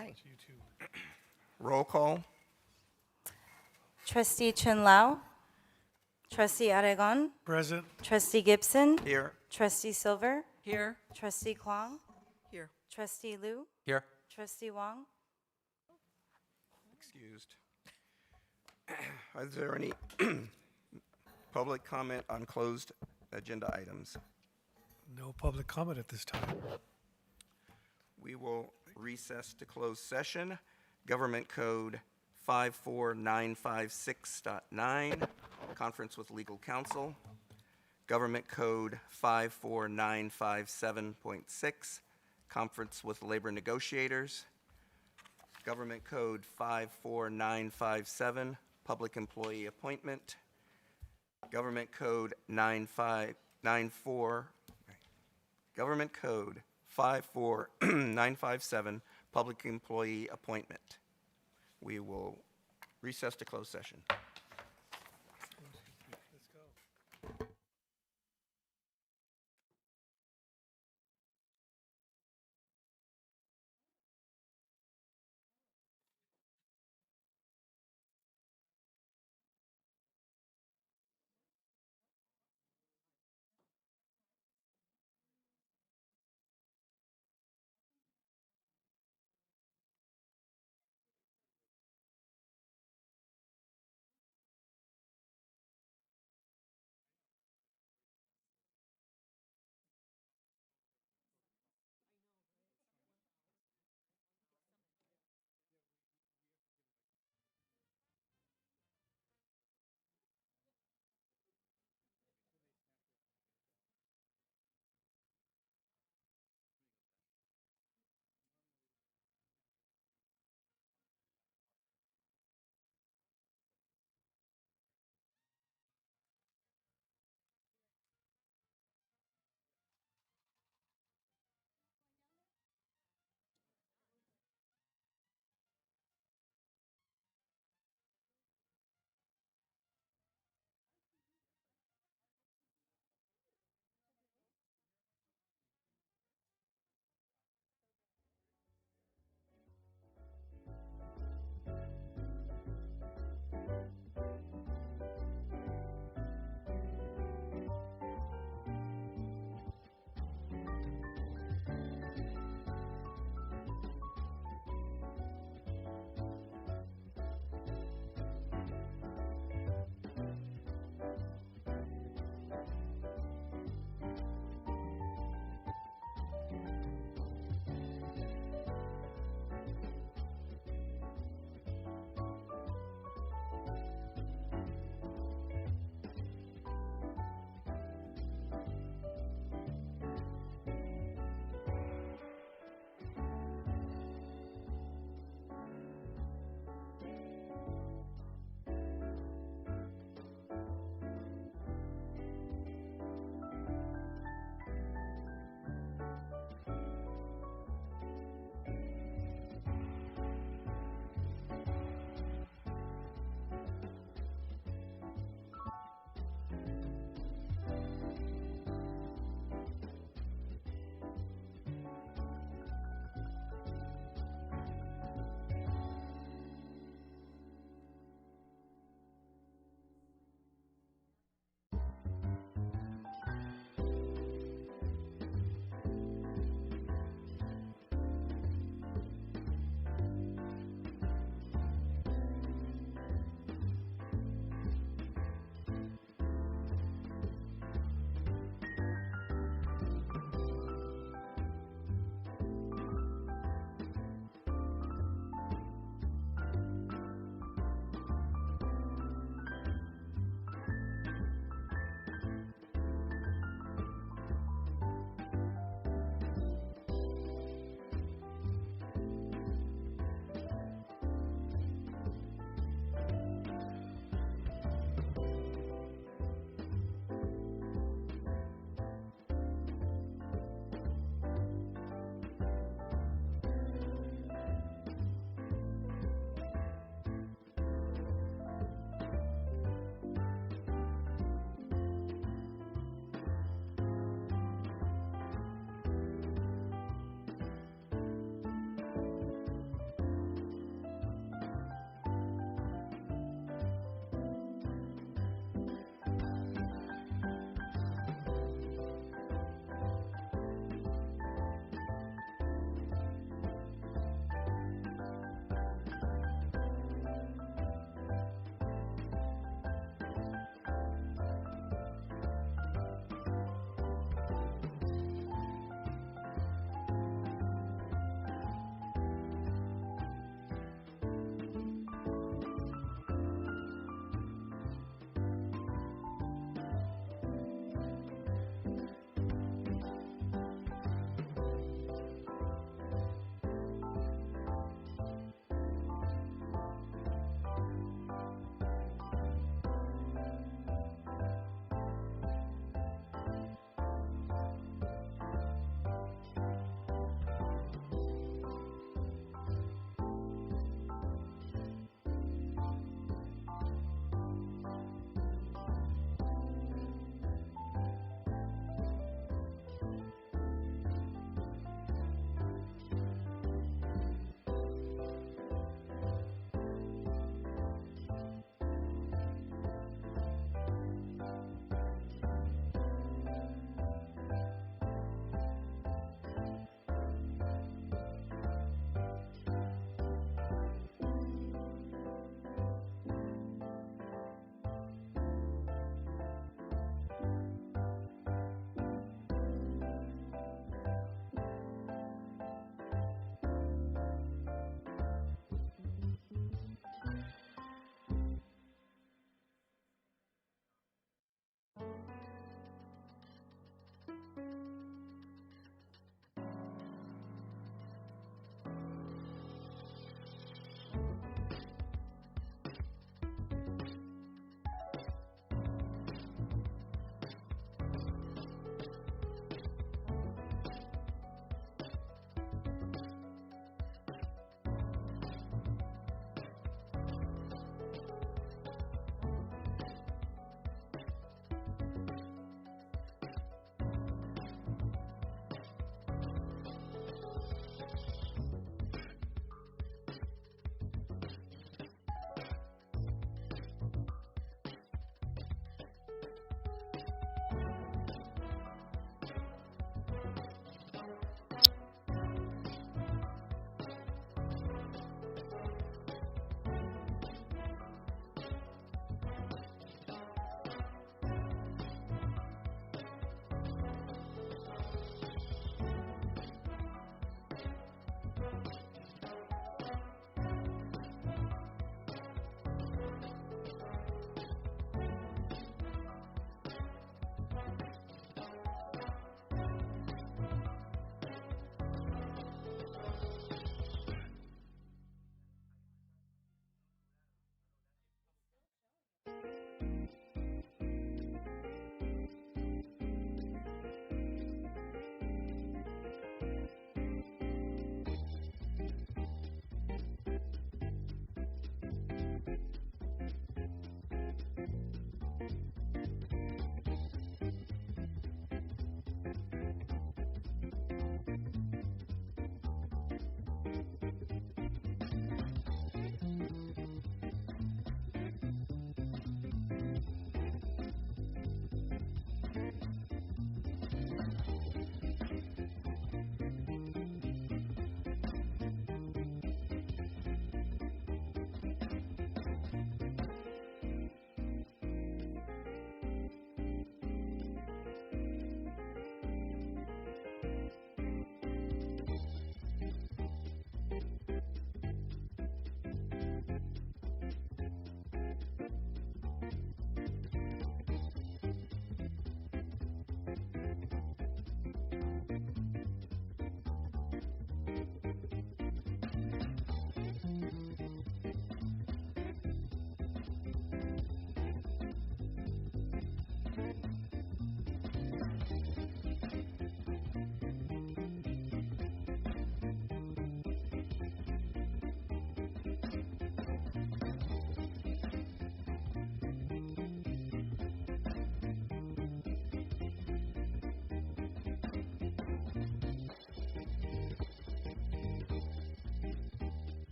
Hi. Roll call. Trustee Chun Lao, Trustee Aragon, Present. Trustee Gibson, Here. Trustee Silver, Here. Trustee Kwong, Here. Trustee Liu, Here. Trustee Wong. Excused. Is there any public comment on closed agenda items? No public comment at this time. We will recess to closed session. Government Code 54956.9, conference with legal counsel. Government Code 54957.6, conference with labor negotiators. Government Code 54957, public employee appointment. Government Code 9594, Government Code 54957, public employee appointment. We will recess to closed session.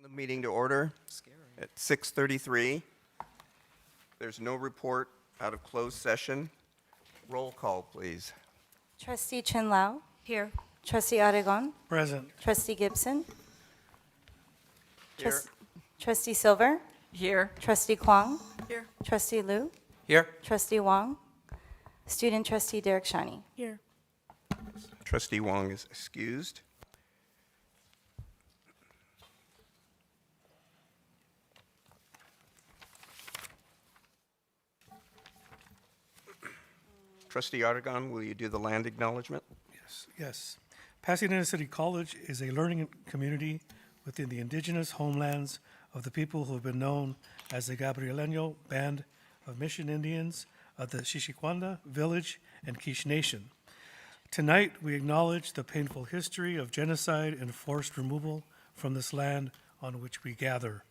The meeting to order at 6:33. There's no report out of closed session. Roll call, please. Trustee Chin Lau, Here. Trustee Aragon, Present. Trustee Gibson, Here. Trustee Silver, Here. Trustee Kwong, Here. Trustee Liu, Here. Trustee Wong, Student Trustee Derek Shani. Here. Trustee Wong is excused. Trustee Aragon, will you do the land acknowledgement? Yes. Pasadena City College is a learning community within the indigenous homelands of the people who have been known as the Gabrieleño Band of Mission Indians of the Shishiquanda Village and Quiche Nation. Tonight, we acknowledge the painful history of genocide and forced removal from this land on which we gather.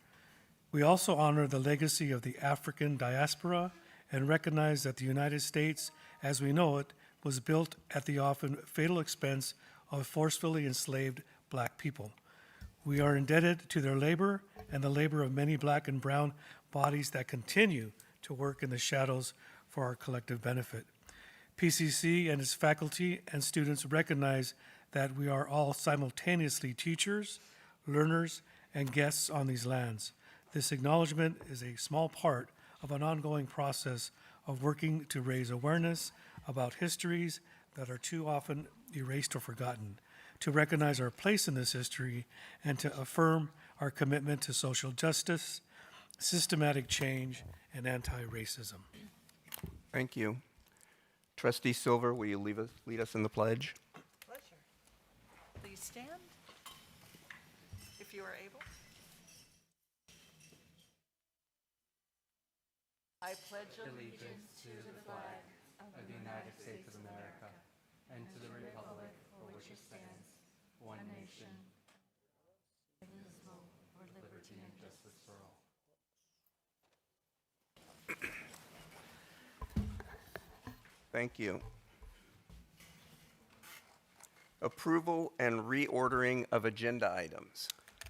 We also honor the legacy of the African diaspora and recognize that the United States, as we know it, was built at the often fatal expense of forcefully enslaved Black people. We are indebted to their labor and the labor of many Black and brown bodies that continue to work in the shadows for our collective benefit. PCC and its faculty and students recognize that we are all simultaneously teachers, learners, and guests on these lands. This acknowledgement is a small part of an ongoing process of working to raise awareness about histories that are too often erased or forgotten, to recognize our place in this history, and to affirm our commitment to social justice, systematic change, and anti-racism. Thank you. Trustee Silver, will you lead us in the pledge? Pleasure. Please stand if you are able. I pledge allegiance to the flag of the United States of America and to the republic for which it stands, one nation, indivisible, for liberty and justice for all. Thank you. Approval and reordering of agenda items.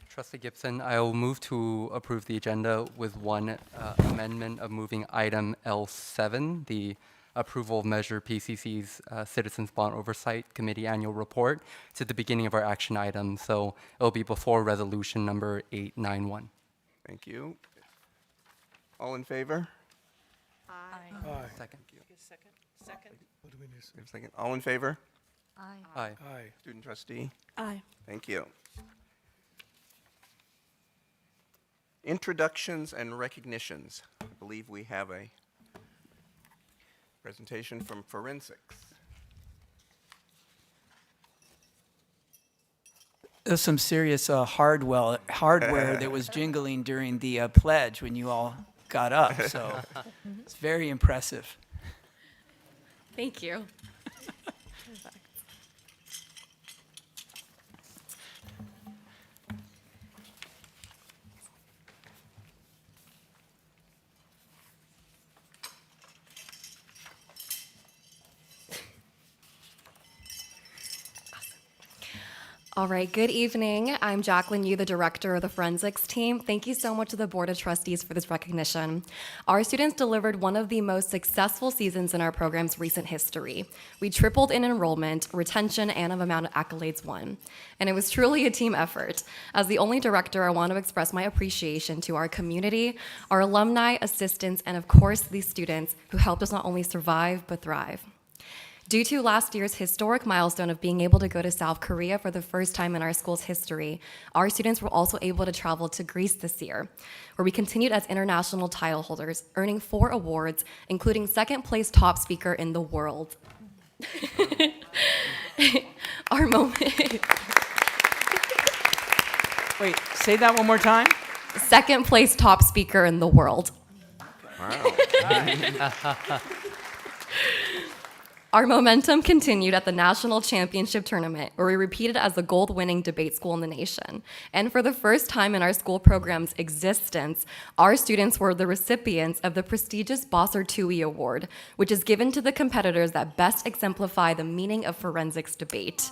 Trustee Gibson, I will move to approve the agenda with one amendment of moving item L7, the approval of measure PCC's Citizens Bond Oversight Committee Annual Report, to the beginning of our action item. So it'll be before resolution number 891. Thank you. All in favor? Aye. Aye. Second. Second. Second. What do we need? Wait a second. All in favor? Aye. Aye. Student trustee? Aye. Thank you. Introductions and recognitions. I believe we have a presentation from forensics. There's some serious hardware that was jingling during the pledge when you all got up, so it's very impressive. Thank you. All right, good evening. I'm Jacqueline Yu, the director of the forensics team. Thank you so much to the Board of Trustees for this recognition. Our students delivered one of the most successful seasons in our program's recent history. We tripled in enrollment, retention, and the amount of accolades won. And it was truly a team effort. As the only director, I want to express my appreciation to our community, our alumni, assistants, and of course, these students who helped us not only survive, but thrive. Due to last year's historic milestone of being able to go to South Korea for the first time in our school's history, our students were also able to travel to Greece this year, where we continued as international title holders, earning 4 awards, including second place top speaker in the world. Our moment. Wait, say that one more time. Second place top speaker in the world. Wow. Our momentum continued at the National Championship Tournament, where we repeated as the gold-winning debate school in the nation. And for the first time in our school program's existence, our students were the recipients of the prestigious Bosser Tui Award, which is given to the competitors that best exemplify the meaning of forensics debate.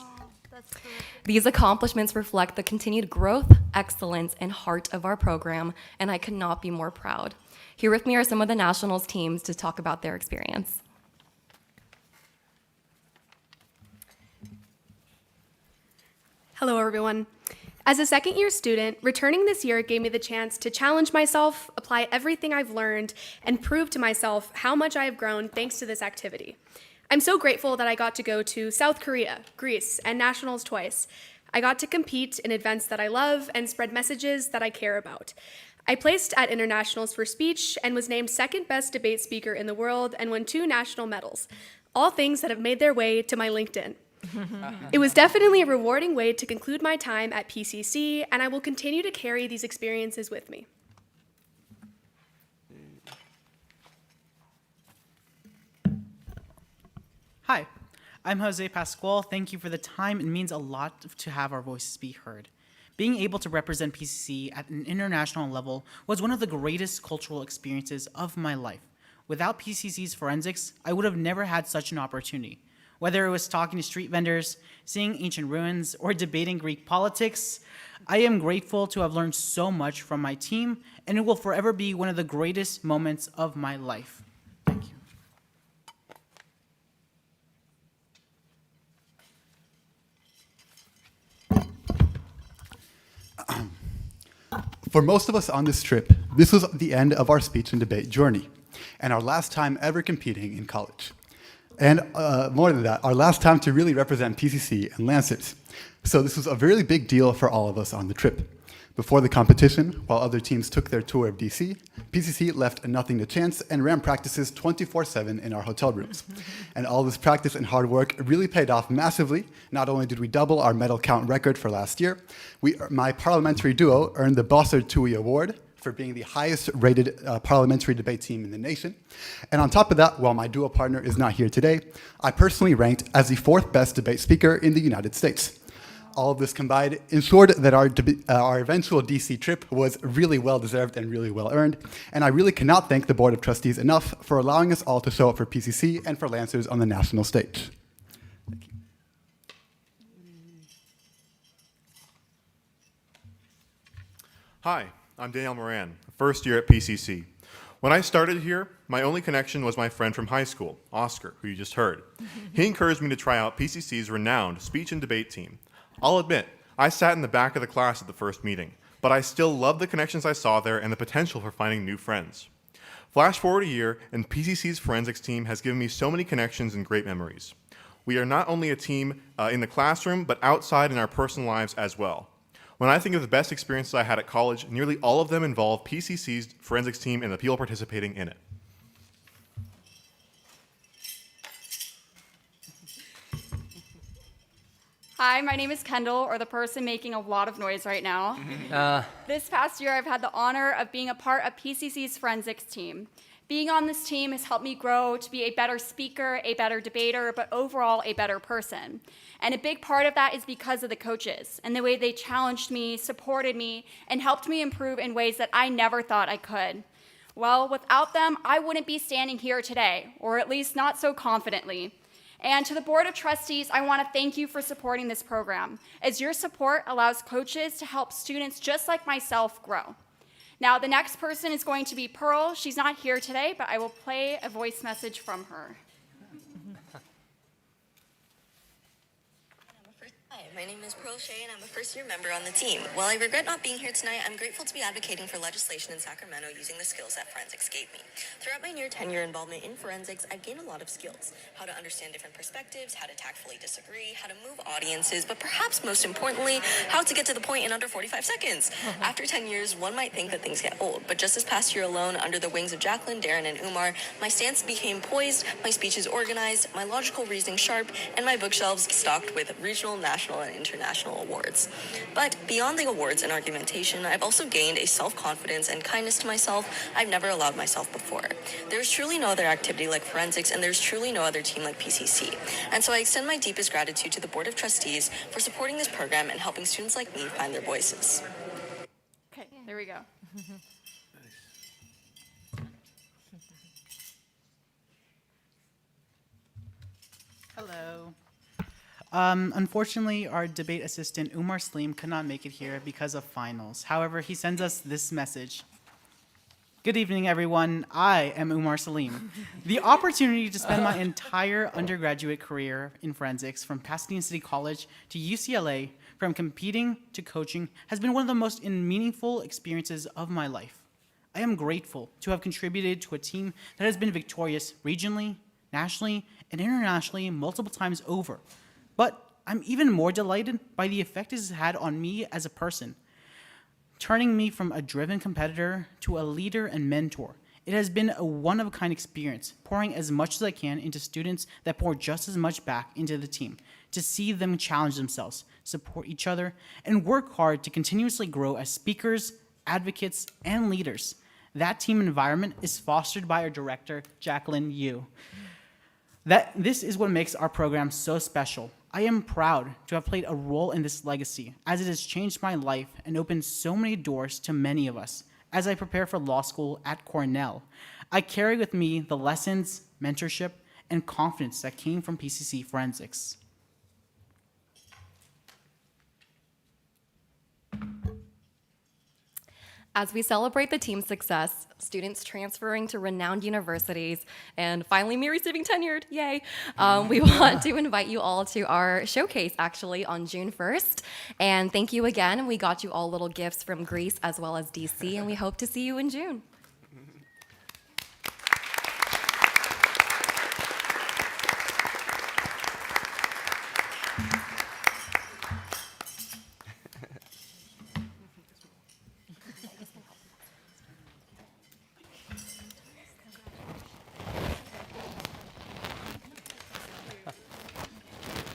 These accomplishments reflect the continued growth, excellence, and heart of our program, and I could not be more proud. Here with me are some of the Nationals teams to talk about their experience. Hello, everyone. As a second-year student, returning this year gave me the chance to challenge myself, apply everything I've learned, and prove to myself how much I have grown thanks to this activity. I'm so grateful that I got to go to South Korea, Greece, and Nationals twice. I got to compete in events that I love and spread messages that I care about. I placed at internationals for speech and was named second best debate speaker in the world and won 2 national medals, all things that have made their way to my LinkedIn. It was definitely a rewarding way to conclude my time at PCC, and I will continue to carry these experiences with me. Hi, I'm Jose Pascual. Thank you for the time. It means a lot to have our voices be heard. Being able to represent PCC at an international level was one of the greatest cultural experiences of my life. Without PCC's forensics, I would have never had such an opportunity. Whether it was talking to street vendors, seeing ancient ruins, or debating Greek politics, I am grateful to have learned so much from my team, and it will forever be one of the greatest moments of my life. Thank you. For most of us on this trip, this was the end of our speech and debate journey, and our last time ever competing in college. And more than that, our last time to really represent PCC and Lancers. So this was a really big deal for all of us on the trip. Before the competition, while other teams took their tour of DC, PCC left nothing to chance and ran practices 24/7 in our hotel rooms. And all this practice and hard work really paid off massively. Not only did we double our medal count record for last year, my parliamentary duo earned the Bossard Tui Award for being the highest rated parliamentary debate team in the nation. And on top of that, while my duo partner is not here today, I personally ranked as the 4th best debate speaker in the United States. All of this combined ensured that our eventual DC trip was really well-deserved and really well-earned, and I really cannot thank the Board of Trustees enough for allowing us all to show up for PCC and for Lancers on the national stage. Thank you. Hi, I'm Daniel Moran, first year at PCC. When I started here, my only connection was my friend from high school, Oscar, who you just heard. He encouraged me to try out PCC's renowned speech and debate team. I'll admit, I sat in the back of the class at the first meeting, but I still love the connections I saw there and the potential for finding new friends. Flash forward a year, and PCC's forensics team has given me so many connections and great memories. We are not only a team in the classroom, but outside in our personal lives as well. When I think of the best experiences I had at college, nearly all of them involve PCC's forensics team and the people participating in it. Hi, my name is Kendall, or the person making a lot of noise right now. This past year, I've had the honor of being a part of PCC's forensics team. Being on this team has helped me grow to be a better speaker, a better debater, but overall a better person. And a big part of that is because of the coaches and the way they challenged me, supported me, and helped me improve in ways that I never thought I could. Well, without them, I wouldn't be standing here today, or at least not so confidently. And to the Board of Trustees, I want to thank you for supporting this program, as your support allows coaches to help students just like myself grow. Now, the next person is going to be Pearl. She's not here today, but I will play a voice message from her. Hi, my name is Pearl Shea, and I'm a first-year member on the team. While I regret not being here tonight, I'm grateful to be advocating for legislation in Sacramento using the skills that forensics gave me. Throughout my near 10-year involvement in forensics, I've gained a lot of skills. How to understand different perspectives, how to tactfully disagree, how to move audiences, but perhaps most importantly, how to get to the point in under 45 seconds. After 10 years, one might think that things get old, but just this past year alone, under the wings of Jacqueline, Darren, and Umar, my stance became poised, my speeches organized, my logical reasoning sharp, and my bookshelves stocked with regional, national, and international awards. But beyond the awards and argumentation, I've also gained a self-confidence and kindness to myself I've never allowed myself before. There's truly no other activity like forensics, and there's truly no other team like PCC. And so I extend my deepest gratitude to the Board of Trustees for supporting this program and helping students like me find their voices. Okay, there we go. Hello. Unfortunately, our debate assistant, Umar Salim, could not make it here because of finals. However, he sends us this message. Good evening, everyone. I am Umar Salim. The opportunity to spend my entire undergraduate career in forensics, from Pasadena City College to UCLA, from competing to coaching, has been one of the most meaningful experiences of my life. I am grateful to have contributed to a team that has been victorious regionally, nationally, and internationally multiple times over. But I'm even more delighted by the effect it has had on me as a person, turning me from a driven competitor to a leader and mentor. It has been a one-of-a-kind experience, pouring as much as I can into students that pour just as much back into the team, to see them challenge themselves, support each other, and work hard to continuously grow as speakers, advocates, and leaders. That team environment is fostered by our director, Jacqueline Yu. This is what makes our program so special. I am proud to have played a role in this legacy, as it has changed my life and opened so many doors to many of us. As I prepare for law school at Cornell, I carry with me the lessons, mentorship, and confidence that came from PCC Forensics. As we celebrate the team's success, students transferring to renowned universities, and finally me receiving tenured, yay, we want to invite you all to our showcase actually on June 1st. And thank you again. We got you all little gifts from Greece as well as DC, and we hope to see you in June.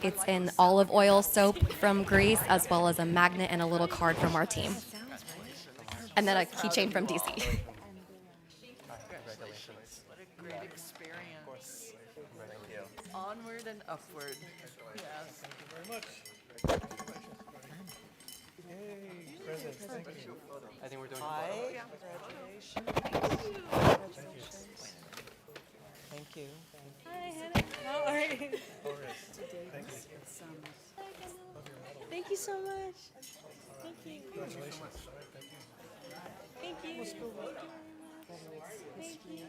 It's an olive oil soap from Greece, as well as a magnet and a little card from our team. And then a keychain from DC. What a great experience. Onward and upward. Yes. Thank you very much. Yay, presents. Thank you. I think we're doing Hi. Congratulations. Thank you. How are you? Thank you. Thank you so much. Thank you. Congratulations. Thank you. Thank you.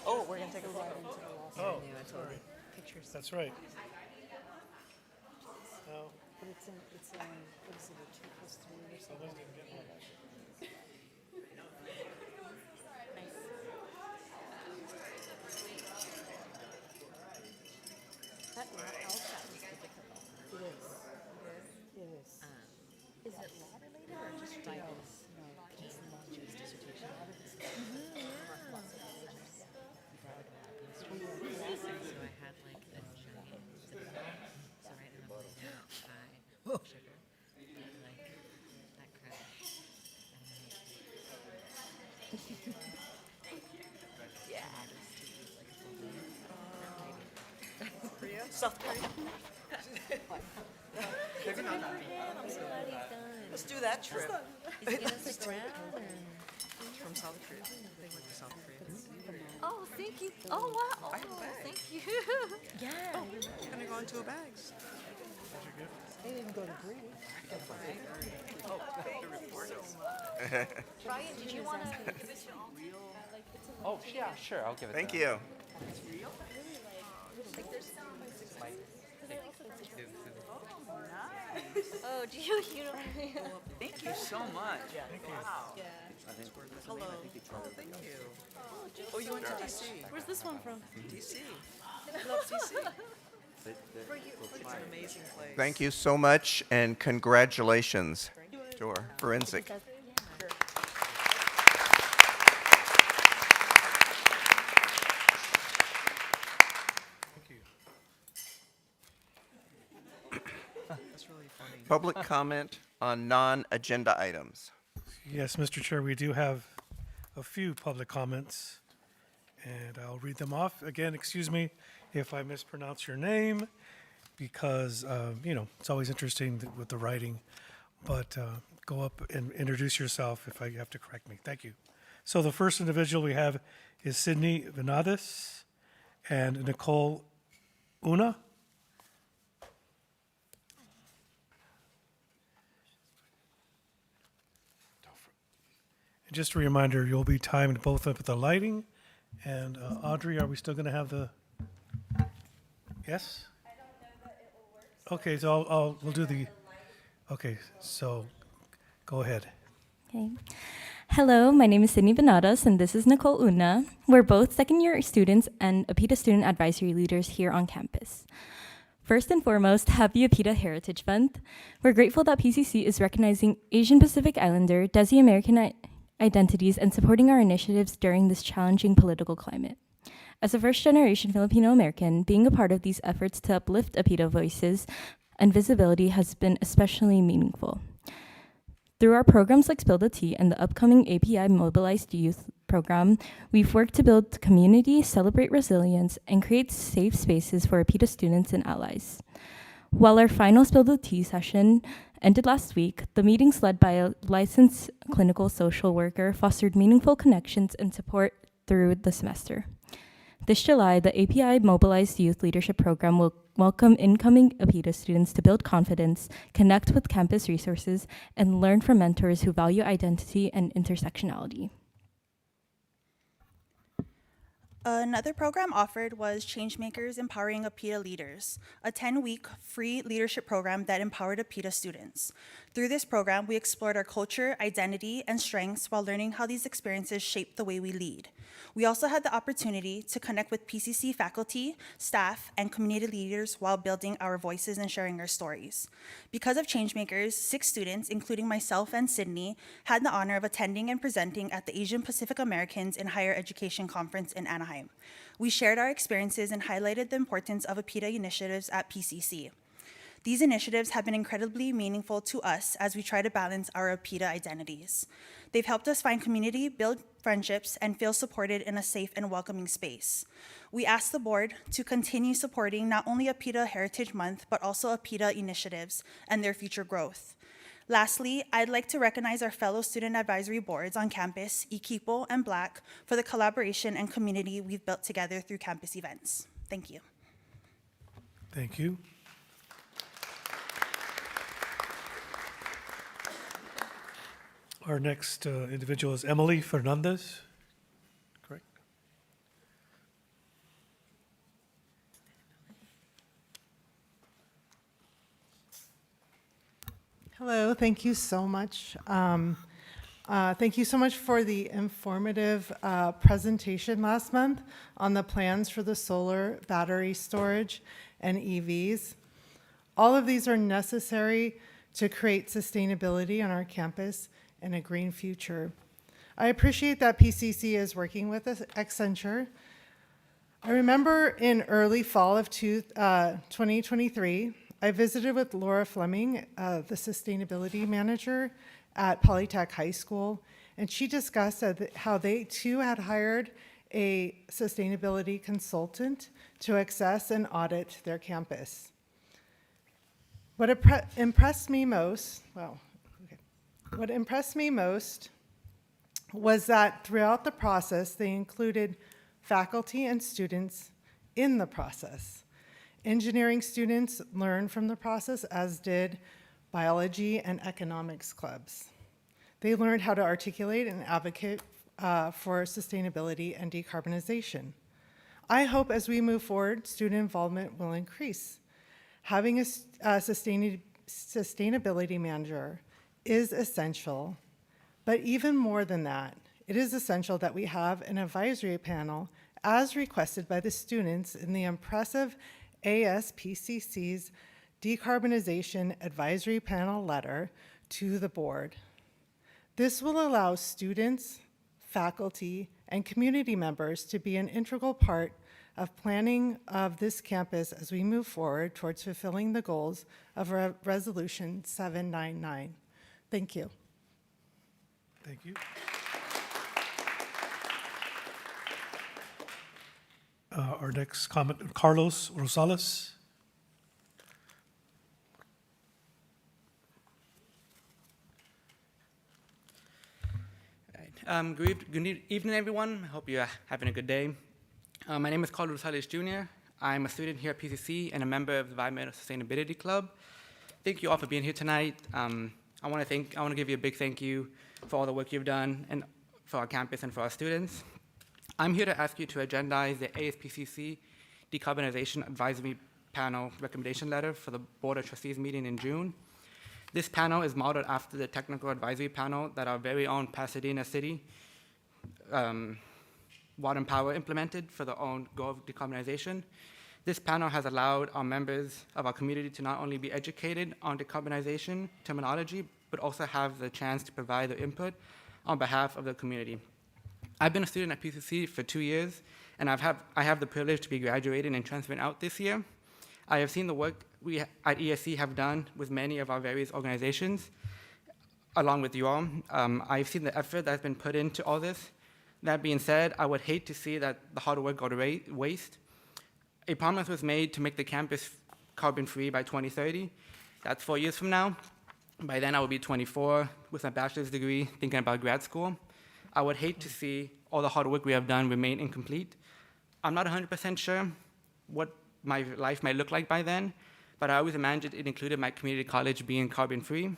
Oh, we're going to take a ride into the law Oh, school. sorry. Pictures. That's right. Oh, But it's in, what is it, a 2+3 or something? someone didn't get one. That LSAT was difficult. It is. It is. Is it law related or just titles? No, just launches dissertation. South Korea? I'm so glad he's done. Let's do that trip. Is he gonna stick around? From South Korea. They went to South Korea. Oh, thank you. Oh, wow. I have a bag. Thank you. Yeah. It's going to go into a bag. They didn't go to Greece. Oh, the report is. Brian, did you want to? Oh, yeah, sure, I'll give it Thank to you. Oh, do you don't? Thank you so much. Wow. Hello. Oh, thank you. Oh, you went to DC. Where's this one from? DC. Love DC. It's an amazing place. Thank you so much, and congratulations to our forensic. Thank you. That's really funny. Public comment on non-agenda items. Yes, Mr. Chair, we do have a few public comments, and I'll read them off. Again, excuse me if I mispronounce your name, because, it's always interesting with the writing, but go up and introduce yourself if I have to correct me. Thank you. So the first individual we have is Sydney Venades, and Nicole Una. And just a reminder, you'll be timed both up with the lighting. And Audrey, are we still going to have the? Yes? I don't know that it will work. Okay, so we'll do the. Okay, so go ahead. Okay. Hello, my name is Sydney Benadas, and this is Nicole Una. We're both second-year students and APITA student advisory leaders here on campus. First and foremost, happy APITA Heritage Month. We're grateful that PCC is recognizing Asian Pacific Islander, Desi American identities, and supporting our initiatives during this challenging political climate. As a first-generation Filipino American, being a part of these efforts to uplift APITA voices and visibility has been especially meaningful. Through our programs like Spill the Tea and the upcoming API Mobilized Youth program, we've worked to build community, celebrate resilience, and create safe spaces for APITA students and allies. While our final Spill the Tea session ended last week, the meetings led by a licensed clinical social worker fostered meaningful connections and support through the semester. This July, the API Mobilized Youth Leadership Program will welcome incoming APITA students to build confidence, connect with campus resources, and learn from mentors who value identity and intersectionality. Another program offered was Changemakers Empowering APITA Leaders, a 10-week free leadership program that empowered APITA students. Through this program, we explored our culture, identity, and strengths while learning how these experiences shape the way we lead. We also had the opportunity to connect with PCC faculty, staff, and community leaders while building our voices and sharing our stories. Because of Changemakers, 6 students, including myself and Sydney, had the honor of attending and presenting at the Asian Pacific Americans in Higher Education Conference in Anaheim. We shared our experiences and highlighted the importance of APITA initiatives at PCC. These initiatives have been incredibly meaningful to us as we try to balance our APITA identities. They've helped us find community, build friendships, and feel supported in a safe and welcoming space. We ask the board to continue supporting not only APITA Heritage Month, but also APITA initiatives and their future growth. Lastly, I'd like to recognize our fellow student advisory boards on campus, Equipo and Black, for the collaboration and community we've built together through campus events. Thank you. Thank you. Our next individual is Emily Fernandez. Correct. Hello, thank you so much. Thank you so much for the informative presentation last month on the plans for the solar battery storage and EVs. All of these are necessary to create sustainability on our campus and a green future. I appreciate that PCC is working with Accenture. I remember in early fall of 2023, I visited with Laura Fleming, the sustainability manager at Polytech High School, and she discussed how they too had hired a sustainability consultant to assess and audit their campus. What impressed me most was that throughout the process, they included faculty and students in the process. Engineering students learned from the process, as did biology and economics clubs. They learned how to articulate and advocate for sustainability and decarbonization. I hope as we move forward, student involvement will increase. Having a sustainability manager is essential, but even more than that, it is essential that we have an advisory panel as requested by the students in the impressive ASPCC's Decarbonization Advisory Panel letter to the board. This will allow students, faculty, and community members to be an integral part of planning of this campus as we move forward towards fulfilling the goals of Resolution 799. Thank you. Thank you. Our next comment, Carlos Rosales. Good evening, everyone. I hope you're having a good day. My name is Carl Rosales Jr. I'm a student here at PCC and a member of the Environmental Sustainability Club. Thank you all for being here tonight. I want to give you a big thank you for all the work you've done and for our campus and for our students. I'm here to ask you to agendize the ASPCC Decarbonization Advisory Panel recommendation letter for the Board of Trustees meeting in June. This panel is modeled after the technical advisory panel that our very own Pasadena City Water and Power implemented for their own goal of decarbonization. This panel has allowed our members of our community to not only be educated on decarbonization terminology, but also have the chance to provide their input on behalf of the community. I've been a student at PCC for 2 years, and I have the privilege to be graduating and transferring out this year. I have seen the work we at ESC have done with many of our various organizations, along with you all. I've seen the effort that's been put into all this. That being said, I would hate to see that the hard work go to waste. A promise was made to make the campus carbon-free by 2030. That's 4 years from now. By then, I will be 24 with a bachelor's degree, thinking about grad school. I would hate to see all the hard work we have done remain incomplete. I'm not 100% sure what my life might look like by then, but I always imagined it included my community college being carbon-free.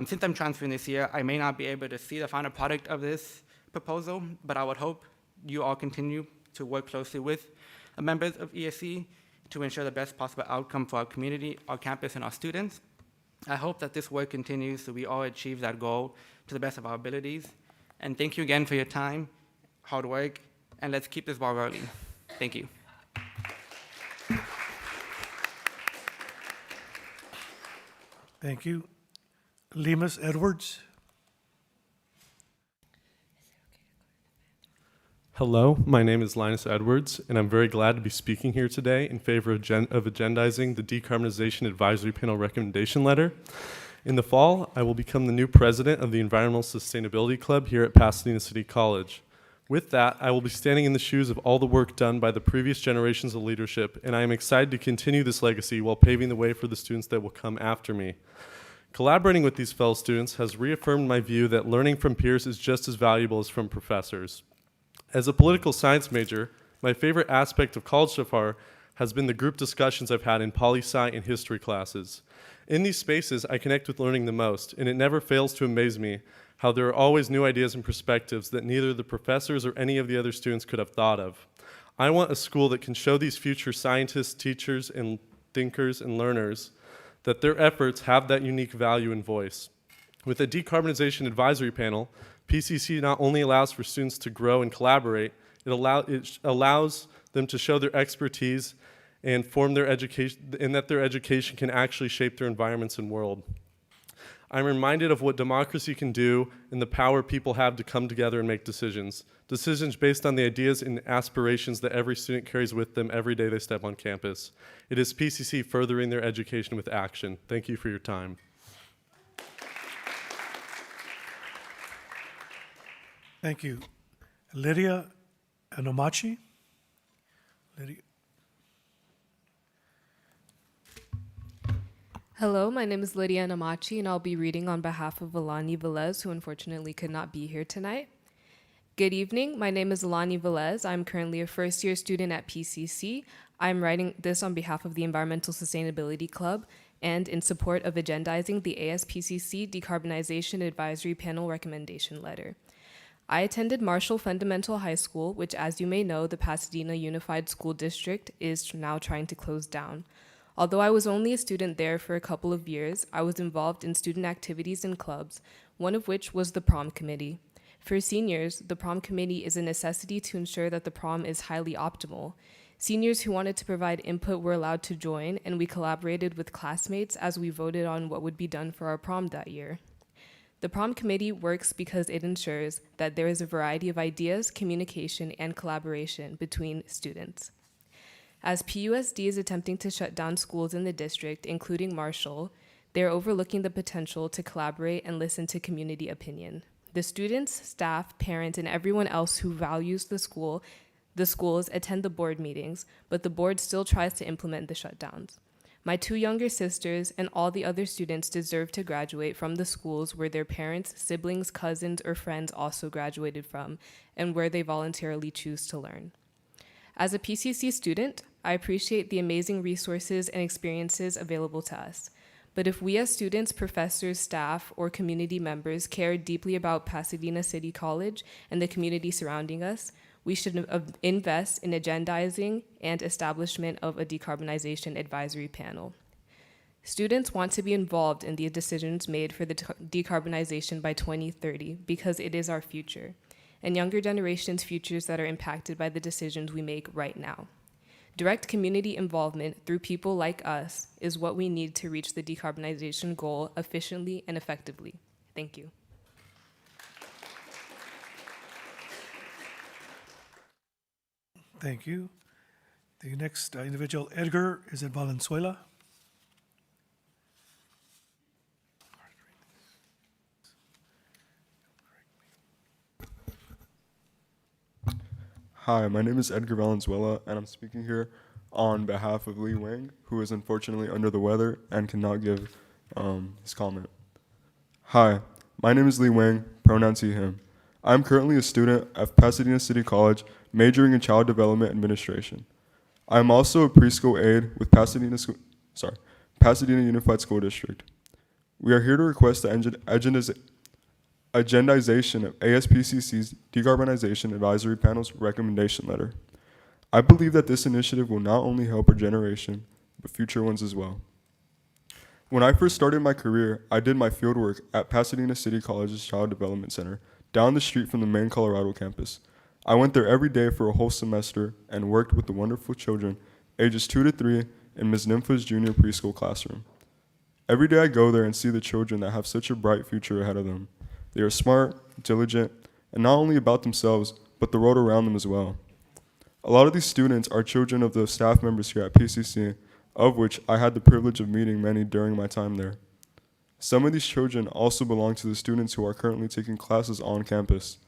Since I'm transferring this year, I may not be able to see the final product of this proposal, but I would hope you all continue to work closely with the members of ESC to ensure the best possible outcome for our community, our campus, and our students. I hope that this work continues so we all achieve that goal to the best of our abilities. And thank you again for your time, hard work, and let's keep this ball rolling. Thank you. Thank you. Lemus Edwards. Hello, my name is Linus Edwards, and I'm very glad to be speaking here today in favor of agendizing the Decarbonization Advisory Panel recommendation letter. In the fall, I will become the new president of the Environmental Sustainability Club here at Pasadena City College. With that, I will be standing in the shoes of all the work done by the previous generations of leadership, and I am excited to continue this legacy while paving the way for the students that will come after me. Collaborating with these fellow students has reaffirmed my view that learning from peers is just as valuable as from professors. As a political science major, my favorite aspect of college so far has been the group discussions I've had in poli-sci and history classes. In these spaces, I connect with learning the most, and it never fails to amaze me how there are always new ideas and perspectives that neither the professors or any of the other students could have thought of. I want a school that can show these future scientists, teachers, and thinkers and learners that their efforts have that unique value and voice. With a decarbonization advisory panel, PCC not only allows for students to grow and collaborate, it allows them to show their expertise and form their education, and that their education can actually shape their environments and world. I'm reminded of what democracy can do and the power people have to come together and make decisions. Decisions based on the ideas and aspirations that every student carries with them every day they step on campus. It is PCC furthering their education with action. Thank you for your time. Thank you. Lydia Anomachi. Lydia. Hello, my name is Lydia Namachi, and I'll be reading on behalf of Alani Velez, who unfortunately could not be here tonight. Good evening, my name is Alani Velez. I'm currently a first-year student at PCC. I'm writing this on behalf of the Environmental Sustainability Club and in support of agendizing the ASPCC Decarbonization Advisory Panel recommendation letter. I attended Marshall Fundamental High School, which, as you may know, the Pasadena Unified School District is now trying to close down. Although I was only a student there for a couple of years, I was involved in student activities and clubs, one of which was the prom committee. For seniors, the prom committee is a necessity to ensure that the prom is highly optimal. Seniors who wanted to provide input were allowed to join, and we collaborated with classmates as we voted on what would be done for our prom that year. The prom committee works because it ensures that there is a variety of ideas, communication, and collaboration between students. As PUSD is attempting to shut down schools in the district, including Marshall, they are overlooking the potential to collaborate and listen to community opinion. The students, staff, parents, and everyone else who values the schools attend the board meetings, but the board still tries to implement the shutdowns. My 2 younger sisters and all the other students deserve to graduate from the schools where their parents, siblings, cousins, or friends also graduated from, and where they voluntarily choose to learn. As a PCC student, I appreciate the amazing resources and experiences available to us. But if we as students, professors, staff, or community members care deeply about Pasadena City College and the community surrounding us, we should invest in agendizing and establishment of a decarbonization advisory panel. Students want to be involved in the decisions made for the decarbonization by 2030 because it is our future, and younger generations' futures that are impacted by the decisions we make right now. Direct community involvement through people like us is what we need to reach the decarbonization goal efficiently and effectively. Thank you. Thank you. The next individual, Edgar, is in Valenzuela. Hi, my name is Edgar Valenzuela, and I'm speaking here on behalf of Lee Wang, who is unfortunately under the weather and cannot give his comment. Hi, my name is Lee Wang, pronouns he, him. I'm currently a student at Pasadena City College, majoring in Child Development Administration. I am also a preschool aide with Pasadena Unified School District. We are here to request the agendization of ASPCC's Decarbonization Advisory Panel's recommendation letter. I believe that this initiative will not only help our generation, but future ones as well. When I first started my career, I did my fieldwork at Pasadena City College's Child Development Center, down the street from the main Colorado campus. I went there every day for a whole semester and worked with the wonderful children, ages 2 to 3, in Ms. Nympha's junior preschool classroom. Every day I go there and see the children that have such a bright future ahead of them. They are smart, diligent, and not only about themselves, but the world around them as well. A lot of these students are children of the staff members here at PCC, of which I had the privilege of meeting many during my time there. Some of these children also belong to the students who are currently taking classes on campus.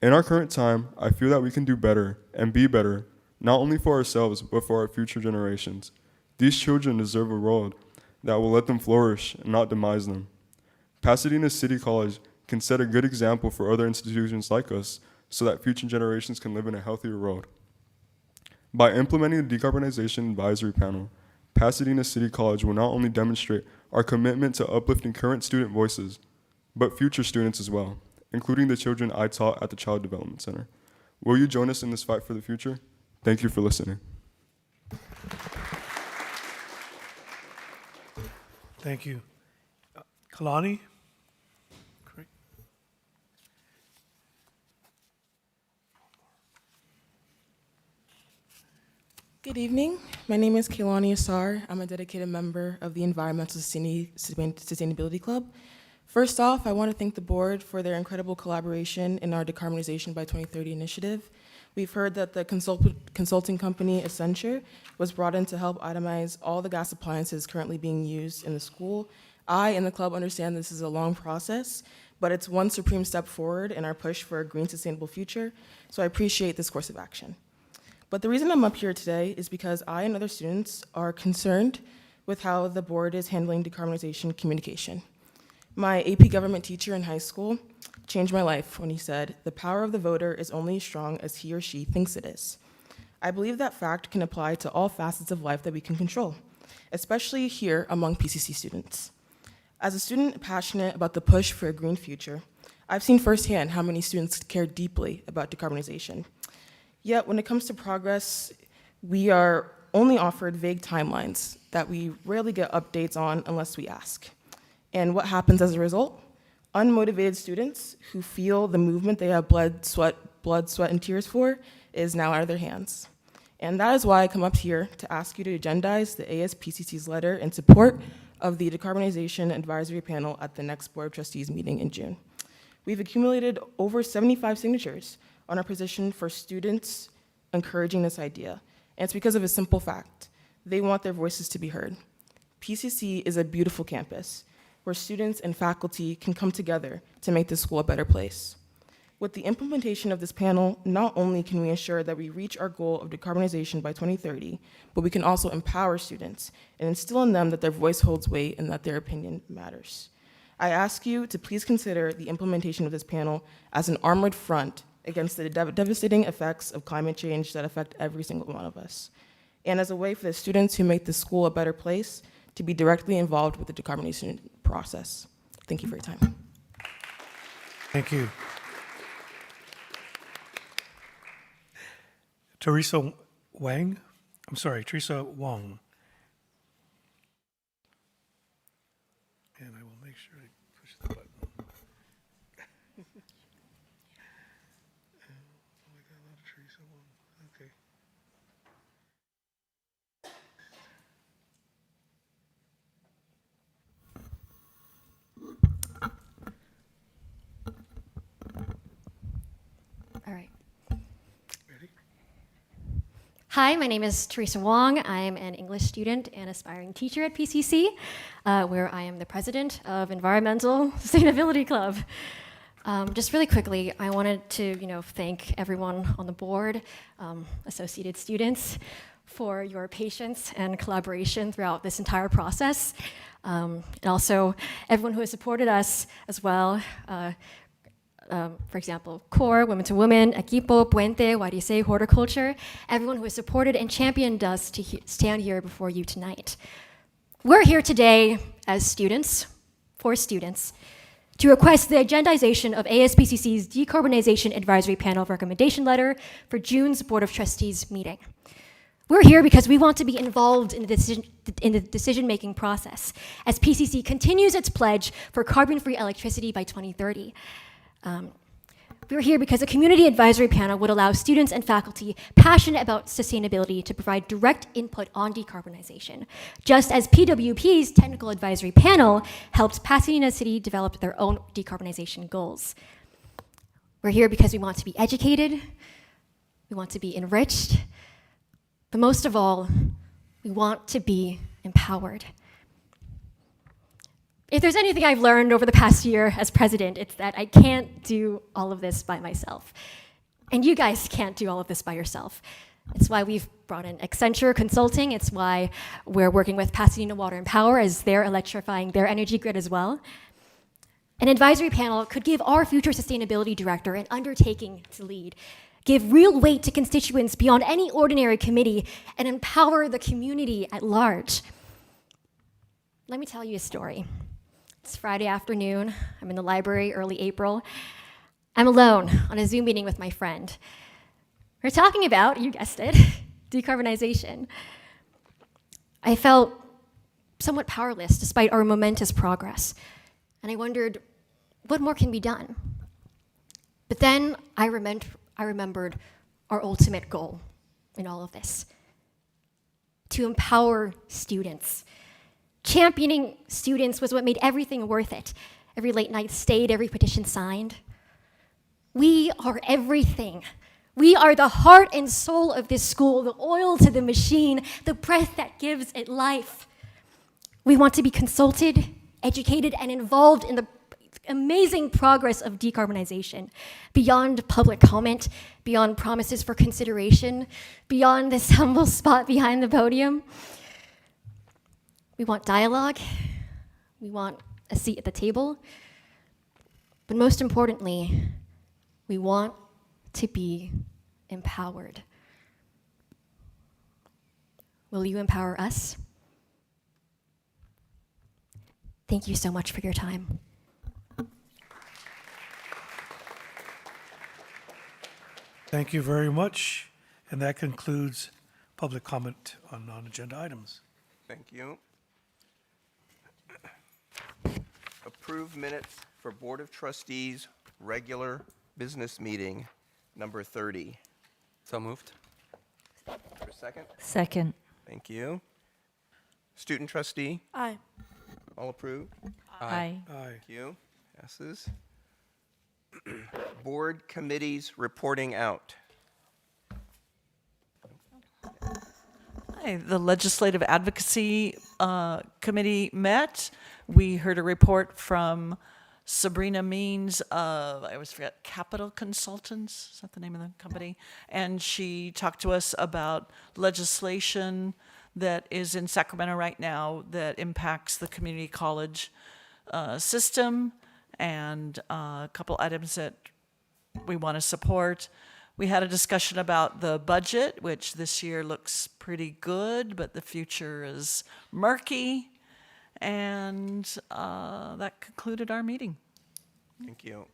In our current time, I feel that we can do better and be better, not only for ourselves, but for our future generations. These children deserve a world that will let them flourish and not demise them. Pasadena City College can set a good example for other institutions like us so that future generations can live in a healthier world. By implementing the Decarbonization Advisory Panel, Pasadena City College will not only demonstrate our commitment to uplifting current student voices, but future students as well, including the children I taught at the Child Development Center. Will you join us in this fight for the future? Thank you for listening. Thank you. Kalani? Correct. Good evening. My name is Kaylani Asar. I'm a dedicated member of the Environmental Sustainability Club. First off, I want to thank the board for their incredible collaboration in our Decarbonization by 2030 initiative. We've heard that the consulting company Accenture was brought in to help itemize all the gas appliances currently being used in the school. I and the club understand this is a long process, but it's one supreme step forward in our push for a green, sustainable future, so I appreciate this course of action. But the reason I'm up here today is because I and other students are concerned with how the board is handling decarbonization communication. My AP government teacher in high school changed my life when he said, "The power of the voter is only as strong as he or she thinks it is." I believe that fact can apply to all facets of life that we can control, especially here among PCC students. As a student passionate about the push for a green future, I've seen firsthand how many students care deeply about decarbonization. Yet when it comes to progress, we are only offered vague timelines that we rarely get updates on unless we ask. And what happens as a result? Unmotivated students who feel the movement they have blood, sweat, and tears for is now out of their hands. And that is why I come up here to ask you to agendize the ASPCC's letter in support of the Decarbonization Advisory Panel at the next Board of Trustees meeting in June. We've accumulated over 75 signatures on our position for students encouraging this idea. And it's because of a simple fact. They want their voices to be heard. PCC is a beautiful campus where students and faculty can come together to make this school a better place. With the implementation of this panel, not only can we ensure that we reach our goal of decarbonization by 2030, but we can also empower students and instill in them that their voice holds weight and that their opinion matters. I ask you to please consider the implementation of this panel as an armored front against the devastating effects of climate change that affect every single one of us, and as a way for the students who make this school a better place to be directly involved with the decarbonization process. Thank you for your time. Thank you. Teresa Wang? I'm sorry, Teresa Wong. And I will make sure I push the button. Oh my God, not Teresa Wong. Okay. All right. Hi, my name is Teresa Wong. I am an English student and aspiring teacher at PCC, where I am the president of Environmental Sustainability Club. Just really quickly, I wanted to, thank everyone on the board, associated students, for your patience and collaboration throughout this entire process, and also everyone who has supported us as well. For example, CORE, Women to Women, Equipo, Puente, YDC, Horticulture, everyone who has supported and championed us to stand here before you tonight. We're here today as students, for students, to request the agendization of ASPCC's Decarbonization Advisory Panel recommendation letter for June's Board of Trustees meeting. We're here because we want to be involved in the decision-making process as PCC continues its pledge for carbon-free electricity by 2030. We're here because a community advisory panel would allow students and faculty passionate about sustainability to provide direct input on decarbonization, just as PWP's technical advisory panel helped Pasadena City develop their own decarbonization goals. We're here because we want to be educated, we want to be enriched, but most of all, we want to be empowered. If there's anything I've learned over the past year as president, it's that I can't do all of this by myself. And you guys can't do all of this by yourself. It's why we've brought in Accenture Consulting. It's why we're working with Pasadena Water and Power as they're electrifying their energy grid as well. An advisory panel could give our future sustainability director an undertaking to lead, give real weight to constituents beyond any ordinary committee, and empower the community at large. Let me tell you a story. It's Friday afternoon. I'm in the library, early April. I'm alone on a Zoom meeting with my friend. We're talking about, you guessed it, decarbonization. I felt somewhat powerless despite our momentous progress. And I wondered, what more can be done? But then I remembered our ultimate goal in all of this: to empower students. Championing students was what made everything worth it. Every late night stayed, every petition signed. We are everything. We are the heart and soul of this school, the oil to the machine, the breath that gives it life. We want to be consulted, educated, and involved in the amazing progress of decarbonization, beyond public comment, beyond promises for consideration, beyond this humble spot behind the podium. We want dialogue, we want a seat at the table, but most importantly, we want to be empowered. Will you empower us? Thank you so much for your time. Thank you very much. And that concludes public comment on non-agenda items. Thank you. Approve minutes for Board of Trustees regular business meeting number 30. So moved. For a second? Second. Thank you. Student trustee? Aye. All approved? Aye. Thank you. Passes. Board committees reporting out. Hi, the Legislative Advocacy Committee met. We heard a report from Sabrina Means of, I always forget, Capital Consultants, is that the name of the company? And she talked to us about legislation that is in Sacramento right now that impacts the community college system, and a couple items that we want to support. We had a discussion about the budget, which this year looks pretty good, but the future is murky. And that concluded our meeting. Thank you.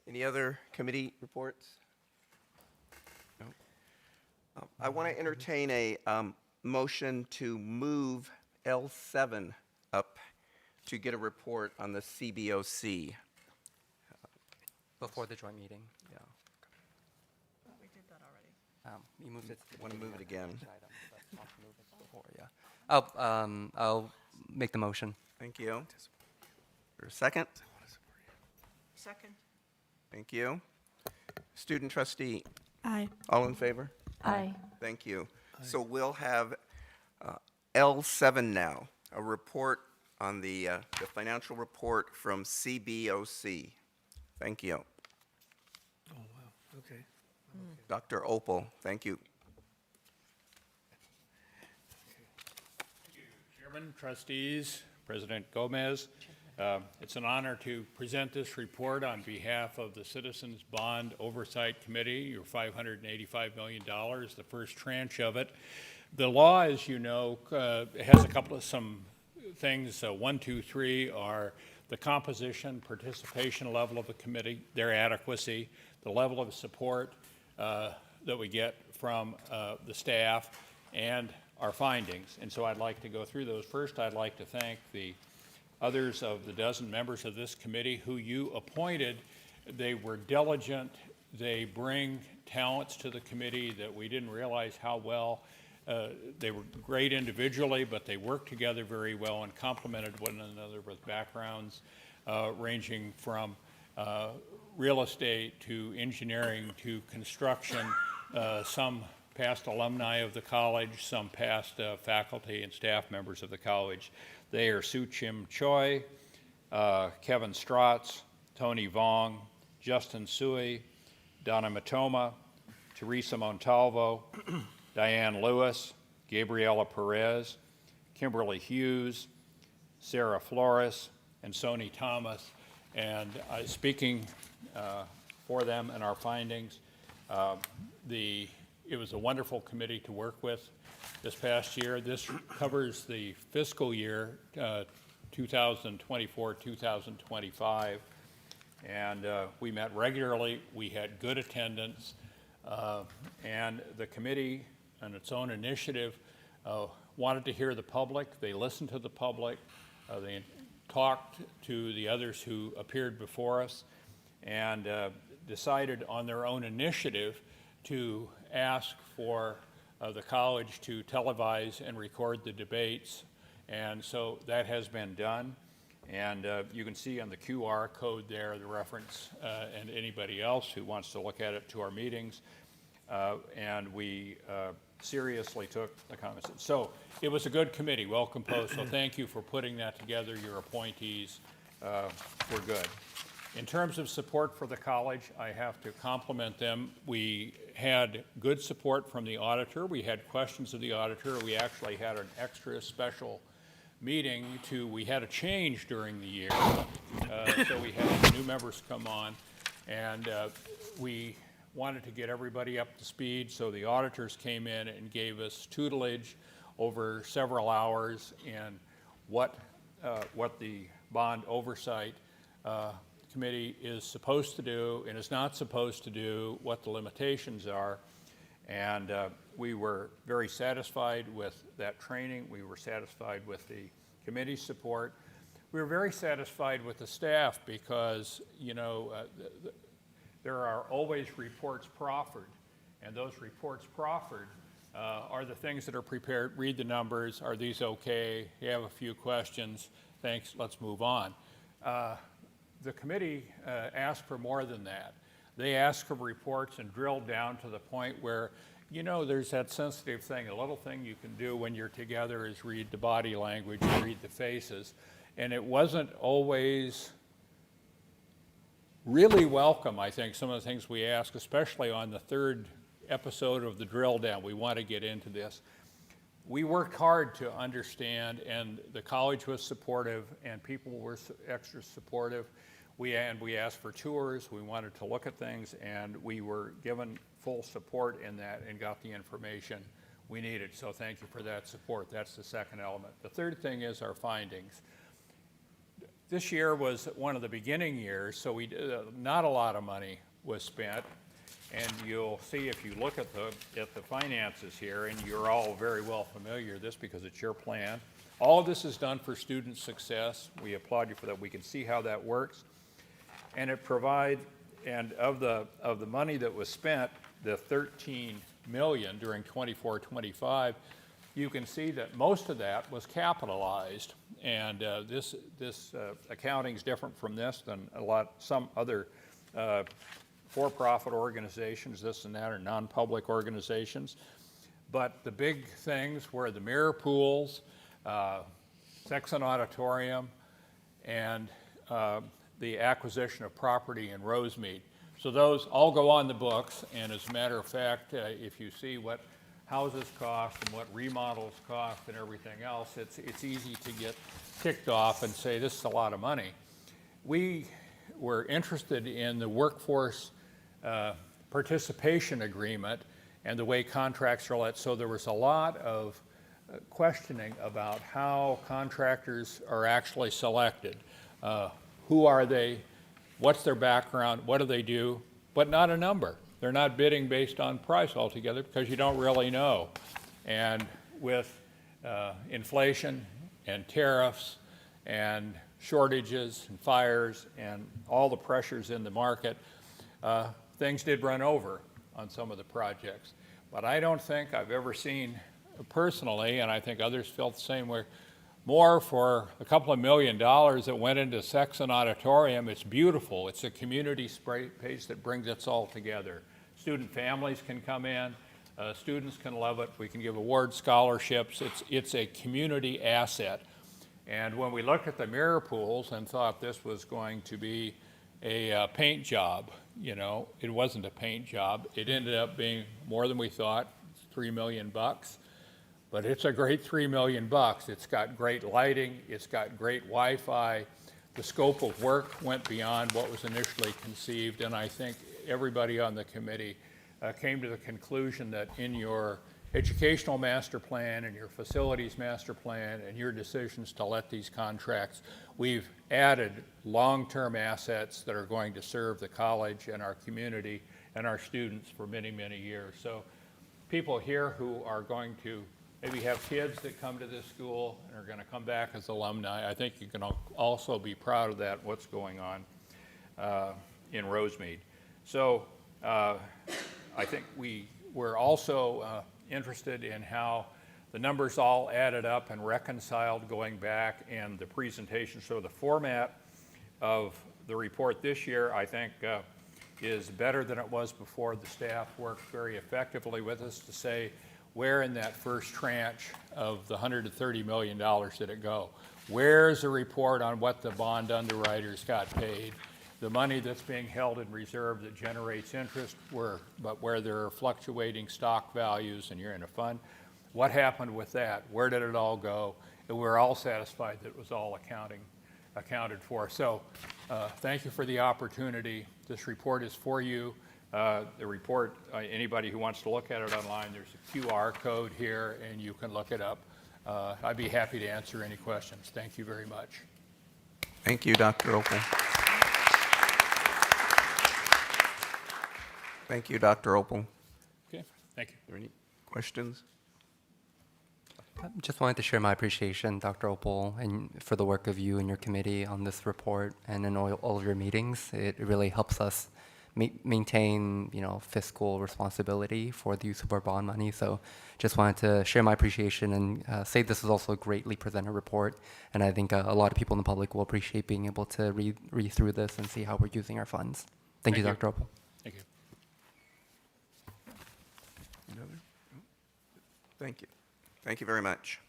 Any other committee reports? No. I want to entertain a motion to move L7 up to get a report on the CBOC. Before the joint meeting, yeah. We did that already. You moved it. Want to move it again? I'll make the motion. Thank you. For a second? Second. Thank you. Student trustee? Aye. All in favor? Aye. Thank you. So we'll have L7 now, a report on the financial report from CBOC. Thank you. Oh, wow, okay. Dr. Opel, thank you. Chairman, trustees, President Gomez, it's an honor to present this report on behalf of the Citizens Bond Oversight Committee, your $585 million, the first tranche of it. The law, as you know, has a couple of some things. 1, 2, 3 are the composition, participation level of the committee, their adequacy, the level of support that we get from the staff, and our findings. And so I'd like to go through those. First, I'd like to thank the others of the dozen members of this committee who you appointed. They were diligent. They bring talents to the committee that we didn't realize how well. They were great individually, but they worked together very well and complemented one another with backgrounds ranging from real estate to engineering to construction, some past alumni of the college, some past faculty and staff members of the college. They are Sue Chim Choi, Kevin Strotz, Tony Vong, Justin Sui, Donna Matoma, Teresa Montalvo, Diane Lewis, Gabriela Perez, Kimberly Hughes, Sarah Flores, and Sony Thomas. And speaking for them and our findings, it was a wonderful committee to work with this past year. This covers the fiscal year 2024-2025, and we met regularly. We had good attendance, and the committee, on its own initiative, wanted to hear the public. They listened to the public. They talked to the others who appeared before us, and decided on their own initiative to ask for the college to televise and record the debates. And so that has been done. And you can see on the QR code there the reference, and anybody else who wants to look at it, to our meetings. And we seriously took the comments. So it was a good committee, well composed. So thank you for putting that together. Your appointees were good. In terms of support for the college, I have to compliment them. We had good support from the auditor. We had questions of the auditor. We actually had an extra special meeting we had a change during the year. So we had new members come on, and we wanted to get everybody up to speed. So the auditors came in and gave us tutelage over several hours in what the bond oversight committee is supposed to do and is not supposed to do, what the limitations are. And we were very satisfied with that training. We were satisfied with the committee's support. We were very satisfied with the staff because, you know, there are always reports proffered, and those reports proffered are the things that are prepared. Read the numbers. Are these okay? You have a few questions. Thanks. Let's move on. The committee asked for more than that. They asked for reports and drilled down to the point where, you know, there's that sensitive thing. A little thing you can do when you're together is read the body language, read the faces. And it wasn't always really welcome, I think, some of the things we ask, especially on the third episode of the drill down. We want to get into this. We worked hard to understand, and the college was supportive, and people were extra supportive. We asked for tours. We wanted to look at things, and we were given full support in that and got the information we needed. So thank you for that support. That's the second element. The third thing is our findings. This year was one of the beginning years, so we not a lot of money was spent. And you'll see if you look at the finances here, and you're all very well familiar with this because it's your plan. All of this is done for student success. We applaud you for that. We can see how that works. And it provides, and of the money that was spent, the $13 million during 24-25, you can see that most of that was capitalized. And this accounting is different from this than some other for-profit organizations, this and that, or non-public organizations. But the big things were the mirror pools, sex and auditorium, and the acquisition of property in Rosemead. So those all go on the books, and as a matter of fact, if you see what houses cost and what remodels cost and everything else, it's easy to get ticked off and say, this is a lot of money. We were interested in the workforce participation agreement and the way contracts are let. So there was a lot of questioning about how contractors are actually selected. Who are they? What's their background? What do they do? But not a number. They're not bidding based on price altogether because you don't really know. And with inflation and tariffs and shortages and fires and all the pressures in the market, things did run over on some of the projects. But I don't think I've ever seen personally, and I think others felt the same way, more for a couple of $1 million that went into sex and auditorium. It's beautiful. It's a community space that brings us all together. Student families can come in. Students can love it. We can give award scholarships. It's a community asset. And when we looked at the mirror pools and thought this was going to be a paint job, you know, it wasn't a paint job. It ended up being more than we thought, $3 million. But it's a great $3 million. It's got great lighting. It's got great Wi-Fi. The scope of work went beyond what was initially conceived, and I think everybody on the committee came to the conclusion that in your educational master plan and your facilities master plan and your decisions to let these contracts, we've added long-term assets that are going to serve the college and our community and our students for many, many years. So people here who are going to maybe have kids that come to this school and are going to come back as alumni, I think you can also be proud of that, what's going on in Rosemead. So I think we're also interested in how the numbers all added up and reconciled going back and the presentation. So the format of the report this year, I think, is better than it was before. The staff worked very effectively with us to say, where in that first tranche of the $130 million did it go? Where's a report on what the bond underwriters got paid? The money that's being held in reserve that generates interest, but where there are fluctuating stock values and you're in a fund, what happened with that? Where did it all go? And we're all satisfied that it was all accounted for. So thank you for the opportunity. This report is for you. The report, anybody who wants to look at it online, there's a QR code here and you can look it up. I'd be happy to answer any questions. Thank you very much. Thank you, Dr. Opel. Thank you, Dr. Opel. Okay, thank you. Are there any questions? Just wanted to share my appreciation, Dr. Opel, and for the work of you and your committee on this report and in all of your meetings. It really helps us maintain, fiscal responsibility for the use of our bond money. So just wanted to share my appreciation and say this is also a greatly presented report. And I think a lot of people in the public will appreciate being able to read through this and see how we're using our funds. Thank you, Dr. Opel. Thank you. Another? Thank you. Thank you very much.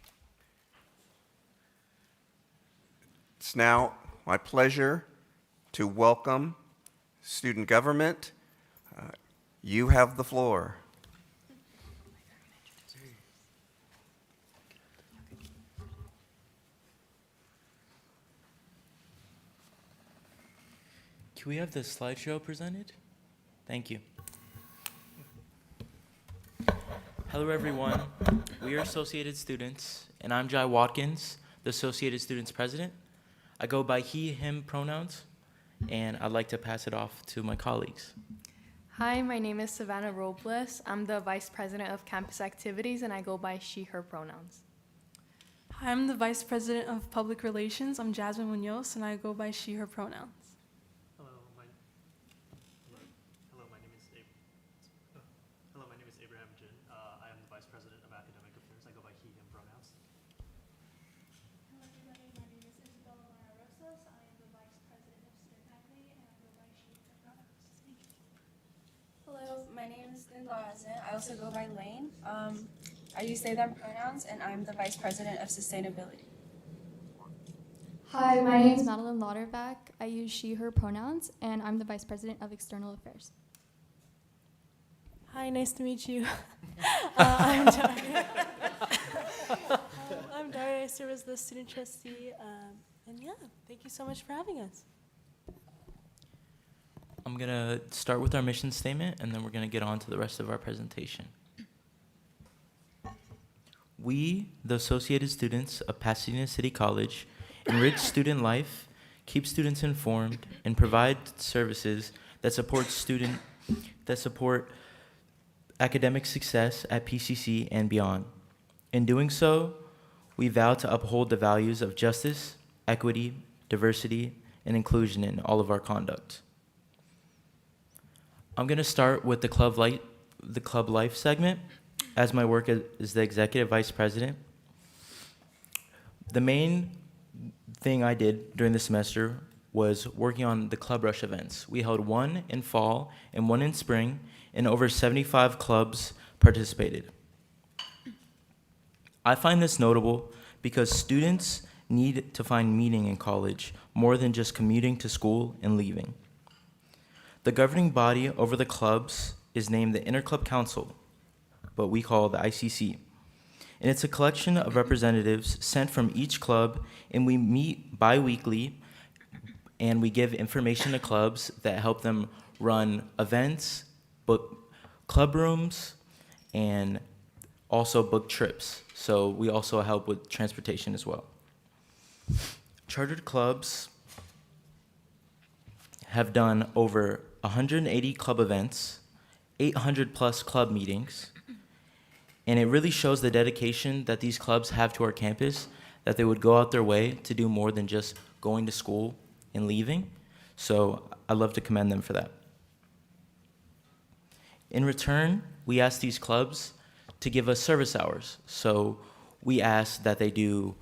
It's now my pleasure to welcome Student Government, you have the floor. Can we have the slideshow presented? Thank you. Hello, everyone. We are Associated Students, and I'm Jai Watkins, the Associated Students President. I go by he, him pronouns, and I'd like to pass it off to my colleagues. Hi, my name is Savannah Robles. I'm the Vice President of Campus Activities, and I go by she, her pronouns. Hi, I'm the Vice President of Public Relations. I'm Jasmine Munoz, and I go by she, her pronouns. Hello, my name is Abraham Jin. I am the Vice President of Academic Affairs. I go by he, him pronouns. Hello, everybody. My name is Isabella Rosas. I am the Vice President of Student Faculty, and I go by she, her pronouns. Thank you. Hello, my name is Dinla Hasan. I also go by Lane. I use they, them pronouns, and I'm the Vice President of Sustainability. Hi, my name is Madeline Lauterbach. I use she, her pronouns, and I'm the Vice President of External Affairs. Hi, nice to meet you. I'm Daria. I'm Daria. I serve as the student trustee. And yeah, thank you so much for having us. I'm going to start with our mission statement, and then we're going to get on to the rest of our presentation. We, the Associated Students of Pasadena City College, enrich student life, keep students informed, and provide services that support academic success at PCC and beyond. In doing so, we vow to uphold the values of justice, equity, diversity, and inclusion in all of our conduct. I'm going to start with the club life segment, as my work as the Executive Vice President. The main thing I did during the semester was working on the Club Rush events. We held one in fall and one in spring, and over 75 clubs participated. I find this notable because students need to find meaning in college more than just commuting to school and leaving. The governing body over the clubs is named the Interclub Council, but we call the ICC. And it's a collection of representatives sent from each club, and we meet bi-weekly, and we give information to clubs that help them run events, book club rooms, and also book trips. So we also help with transportation as well. Chartered clubs have done over 180 club events, 800 plus club meetings, and it really shows the dedication that these clubs have to our campus, that they would go out their way to do more than just going to school and leaving. So I love to commend them for that. In return, we ask these clubs to give us service hours. So we ask that they do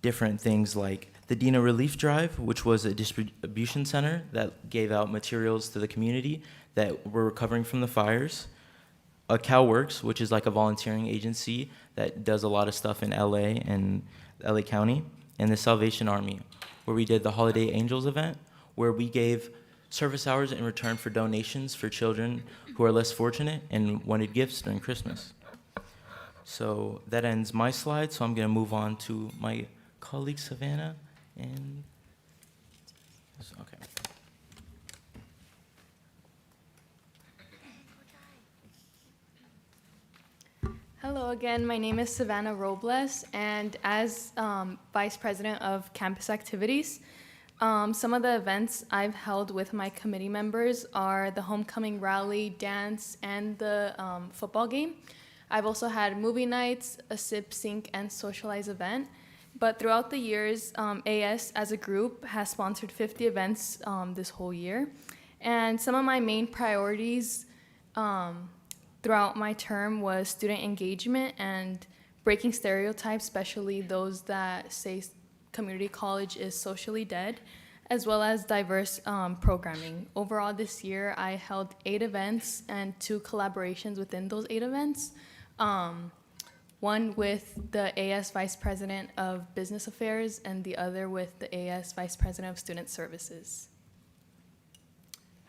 different things like the Dina Relief Drive, which was a distribution center that gave out materials to the community that were recovering from the fires. CalWorks, which is like a volunteering agency that does a lot of stuff in LA and LA County, and the Salvation Army, where we did the Holiday Angels event, where we gave service hours in return for donations for children who are less fortunate and wanted gifts during Christmas. So that ends my slide, so I'm going to move on to my colleague Savannah. And okay. Hello again, my name is Savannah Robles, and as Vice President of Campus Activities, some of the events I've held with my committee members are the homecoming rally, dance, and the football game. I've also had movie nights, a sip, sync, and socialize event. But throughout the years, AS as a group has sponsored 50 events this whole year. And some of my main priorities throughout my term was student engagement and breaking stereotypes, especially those that say community college is socially dead, as well as diverse programming. Overall this year, I held 8 events and 2 collaborations within those 8 events. One with the AS Vice President of Business Affairs and the other with the AS Vice President of Student Services.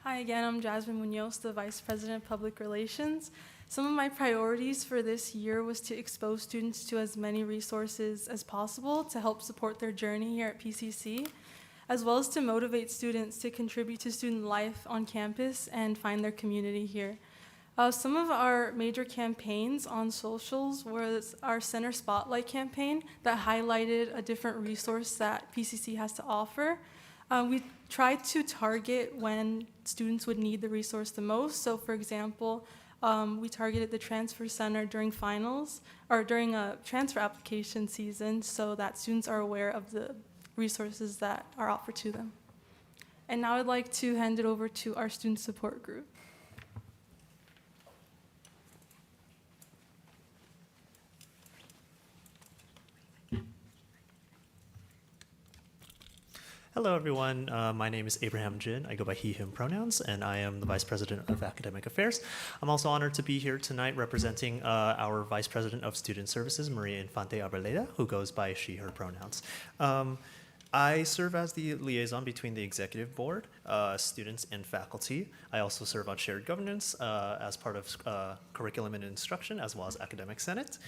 Hi again, I'm Jasmine Munoz, the Vice President of Public Relations. Some of my priorities for this year was to expose students to as many resources as possible to help support their journey here at PCC, as well as to motivate students to contribute to student life on campus and find their community here. Some of our major campaigns on socials was our Center Spotlight campaign that highlighted a different resource that PCC has to offer. We tried to target when students would need the resource the most. So for example, we targeted the transfer center during finals or during a transfer application season so that students are aware of the resources that are offered to them. And now I'd like to hand it over to our student support group. Hello, everyone. My name is Abraham Jin. I go by he, him pronouns, and I am the Vice President of Academic Affairs. I'm also honored to be here tonight representing our Vice President of Student Services, Maria Infante Arboleda, who goes by she, her pronouns. I serve as the liaison between the executive board, students, and faculty. I also serve on shared governance as part of curriculum and instruction, as well as academic senate.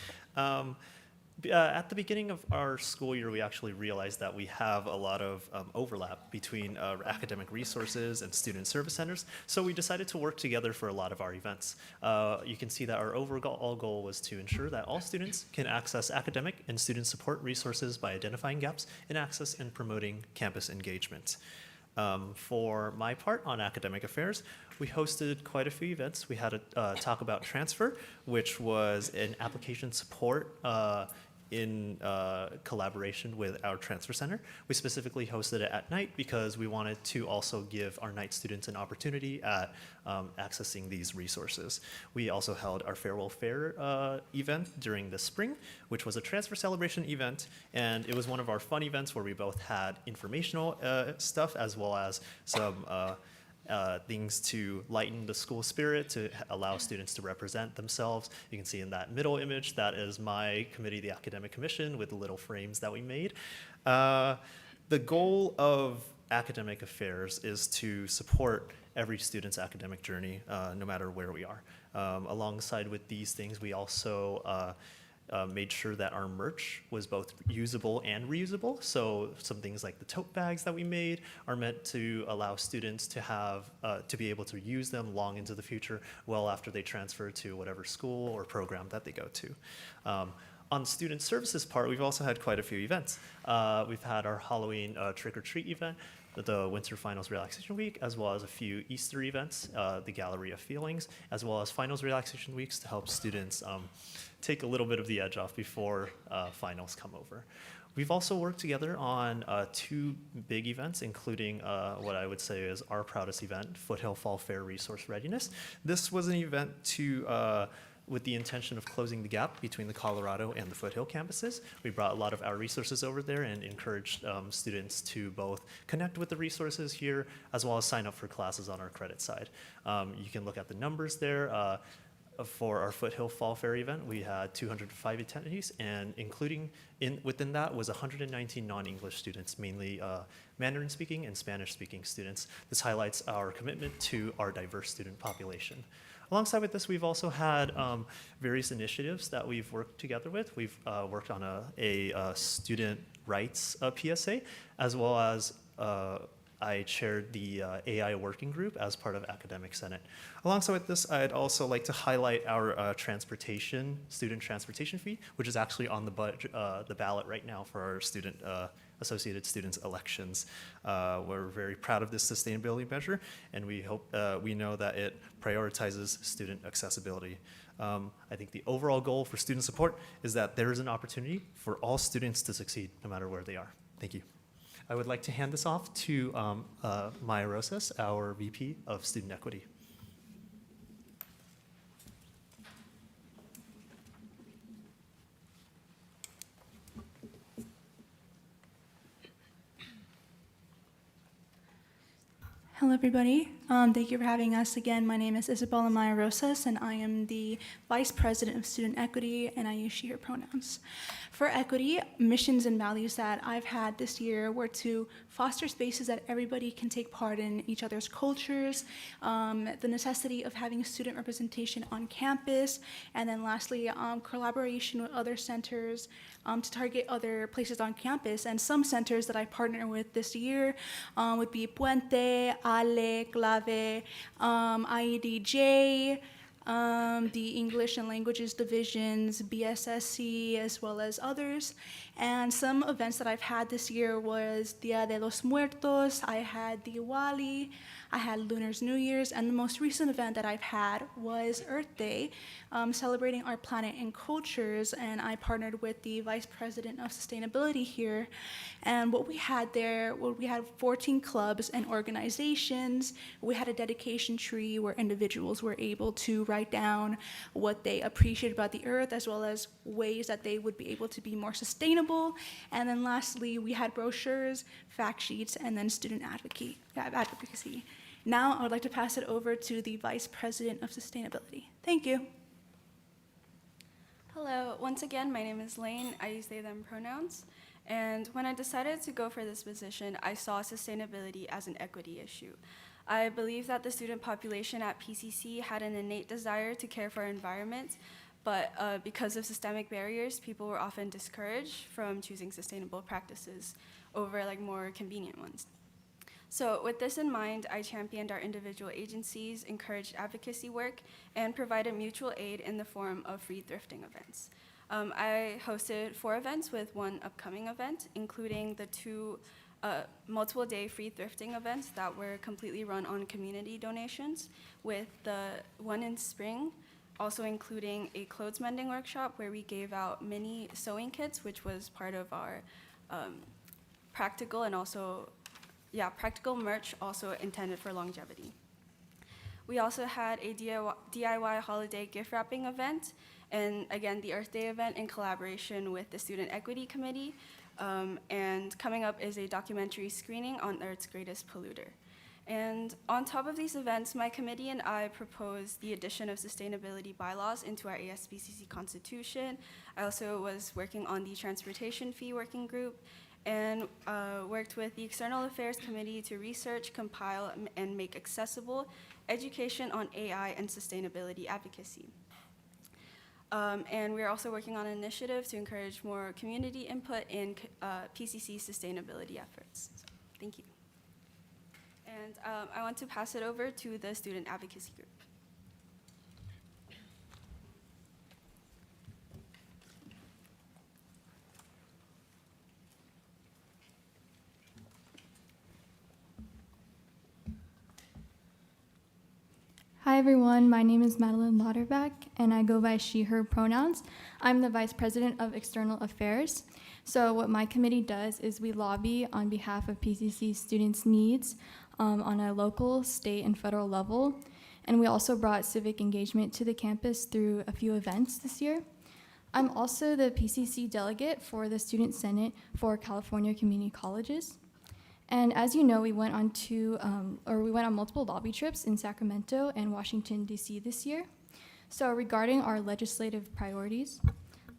At the beginning of our school year, we actually realized that we have a lot of overlap between academic resources and student service centers, so we decided to work together for a lot of our events. You can see that our overall goal was to ensure that all students can access academic and student support resources by identifying gaps in access and promoting campus engagement. For my part on academic affairs, we hosted quite a few events. We had a talk about transfer, which was an application support in collaboration with our transfer center. We specifically hosted it at night because we wanted to also give our night students an opportunity at accessing these resources. We also held our farewell fair event during the spring, which was a transfer celebration event, and it was one of our fun events where we both had informational stuff as well as some things to lighten the school spirit, to allow students to represent themselves. You can see in that middle image, that is my committee, the Academic Commission, with the little frames that we made. The goal of academic affairs is to support every student's academic journey, no matter where we are. Alongside with these things, we also made sure that our merch was both usable and reusable. So some things like the tote bags that we made are meant to allow students to have, to be able to use them long into the future, well after they transfer to whatever school or program that they go to. On the student services part, we've also had quite a few events. We've had our Halloween trick-or-treat event, the Winter Finals Relaxation Week, as well as a few Easter events, the Gallery of Feelings, as well as Finals Relaxation Weeks to help students take a little bit of the edge off before finals come over. We've also worked together on two big events, including what I would say is our proudest event, Foothill Fall Fair Resource Readiness. This was an event to with the intention of closing the gap between the Colorado and the Foothill campuses. We brought a lot of our resources over there and encouraged students to both connect with the resources here as well as sign up for classes on our credit side. You can look at the numbers there. For our Foothill Fall Fair event, we had 205 attendees, and including within that was 119 non-English students, mainly Mandarin-speaking and Spanish-speaking students. This highlights our commitment to our diverse student population. Alongside with this, we've also had various initiatives that we've worked together with. We've worked on a student rights PSA, as well as I chaired the AI working group as part of Academic Senate. Alongside with this, I'd also like to highlight our student transportation fee, which is actually on the ballot right now for our Associated Students elections. We're very proud of this sustainability measure, and we know that it prioritizes student accessibility. I think the overall goal for student support is that there is an opportunity for all students to succeed, no matter where they are. Thank you. I would like to hand this off to Maya Rosas, our VP of Student Equity. Hello, everybody. Thank you for having us again. My name is Isabella Maya Rosas, and I am the Vice President of Student Equity, and I use she, her pronouns. For equity, missions and values that I've had this year were to foster spaces that everybody can take part in each other's cultures, the necessity of having student representation on campus, and then lastly, collaboration with other centers to target other places on campus. And some centers that I partner with this year would be Puente, Ale, Clave, IEDJ, the English and Languages Divisions, BSSC, as well as others. And some events that I've had this year was Dia de los Muertos, I had Diwali, I had Lunar's New Year's, and the most recent event that I've had was Earth Day, celebrating our planet and cultures, and I partnered with the Vice President of Sustainability here. And what we had there, we had 14 clubs and organizations. We had a dedication tree where individuals were able to write down what they appreciate about the earth, as well as ways that they would be able to be more sustainable. And then lastly, we had brochures, fact sheets, and then student advocacy. Now I would like to pass it over to the Vice President of Sustainability. Thank you. Hello, once again, my name is Lane. I use they, them pronouns. And when I decided to go for this position, I saw sustainability as an equity issue. I believe that the student population at PCC had an innate desire to care for our environment, but because of systemic barriers, people were often discouraged from choosing sustainable practices over more convenient ones. So with this in mind, I championed our individual agencies, encouraged advocacy work, and provided mutual aid in the form of free thrifting events. I hosted 4 events with 1 upcoming event, including the 2 multiple-day free thrifting events that were completely run on community donations, with the one in spring also including a clothes mending workshop where we gave out mini sewing kits, which was part of our practical and also practical merch also intended for longevity. We also had a DIY holiday gift wrapping event, and again, the Earth Day event in collaboration with the Student Equity Committee. And coming up is a documentary screening on Earth's greatest polluter. And on top of these events, my committee and I proposed the addition of sustainability bylaws into our ASBCC constitution. I also was working on the transportation fee working group, and worked with the External Affairs Committee to research, compile, and make accessible education on AI and sustainability advocacy. And we're also working on an initiative to encourage more community input in PCC sustainability efforts. So, thank you. And I want to pass it over to the student advocacy group. Hi everyone, my name is Madeline Lauterbach and I go by she, her pronouns. I'm the Vice President of External Affairs. So what my committee does is we lobby on behalf of PCC students' needs on a local, state, and federal level. And we also brought civic engagement to the campus through a few events this year. I'm also the PCC delegate for the Student Senate for California Community Colleges. And as you know, we went on multiple lobby trips in Sacramento and Washington, D.C. this year. So regarding our legislative priorities,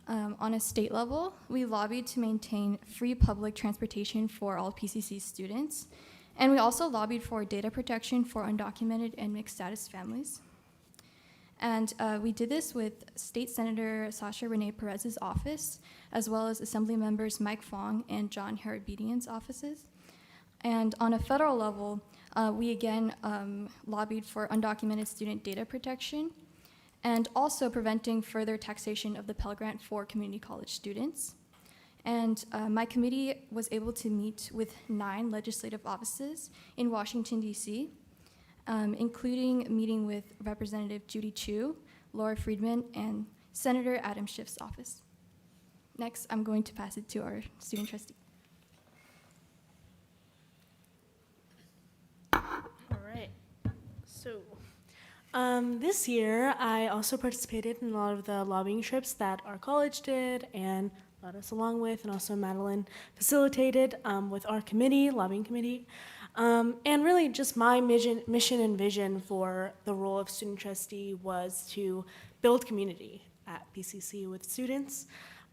on a state level, we lobbied to maintain free public transportation for all PCC students. And we also lobbied for data protection for undocumented and mixed status families. And we did this with State Senator Sasha Renee Perez's office, as well as Assembly members Mike Fong and John Harabedian's offices. And on a federal level, we again lobbied for undocumented student data protection and also preventing further taxation of the Pell Grant for community college students. And my committee was able to meet with 9 legislative offices in Washington, D.C., including meeting with Representative Judy Chu, Laura Friedman, and Senator Adam Schiff's office. Next, I'm going to pass it to our student trustee. So, this year, I also participated in a lot of the lobbying trips that our college did and brought us along with, and also Madeline facilitated with our committee, lobbying committee. And really just my mission and vision for the role of student trustee was to build community at PCC with students.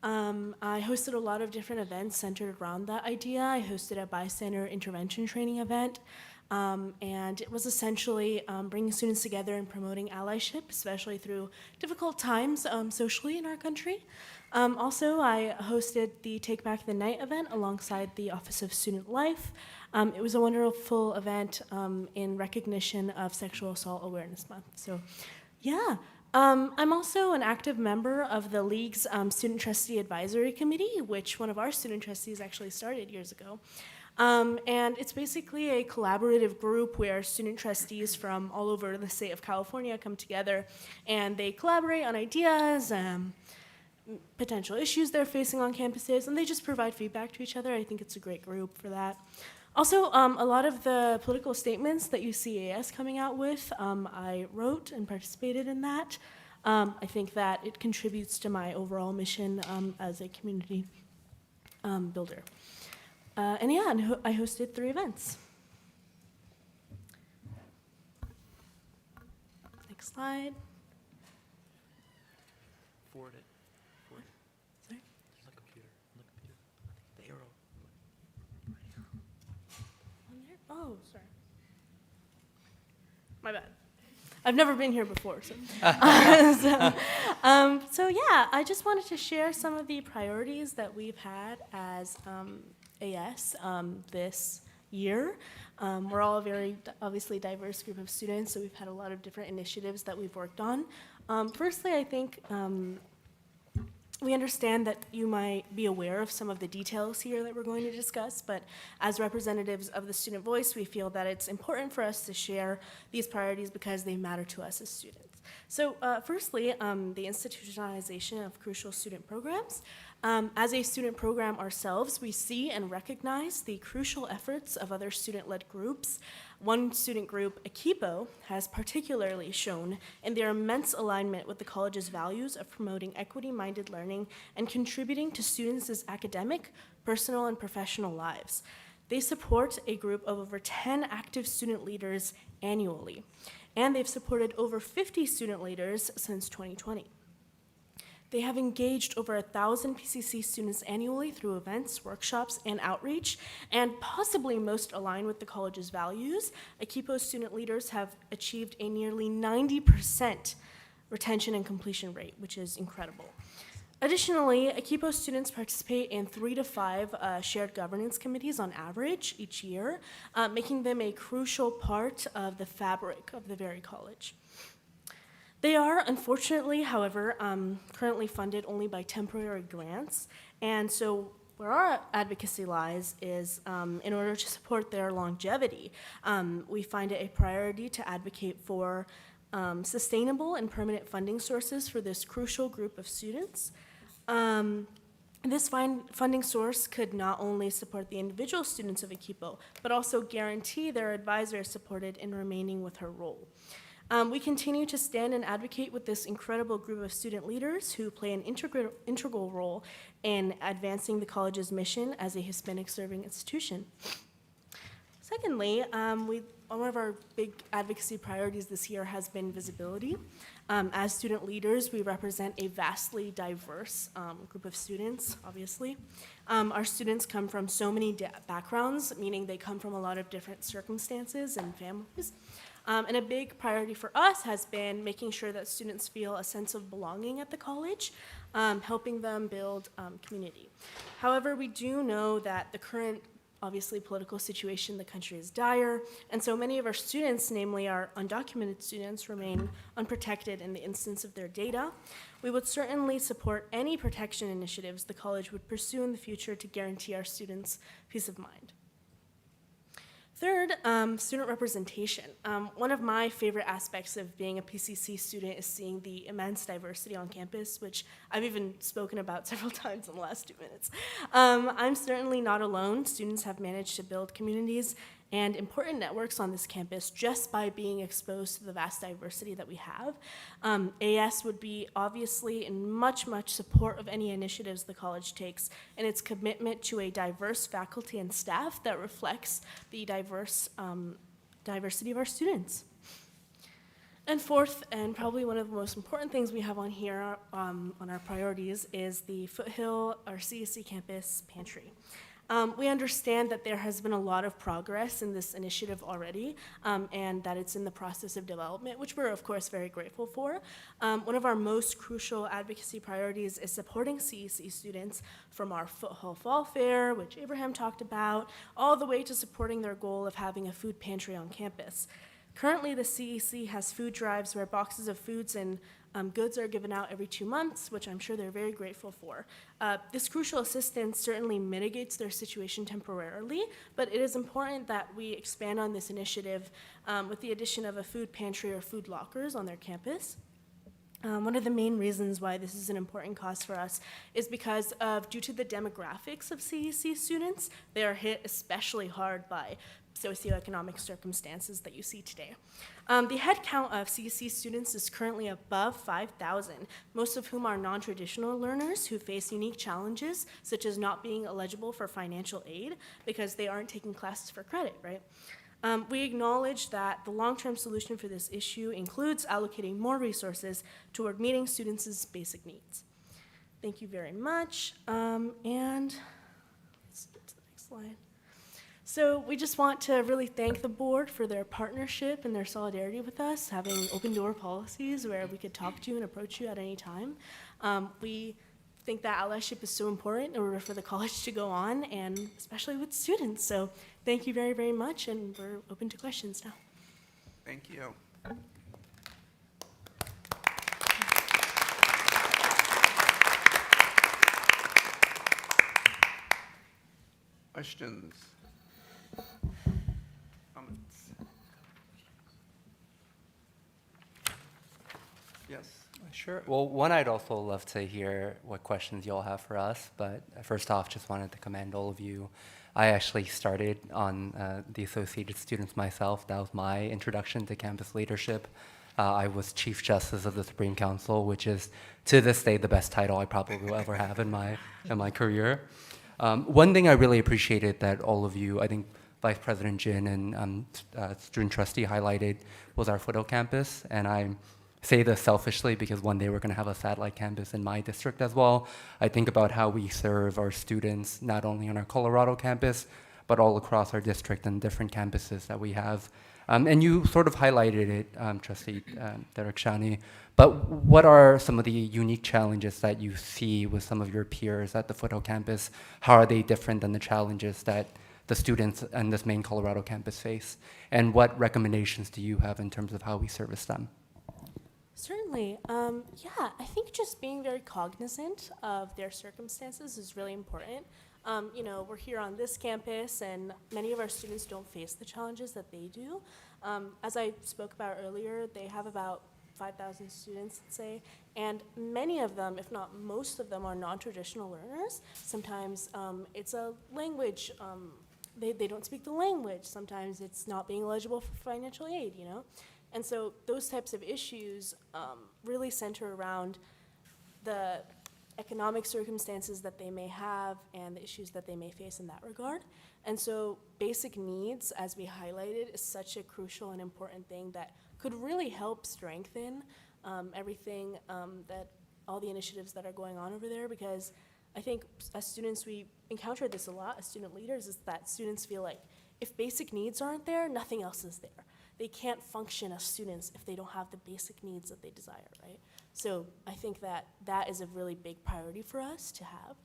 I hosted a lot of different events centered around that idea. I hosted a bystander intervention training event, and it was essentially bringing students together and promoting allyship, especially through difficult times socially in our country. Also, I hosted the Take Back the Night event alongside the Office of Student Life. It was a wonderful event in recognition of Sexual Assault Awareness Month. So, yeah. I'm also an active member of the League's Student Trustee Advisory Committee, which one of our student trustees actually started years ago. And it's basically a collaborative group where student trustees from all over the state of California come together and they collaborate on ideas, potential issues they're facing on campuses, and they just provide feedback to each other. I think it's a great group for that. Also, a lot of the political statements that you see AS coming out with, I wrote and participated in that. I think that it contributes to my overall mission as a community builder. And yeah, and I hosted 3 events. Next slide. Forward it. Forward. Sorry? On the computer. On the computer. The arrow. On there? Oh, sorry. My bad. I've never been here before, so. So yeah, I just wanted to share some of the priorities that we've had as AS this year. We're all a very obviously diverse group of students, so we've had a lot of different initiatives that we've worked on. Firstly, I think we understand that you might be aware of some of the details here that we're going to discuss, but as representatives of the student voice, we feel that it's important for us to share these priorities because they matter to us as students. So firstly, the institutionalization of crucial student programs. As a student program ourselves, we see and recognize the crucial efforts of other student-led groups. One student group, Equipo, has particularly shown in their immense alignment with the college's values of promoting equity-minded learning and contributing to students' academic, personal, and professional lives. They support a group of over 10 active student leaders annually, and they've supported over 50 student leaders since 2020. They have engaged over 1,000 PCC students annually through events, workshops, and outreach, and possibly most aligned with the college's values, Equipo student leaders have achieved a nearly 90% retention and completion rate, which is incredible. Additionally, Equipo students participate in 3 to 5 shared governance committees on average each year, making them a crucial part of the fabric of the very college. They are, unfortunately, however, currently funded only by temporary grants, and so where our advocacy lies is in order to support their longevity, we find it a priority to advocate for sustainable and permanent funding sources for this crucial group of students. This funding source could not only support the individual students of Equipo, but also guarantee their advisor is supported in remaining with her role. We continue to stand and advocate with this incredible group of student leaders who play an integral role in advancing the college's mission as a Hispanic-serving institution. Secondly, one of our big advocacy priorities this year has been visibility. As student leaders, we represent a vastly diverse group of students, obviously. Our students come from so many backgrounds, meaning they come from a lot of different circumstances and families. And a big priority for us has been making sure that students feel a sense of belonging at the college, helping them build community. However, we do know that the current, obviously, political situation in the country is dire, and so many of our students, namely our undocumented students, remain unprotected in the instance of their data. We would certainly support any protection initiatives the college would pursue in the future to guarantee our students peace of mind. Third, student representation. One of my favorite aspects of being a PCC student is seeing the immense diversity on campus, which I've even spoken about several times in the last 2 minutes. I'm certainly not alone. Students have managed to build communities and important networks on this campus just by being exposed to the vast diversity that we have. AS would be obviously in much support of any initiatives the college takes and its commitment to a diverse faculty and staff that reflects the diversity of our students. And fourth, and probably one of the most important things we have on here on our priorities, is the Foothill, our CSC campus pantry. We understand that there has been a lot of progress in this initiative already, and that it's in the process of development, which we're of course very grateful for. One of our most crucial advocacy priorities is supporting CEC students from our Foothill Fall Fair, which Abraham talked about, all the way to supporting their goal of having a food pantry on campus. Currently, the CEC has food drives where boxes of foods and goods are given out every 2 months, which I'm sure they're very grateful for. This crucial assistance certainly mitigates their situation temporarily, but it is important that we expand on this initiative with the addition of a food pantry or food lockers on their campus. One of the main reasons why this is an important cause for us is because due to the demographics of CEC students, they are hit especially hard by socioeconomic circumstances that you see today. The head count of CEC students is currently above 5,000, most of whom are non-traditional learners who face unique challenges, such as not being eligible for financial aid because they aren't taking classes for credit, right? We acknowledge that the long-term solution for this issue includes allocating more resources toward meeting students' basic needs. Thank you very much, and let's get to the next slide. So we just want to really thank the board for their partnership and their solidarity with us, having open door policies where we could talk to you and approach you at any time. We think that allyship is so important in order for the college to go on, and especially with students. So thank you very, very much, and we're open to questions now. Thank you. Questions? Comments? Yes. Sure. Well, one, I'd also love to hear what questions you all have for us, but first off, just wanted to commend all of you. I actually started on the Associated Students myself. That was my introduction to campus leadership. I was Chief Justice of the Supreme Council, which is, to this day, the best title I probably will ever have in my career. One thing I really appreciated that all of you, I think Vice President Jin and Student Trustee highlighted, was our Foothill campus, and I say this selfishly because one day we're going to have a satellite campus in my district as well. I think about how we serve our students not only on our Colorado campus, but all across our district and different campuses that we have. And you sort of highlighted it, Trustee Derek Shani, but what are some of the unique challenges that you see with some of your peers at the Foothill campus? How are they different than the challenges that the students on this main Colorado campus face? And what recommendations do you have in terms of how we service them? Certainly. Yeah, I think just being very cognizant of their circumstances is really important. You know, we're here on this campus, and many of our students don't face the challenges that they do. As I spoke about earlier, they have about 5,000 students, let's say, and many of them, if not most of them, are non-traditional learners. Sometimes it's a language, they don't speak the language. Sometimes it's not being eligible for financial aid, you know? And so those types of issues really center around the economic circumstances that they may have and the issues that they may face in that regard. And so basic needs, as we highlighted, is such a crucial and important thing that could really help strengthen everything that all the initiatives that are going on over there, because I think as students, we encounter this a lot as student leaders, is that students feel like if basic needs aren't there, nothing else is there. They can't function as students if they don't have the basic needs that they desire, right? So I think that that is a really big priority for us to have,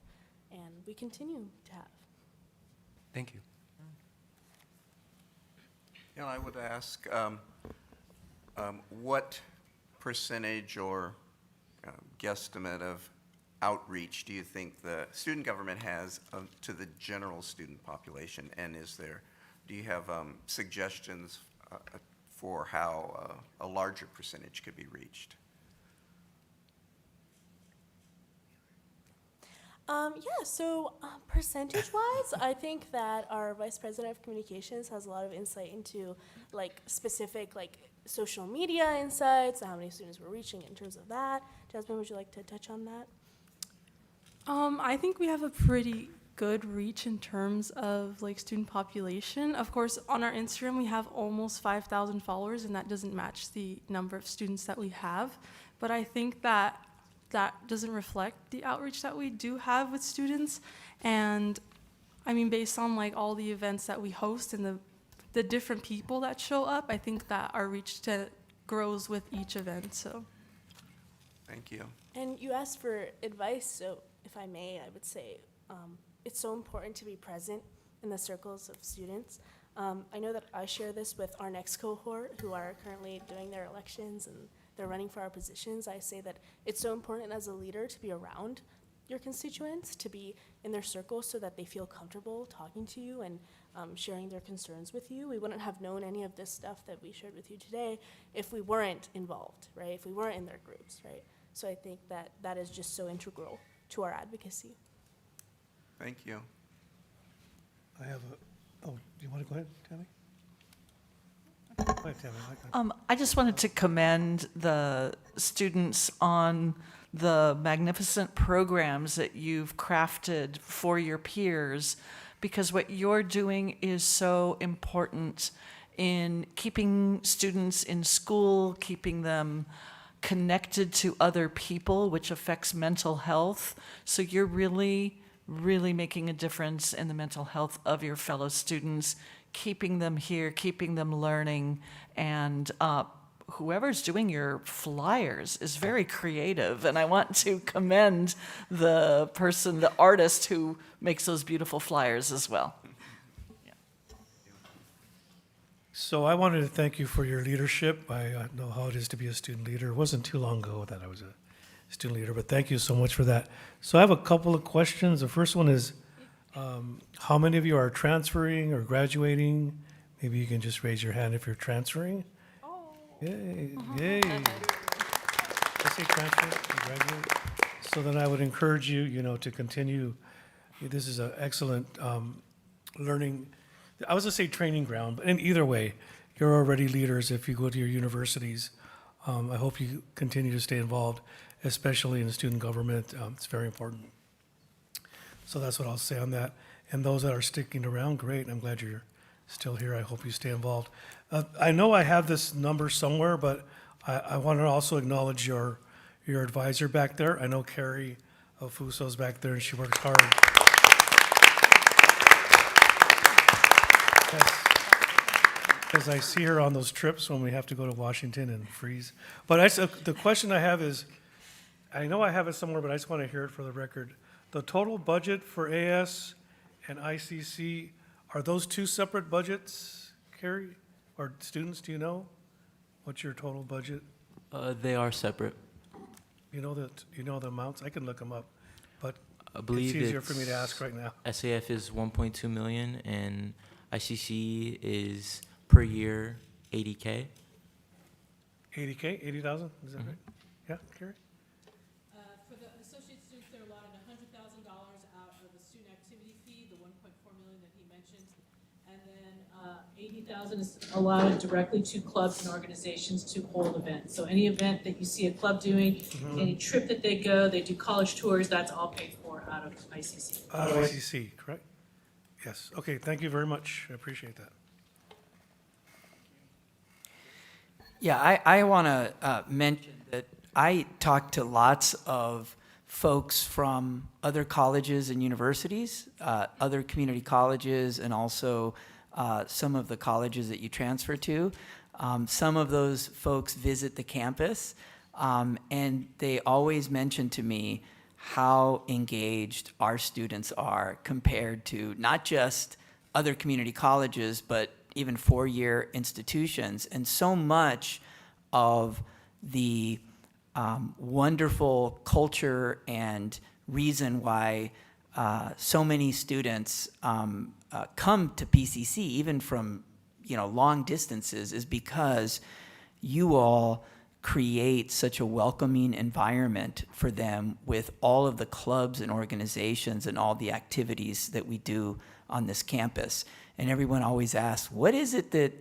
and we continue to have. Thank you. You know, I would ask what percentage or guesstimate of outreach do you think the student government has to the general student population, and do you have suggestions for how a larger percentage could be reached? Yeah, so percentage-wise, I think that our Vice President of Communications has a lot of insight into like specific like social media insights, how many students we're reaching in terms of that. Jasmine, would you like to touch on that? I think we have a pretty good reach in terms of like student population. Of course, on our Instagram, we have almost 5,000 followers, and that doesn't match the number of students that we have. But I think that doesn't reflect the outreach that we do have with students. And I mean, based on like all the events that we host and the different people that show up, I think that our reach grows with each event. So. Thank you. And you asked for advice, so if I may, I would say it's so important to be present in the circles of students. I know that I share this with our next cohort who are currently doing their elections and they're running for our positions. I say that it's so important as a leader to be around your constituents, to be in their circles so that they feel comfortable talking to you and sharing their concerns with you. We wouldn't have known any of this stuff that we shared with you today if we weren't involved, right? If we weren't in their groups, right? So I think that is just so integral to our advocacy. Thank you. I have do you want to go ahead, Tammy? Go ahead, Tammy. I just wanted to commend the students on the magnificent programs that you've crafted for your peers, because what you're doing is so important in keeping students in school, keeping them connected to other people, which affects mental health. So you're really making a difference in the mental health of your fellow students, keeping them here, keeping them learning, and whoever's doing your flyers is very creative, and I want to commend the artist who makes those beautiful flyers as well. So I wanted to thank you for your leadership. I know how it is to be a student leader. It wasn't too long ago that I was a student leader, but thank you so much for that. So I have a couple of questions. The first one is, how many of you are transferring or graduating? Maybe you can just raise your hand if you're transferring. Oh. Yay, yay. I say transfer, you graduate. So then I would encourage you, to continue. This is an excellent learning, I was going to say training ground, but in either way, you're already leaders if you go to your universities. I hope you continue to stay involved, especially in student government. It's very important. So that's what I'll say on that. And those that are sticking around, great. I'm glad you're still here. I hope you stay involved. I know I have this number somewhere, but I want to also acknowledge your advisor back there. I know Carrie Fuso's back there, and she works hard. Because I see her on those trips when we have to go to Washington and freeze. But the question I have is, I know I have it somewhere, but I just want to hear it for the record. The total budget for AS and ICC, are those two separate budgets, Carrie? Or students, do you know? What's your total budget? They are separate. You know the amounts? I can look them up, but I believe it's easier for me to ask right now. SAF is 1.2 million and ICC is per year 80K. 80K, 80,000, is that right? Yeah, Carrie? For the associate students, they're allotted $100,000 out of the student activity fee, the 1.4 million that he mentioned, and then 80,000 is allotted directly to clubs and organizations to hold events. So any event that you see a club doing, any trip that they go, they do college tours, that's all paid for out of ICC. Out of ICC, correct? Yes. Okay, thank you very much. I appreciate that. Yeah, I want to mention that I talked to lots of folks from other colleges and universities, other community colleges, and also some of the colleges that you transfer to. Some of those folks visit the campus, and they always mention to me how engaged our students are compared to not just other community colleges, but even four-year institutions. And so much of the wonderful culture and reason why so many students come to PCC, even from long distances, is because you all create such a welcoming environment for them with all of the clubs and organizations and all the activities that we do on this campus. And everyone always asks, what is it that,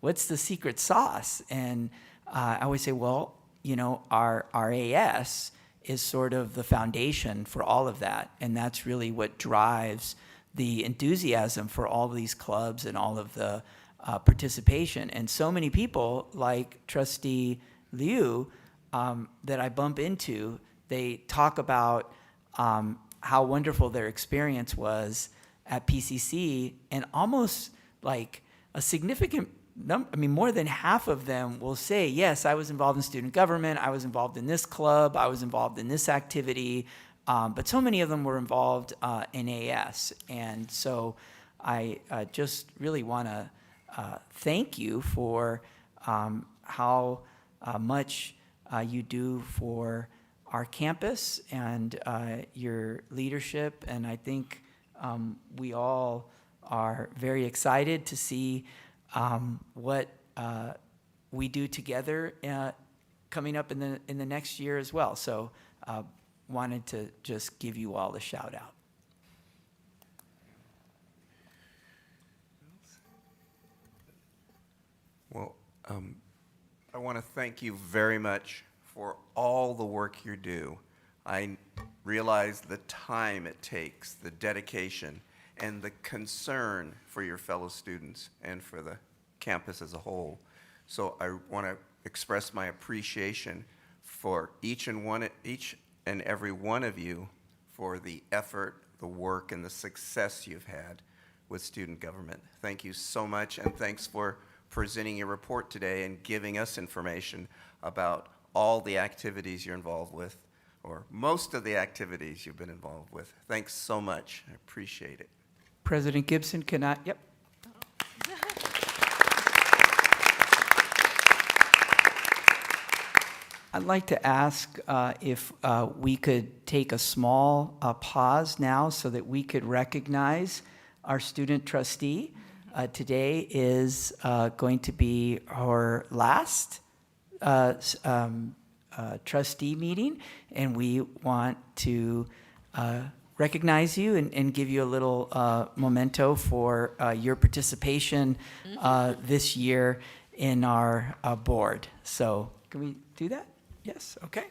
what's the secret sauce? And I always say, well, our AS is sort of the foundation for all of that. And that's really what drives the enthusiasm for all of these clubs and all of the participation. And so many people, like Trustee Liu, that I bump into, they talk about how wonderful their experience was at PCC, and almost like a significant number, more than half of them will say, yes, I was involved in student government, I was involved in this club, I was involved in this activity, but so many of them were involved in AS. And so I just really want to thank you for how much you do for our campus and your leadership. And I think we all are very excited to see what we do together coming up in the next year as well. So wanted to just give you all a shout out. Well, I want to thank you very much for all the work you do. I realize the time it takes, the dedication, and the concern for your fellow students and for the campus as a whole. So I want to express my appreciation for each and every one of you for the effort, the work, and the success you've had with student government. Thank you so much, and thanks for presenting your report today and giving us information about all the activities you're involved with, or most of the activities you've been involved with. Thanks so much. I appreciate it. President Gibson, yep. I'd like to ask if we could take a small pause now so that we could recognize our student trustee. Today is going to be our last trustee meeting, and we want to recognize you and give you a little memento for your participation this year in our board. So can we do that? Yes, okay.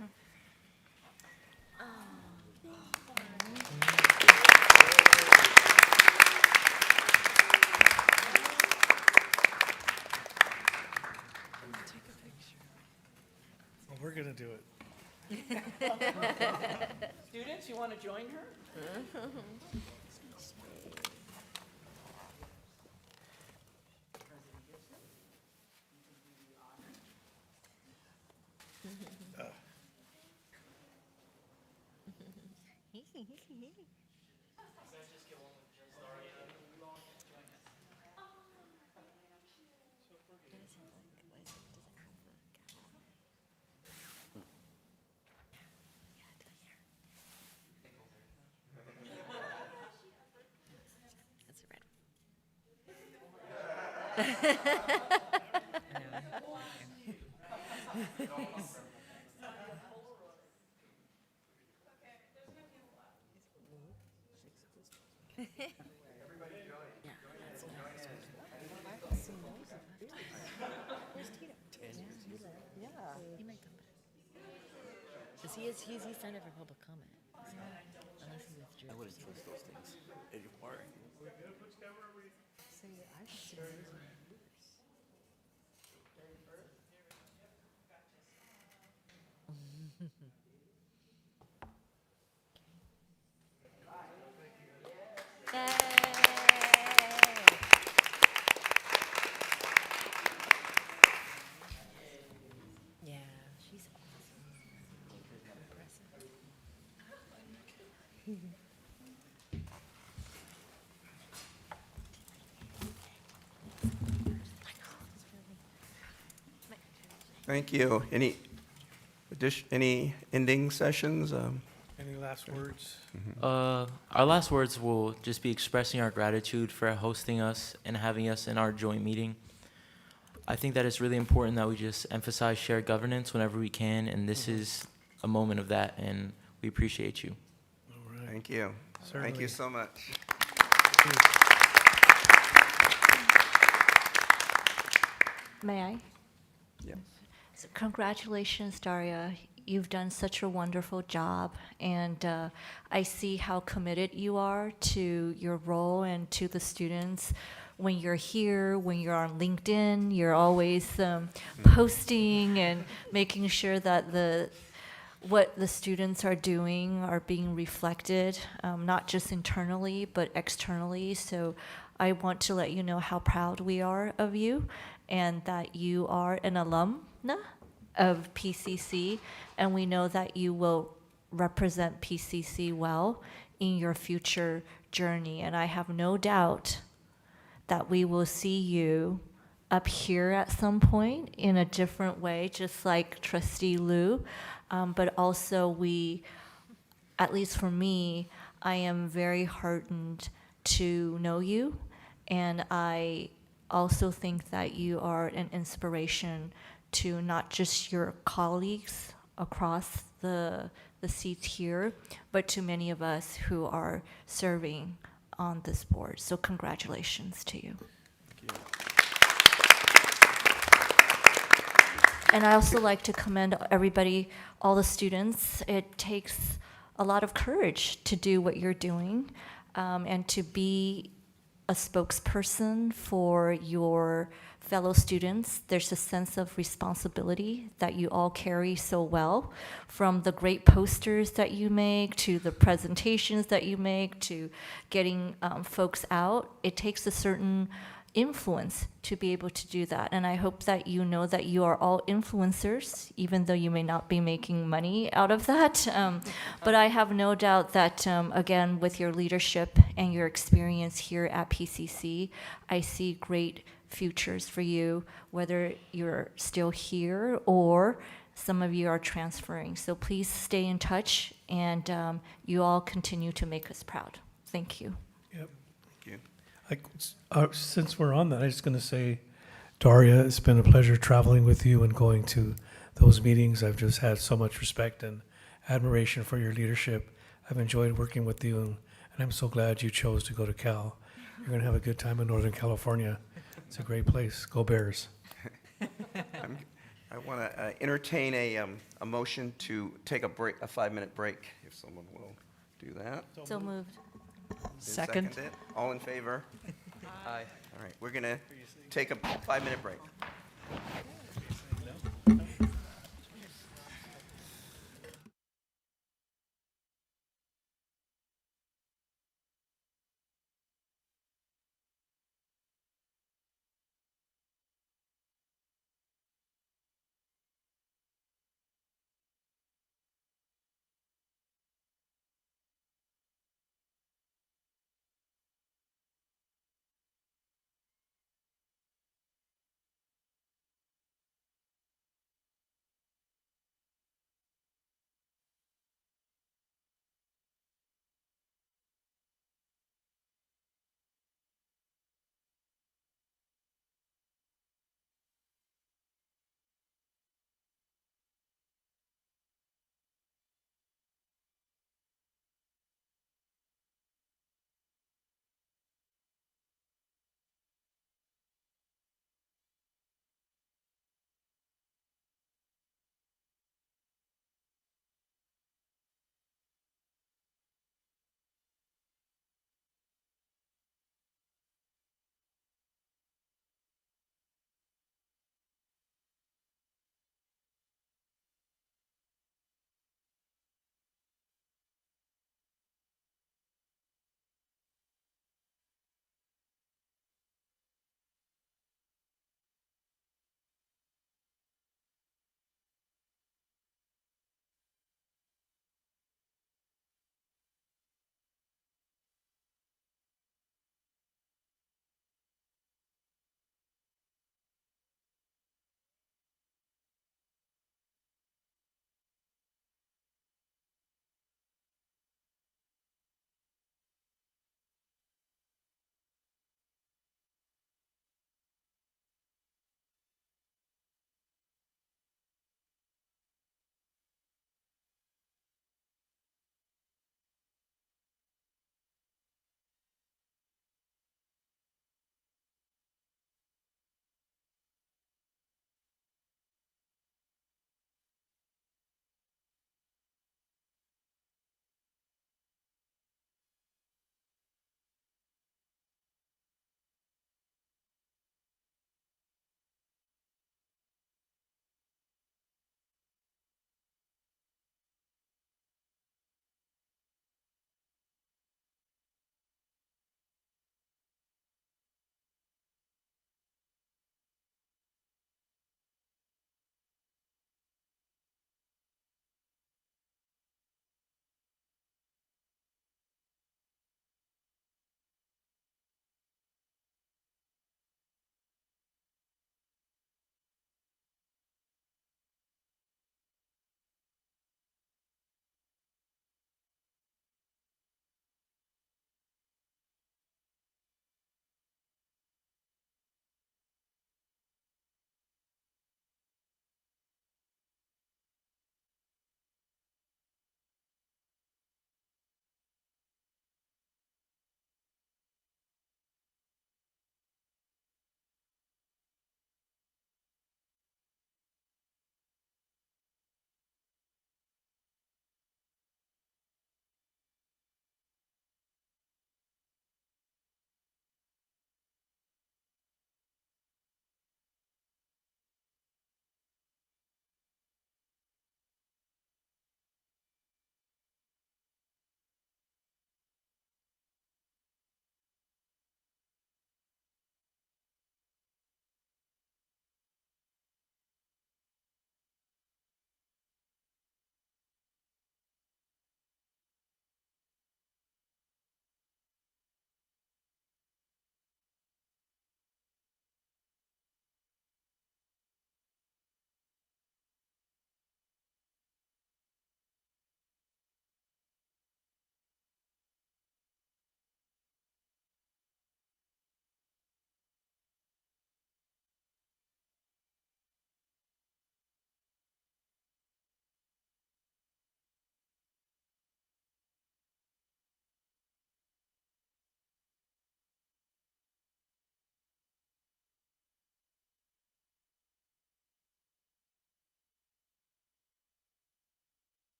Well, we're going to do it. Students, you want to join her? He's signed up for public comment. Unless he withdrew. I wouldn't trust those things anymore. So I should see those numbers. Yeah, she's awesome. Impressive. Thank you. Any ending sessions? Any last words? Our last words will just be expressing our gratitude for hosting us and having us in our joint meeting. I think that it's really important that we just emphasize shared governance whenever we can, and this is a moment of that, and we appreciate you. Thank you. Thank you so much. May I? Yes. So congratulations, Daria. You've done such a wonderful job, and I see how committed you are to your role and to the students. When you're here, when you're on LinkedIn, you're always posting and making sure that what the students are doing are being reflected, not just internally, but externally. So I want to let you know how proud we are of you and that you are an alumna of PCC, and we know that you will represent PCC well in your future journey. And I have no doubt that we will see you up here at some point in a different way, just like Trustee Lou. But also at least for me, I am very heartened to know you. And I also think that you are an inspiration to not just your colleagues across the seats here, but to many of us who are serving on this board. So congratulations to you. Thank you. And I also like to commend everybody, all the students. It takes a lot of courage to do what you're doing, and to be a spokesperson for your fellow students. There's a sense of responsibility that you all carry so well, from the great posters that you make, to the presentations that you make, to getting folks out. It takes a certain influence to be able to do that. And I hope that you know that you are all influencers, even though you may not be making money out of that. But I have no doubt that, again, with your leadership and your experience here at PCC, I see great futures for you, whether you're still here or some of you are transferring. So please stay in touch, and you all continue to make us proud. Thank you. Yep. Thank you. Since we're on that, I'm just going to say, Daria, it's been a pleasure traveling with you and going to those meetings. I've just had so much respect and admiration for your leadership. I've enjoyed working with you, and I'm so glad you chose to go to Cal. You're going to have a good time in Northern California. It's a great place. Go Bears. I want to entertain a motion to take a break, a 5-minute break, if someone will do that. So moved. Second. Second it. All in favor? Aye. All right, we're going to take a 5-minute break.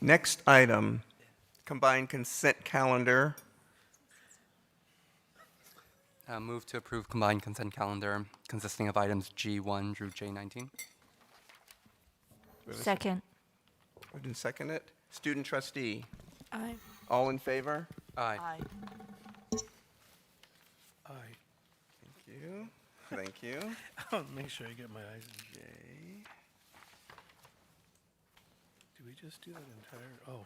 Next item, combined consent calendar. Move to approve combined consent calendar consisting of items G1 through J19. Second. Moved and seconded. Student trustee. Aye. All in favor? Aye. Aye. Thank you. Thank you. I'll make sure I get my eyes in J. Did we just do that entire, oh.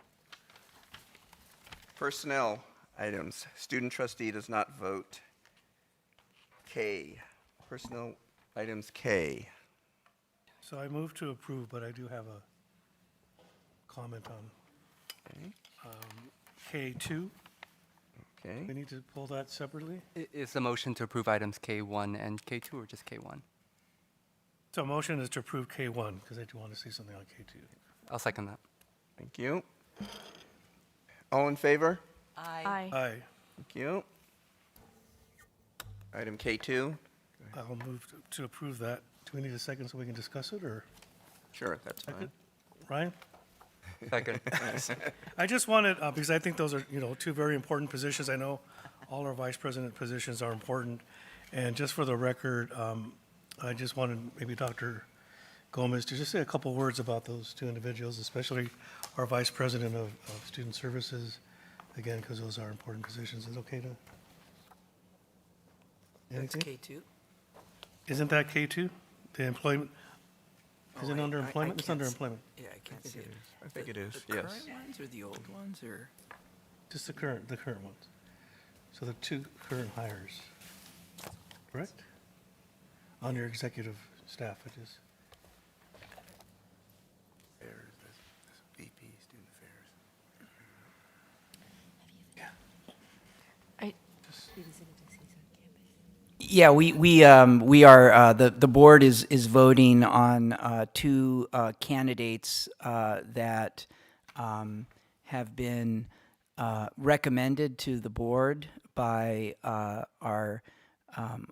Personnel items. Student trustee does not vote. K. Personnel items K. So I move to approve, but I do have a comment on Okay. K2. Okay. We need to pull that separately. Is the motion to approve items K1 and K2 or just K1? So motion is to approve K1, because I do want to say something on K2. I'll second that. Thank you. All in favor? Aye. Aye. Thank you. Item K2. I'll move to approve that. Do we need a second so we can discuss it, or? Sure, that's fine. Ryan? Second. I just wanted, because I think those are, two very important positions. I know all our vice president positions are important. And just for the record, I just wanted maybe Dr. Gomez to just say a couple words about those two individuals, especially our vice president of student services, again, because those are important positions. Is it okay to? That's Anything? K2? Isn't that K2? The employment, is it under I employment? It's can't under s- employment. Yeah, I can't see it. I think it is, The yes. current ones or the old ones, or? Just the current ones. So the two current hires, correct? On your executive staff, it is. VP, student affairs. Yeah, we are, the board is voting on two candidates that have been recommended to the board by our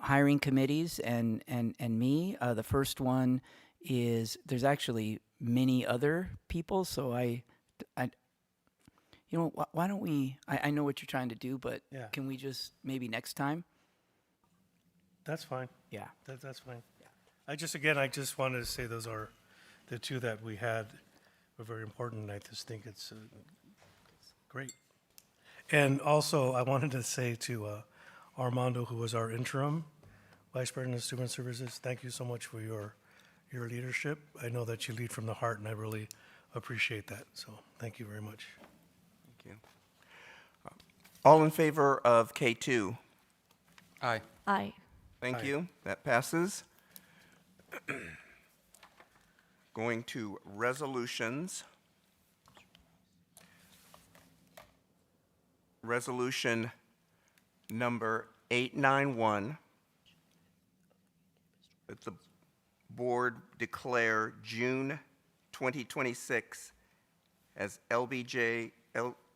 hiring committees and me. The first one is, there's actually many other people, so why don't we, I know what you're trying to do, but Yeah. can we just, maybe next time? That's fine. Yeah. That's fine. I just wanted to say those are the two that we had were very important, and I just think it's great. And also, I wanted to say to Armando, who was our interim vice president of student services, thank you so much for your leadership. I know that you lead from the heart, and I really appreciate that. So thank you very much. Thank you. All in favor of K2? Aye. Aye. Thank Aye. you. That passes. Going to resolutions. Resolution number 891. That the board declare June 2026 as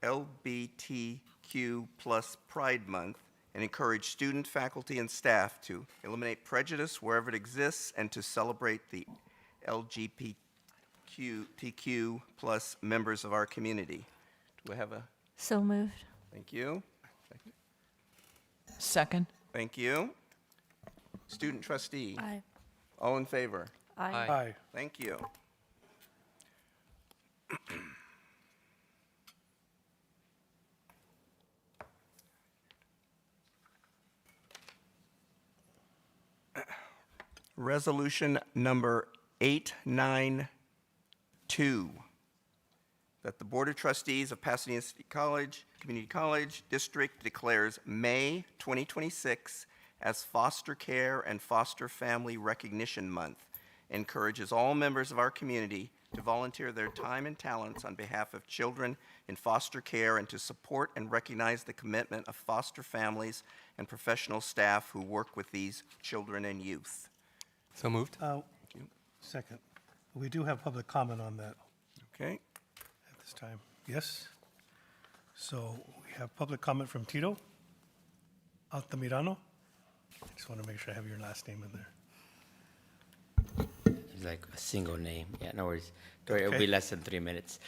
LBTQ plus Pride Month, and encourage student, faculty, and staff to eliminate prejudice wherever it exists and to celebrate the LGBTQ plus members of our community. Do I have a, So moved. thank you. Second. Thank you. Student trustee. Aye. All in favor? Aye. Aye. Thank you. Resolution number 892, that the Board of Trustees of Pasadena City College, Community College District declares May 2026 as Foster Care and Foster Family Recognition Month, encourages all members of our community to volunteer their time and talents on behalf of children in foster care and to support and recognize the commitment of foster families and professional staff who work with these children and youth. So moved. Second. We do have public comment on that Okay. at this time. Yes? So we have public comment from Tito Altamirano. I just want to make sure I have your last name in there. like a single name. Yeah, no worries. Don't worry, It'll Okay. be less than 3 minutes.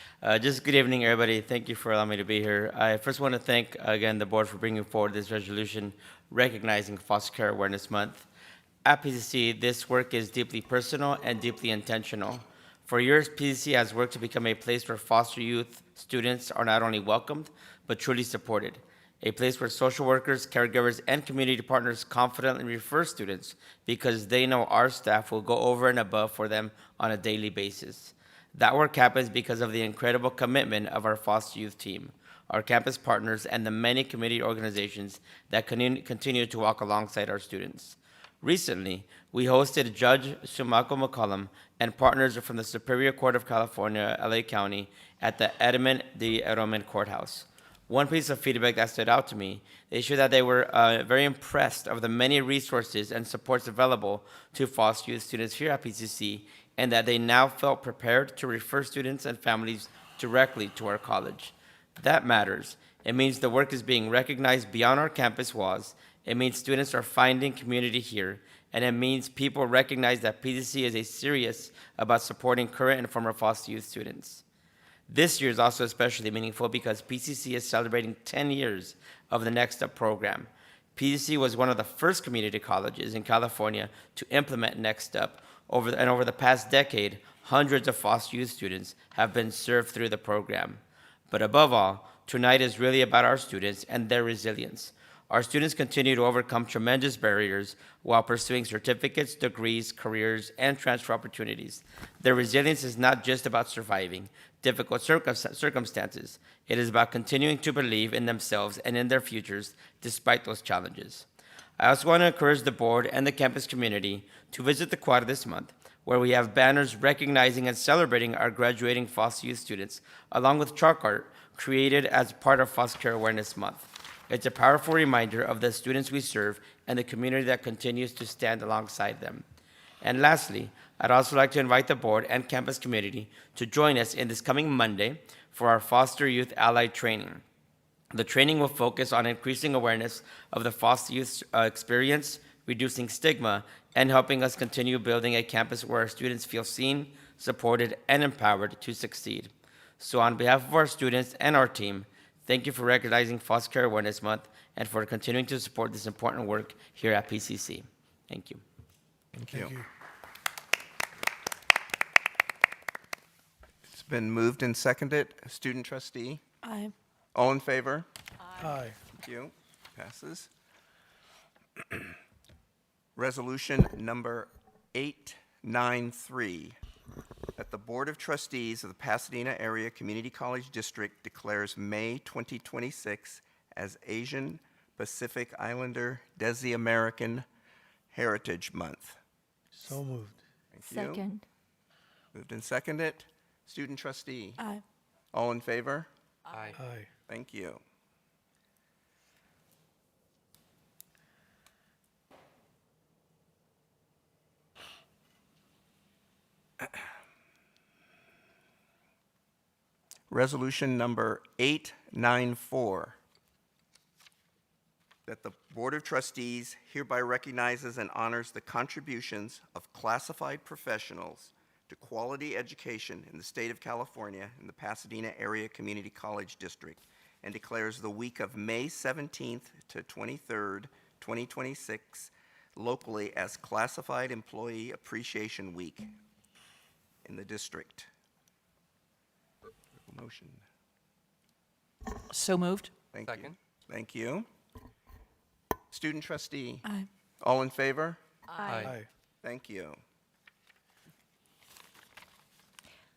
Just good evening, everybody. Thank you for allowing me to be here. I first want to thank, again, the board for bringing forward this resolution recognizing Foster Care Awareness Month. At PCC, this work is deeply personal and deeply intentional. For years, PCC has worked to become a place where foster youth students are not only welcomed, but truly supported. A place where social workers, caregivers, and community partners confidently refer students because they know our staff will go over and above for them on a daily basis. That work happens because of the incredible commitment of our foster youth team, our campus partners, and the many community organizations that continue to walk alongside our students. Recently, we hosted Judge Shumako McCollum and partners from the Superior Court of California, LA County, at the Edmond de Roman Courthouse. One piece of feedback that stood out to me, they showed that they were very impressed of the many resources and supports available to foster youth students here at PCC, and that they now felt prepared to refer students and families directly to our college. That matters. It means the work is being recognized beyond our campus walls. It means students are finding community here, and it means people recognize that PCC is serious about supporting current and former foster youth students. This year is also especially meaningful because PCC is celebrating 10 years of the Next Up program. PCC was one of the first community colleges in California to implement Next Up, over the past decade, hundreds of foster youth students have been served through the program. But above all, tonight is really about our students and their resilience. Our students continue to overcome tremendous barriers while pursuing certificates, degrees, careers, and transfer opportunities. Their resilience is not just about surviving difficult circumstances. It is about continuing to believe in themselves and in their futures despite those challenges. I also want to encourage the board and the campus community to visit the quad this month, where we have banners recognizing and celebrating our graduating foster youth students, along with chalk art created as part of Foster Care Awareness Month. It's a powerful reminder of the students we serve and the community that continues to stand alongside them. And lastly, I'd also like to invite the board and campus community to join us in this coming Monday for our Foster Youth Ally Training. The training will focus on increasing awareness of the foster youth experience, reducing stigma, and helping us continue building a campus where our students feel seen, supported, and empowered to succeed. So on behalf of our students and our team, thank you for recognizing Foster Care Awareness Month and for continuing to support this important work here at PCC. Thank you. Thank you. It's been moved and seconded. Student trustee? Aye. All in favor? Aye. Thank you. Passes. Resolution number 893, that the Board of Trustees of the Pasadena Area Community College District declares May 2026 as Asian Pacific Islander Desi American Heritage Month. So moved. Thank you. Second. Moved and seconded. Student trustee? Aye. All in favor? Aye. Aye. Thank you. Resolution number 894, that the Board of Trustees hereby recognizes and honors the contributions of classified professionals to quality education in the state of California in the Pasadena Area Community College District, and declares the week of May 17th to 23rd, 2026, locally as Classified Employee Appreciation Week in the district. Motion. So moved. Thank Second. you. Thank you. Student trustee? Aye. All in favor? Aye. Thank you.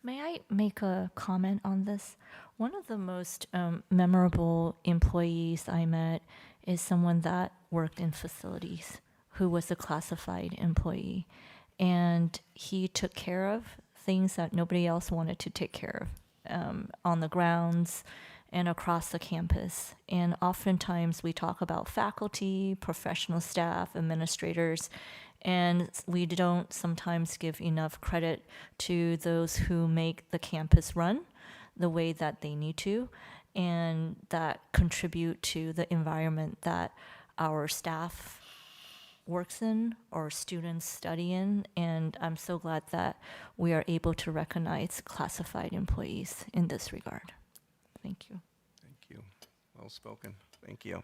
May I make a comment on this? One of the most memorable employees I met is someone that worked in facilities who was a classified employee. And he took care of things that nobody else wanted to take care of on the grounds and across the campus. And oftentimes we talk about faculty, professional staff, administrators, and we don't sometimes give enough credit to those who make the campus run the way that they need to and that contribute to the environment that our staff works in or students study in, and I'm so glad that we are able to recognize classified employees in this regard. Thank you. Thank you. Well spoken. Thank you.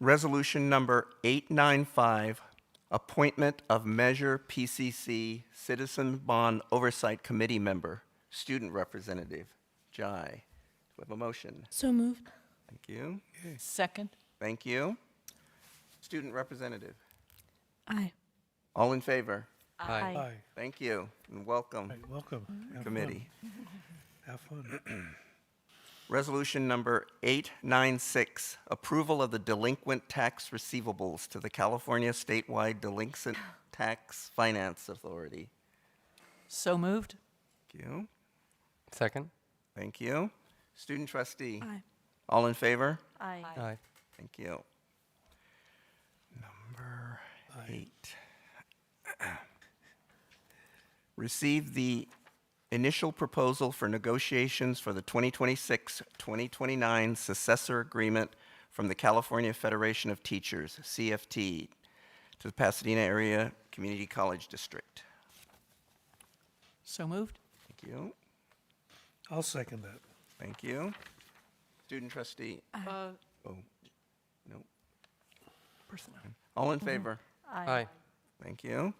Resolution number 895, appointment of Measure PCC Citizen Bond Oversight Committee member, student representative, Jai. Do we have a motion? So moved. Thank you. Second. Thank you. Student representative. Aye. All in favor? Aye. Aye. Thank you and welcome, Right, welcome. Have committee. Fun. Have fun. Resolution number 896, approval of the delinquent tax receivables to the California Statewide Delinquent Tax Finance Authority. So moved. Thank you. Second. Thank you. Student trustee. Aye. All in favor? Aye. Aye. Thank you. Number 8. Receive the initial proposal for negotiations for the 2026-2029 successor agreement from the California Federation of Teachers, CFT, to the Pasadena Area Community College District. So moved. Thank you. I'll second that. Thank you. Student trustee. Oh, no. Personnel. All in favor? Aye. Thank you.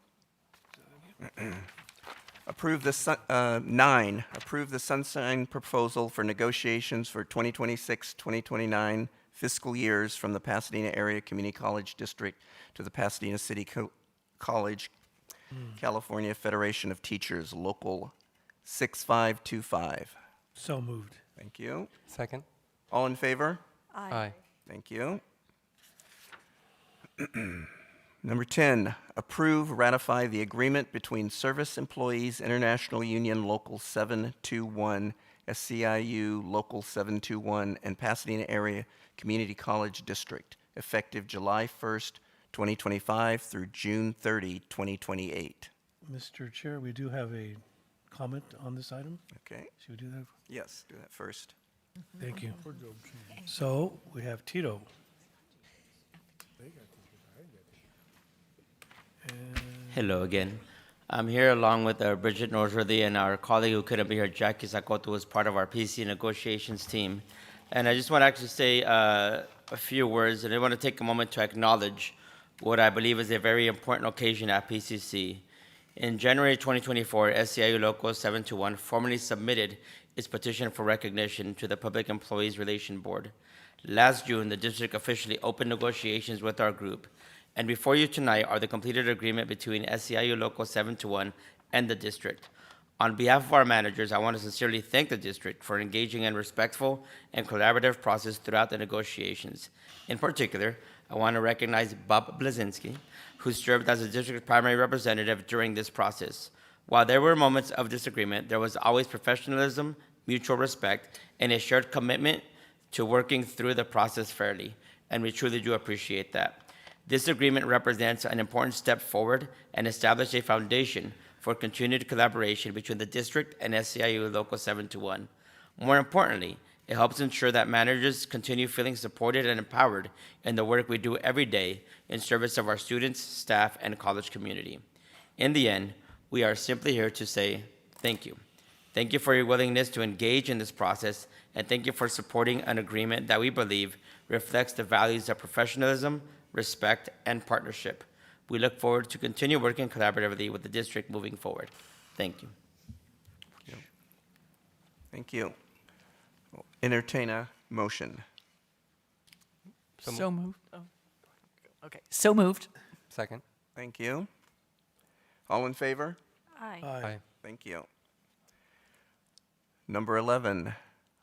Approve the 9, approve the sunshine proposal for negotiations for 2026-2029 fiscal years from the Pasadena Area Community College District to the Pasadena City College, California Federation of Teachers, Local 6525. So moved. Thank you. Second. All in favor? Aye. Thank you. Number 10, approve, ratify the agreement between Service Employees International Union Local 721, SCIU Local 721, and Pasadena Area Community College District, effective July 1st, 2025 through June 30, 2028. Mr. Chair, we do have a comment on this item. Okay. Should we do that? Yes, do that first. Thank you. So we have Tito. Hello again. I'm here along with Bridget Norsworthy and our colleague who couldn't be here, Jackie Sakoto, who is part of our PC negotiations team. And I just want to actually say a few words, and I want to take a moment to acknowledge what I believe is a very important occasion at PCC. In January 2024, SCIU Local 721 formally submitted its petition for recognition to the Public Employees Relation Board. Last June, the district officially opened negotiations with our group. And before you tonight are the completed agreement between SCIU Local 721 and the district. On behalf of our managers, I want to sincerely thank the district for engaging in respectful and collaborative process throughout the negotiations. In particular, I want to recognize Bob Blazinski, who served as the district's primary representative during this process. While there were moments of disagreement, there was always professionalism, mutual respect, and a shared commitment to working through the process fairly, and we truly do appreciate that. This agreement represents an important step forward and establishes a foundation for continued collaboration between the district and SCIU Local 721. More importantly, it helps ensure that managers continue feeling supported and empowered in the work we do every day in service of our students, staff, and college community. In the end, we are simply here to say thank you. Thank you for your willingness to engage in this process, and thank you for supporting an agreement that we believe reflects the values of professionalism, respect, and partnership. We look forward to continue working collaboratively with the district moving forward. Thank you. Thank you. Entertain a motion. So moved. Oh. Okay. So moved. Second. Thank you. All in favor? Aye. Aye. Thank you. Number 11,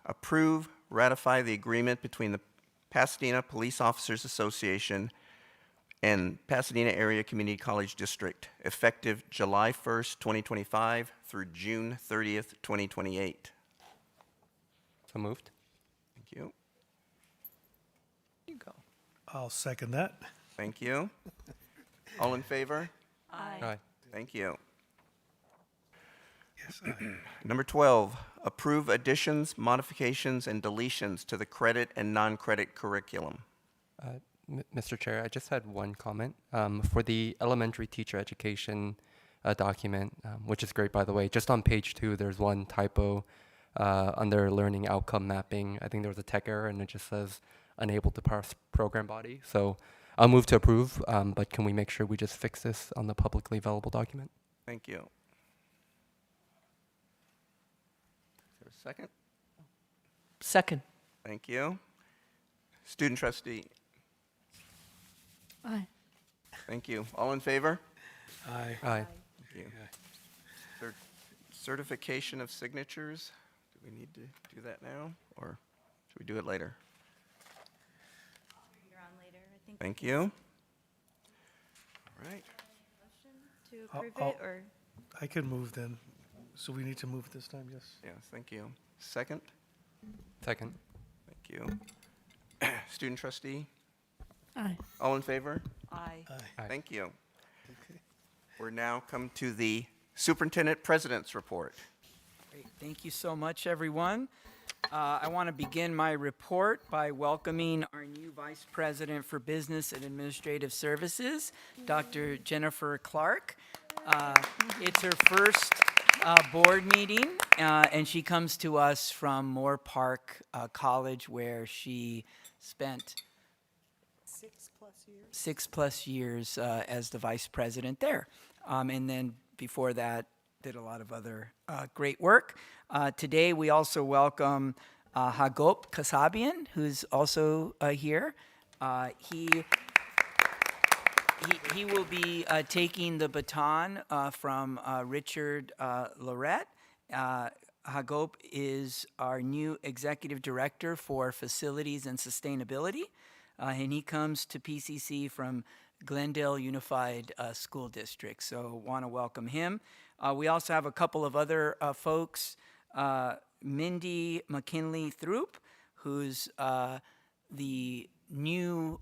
approve, ratify the agreement between the Pasadena Police Officers Association and Pasadena Area Community College District, effective July 1st, 2025 through June 30th, 2028. So moved. Thank you. You go. I'll second that. Thank you. All in favor? Aye. Aye. Thank you. Yes, Number 12, approve additions, modifications, and deletions to the credit and non-credit curriculum. Mr. Chair, I just had one comment. For the elementary teacher education document, which is great, by the way, just on page 2, there's one typo under learning outcome mapping. I think there was a tech error, and it just says unable to parse program body. So I'll move to approve, but can we make sure we just fix this on the publicly available document? Thank you. Is there a second? Second. Thank you. Student trustee. Aye. Thank you. All in favor? Aye. Aye. Thank you. Certification of signatures. Do we need to do that now, or should we do it later? Thank you. All right. To I'll- approve I'll- it, or? I can move then. So we need to move this time, yes? Yes, thank you. Second? Second. Thank you. Student trustee? Aye. All in favor? Aye. Aye. Thank you. We're now come to the superintendent president's report. Great. Thank you so much, everyone. I want to begin my report by welcoming our new Vice President for Business and Administrative Services, Dr. Jennifer Clark. It's her first board meeting, and she comes to us from Moore Park College, where she spent 6+ years as the vice president there. And then before that, did a lot of other great work. Today, we also welcome Hagop Kasabian, who's also here. He will be taking the baton from Richard Lorette. Hagop is our new executive director for facilities and sustainability, and he comes to PCC from Glendale Unified School District. So want to welcome him. We also have a couple of other folks. Mindy McKinley Throop, who's the new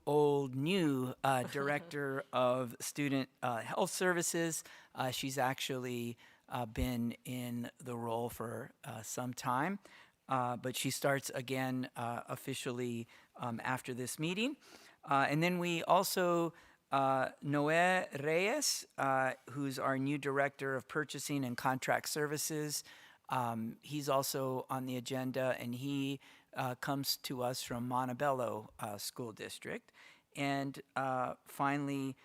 director of student health services. She's actually been in the role for some time, but she starts again officially after this meeting. And then we also Noé Reyes, who's our new director of purchasing and contract services. He's also on the agenda, and he comes to us from Montebello School District. And finally,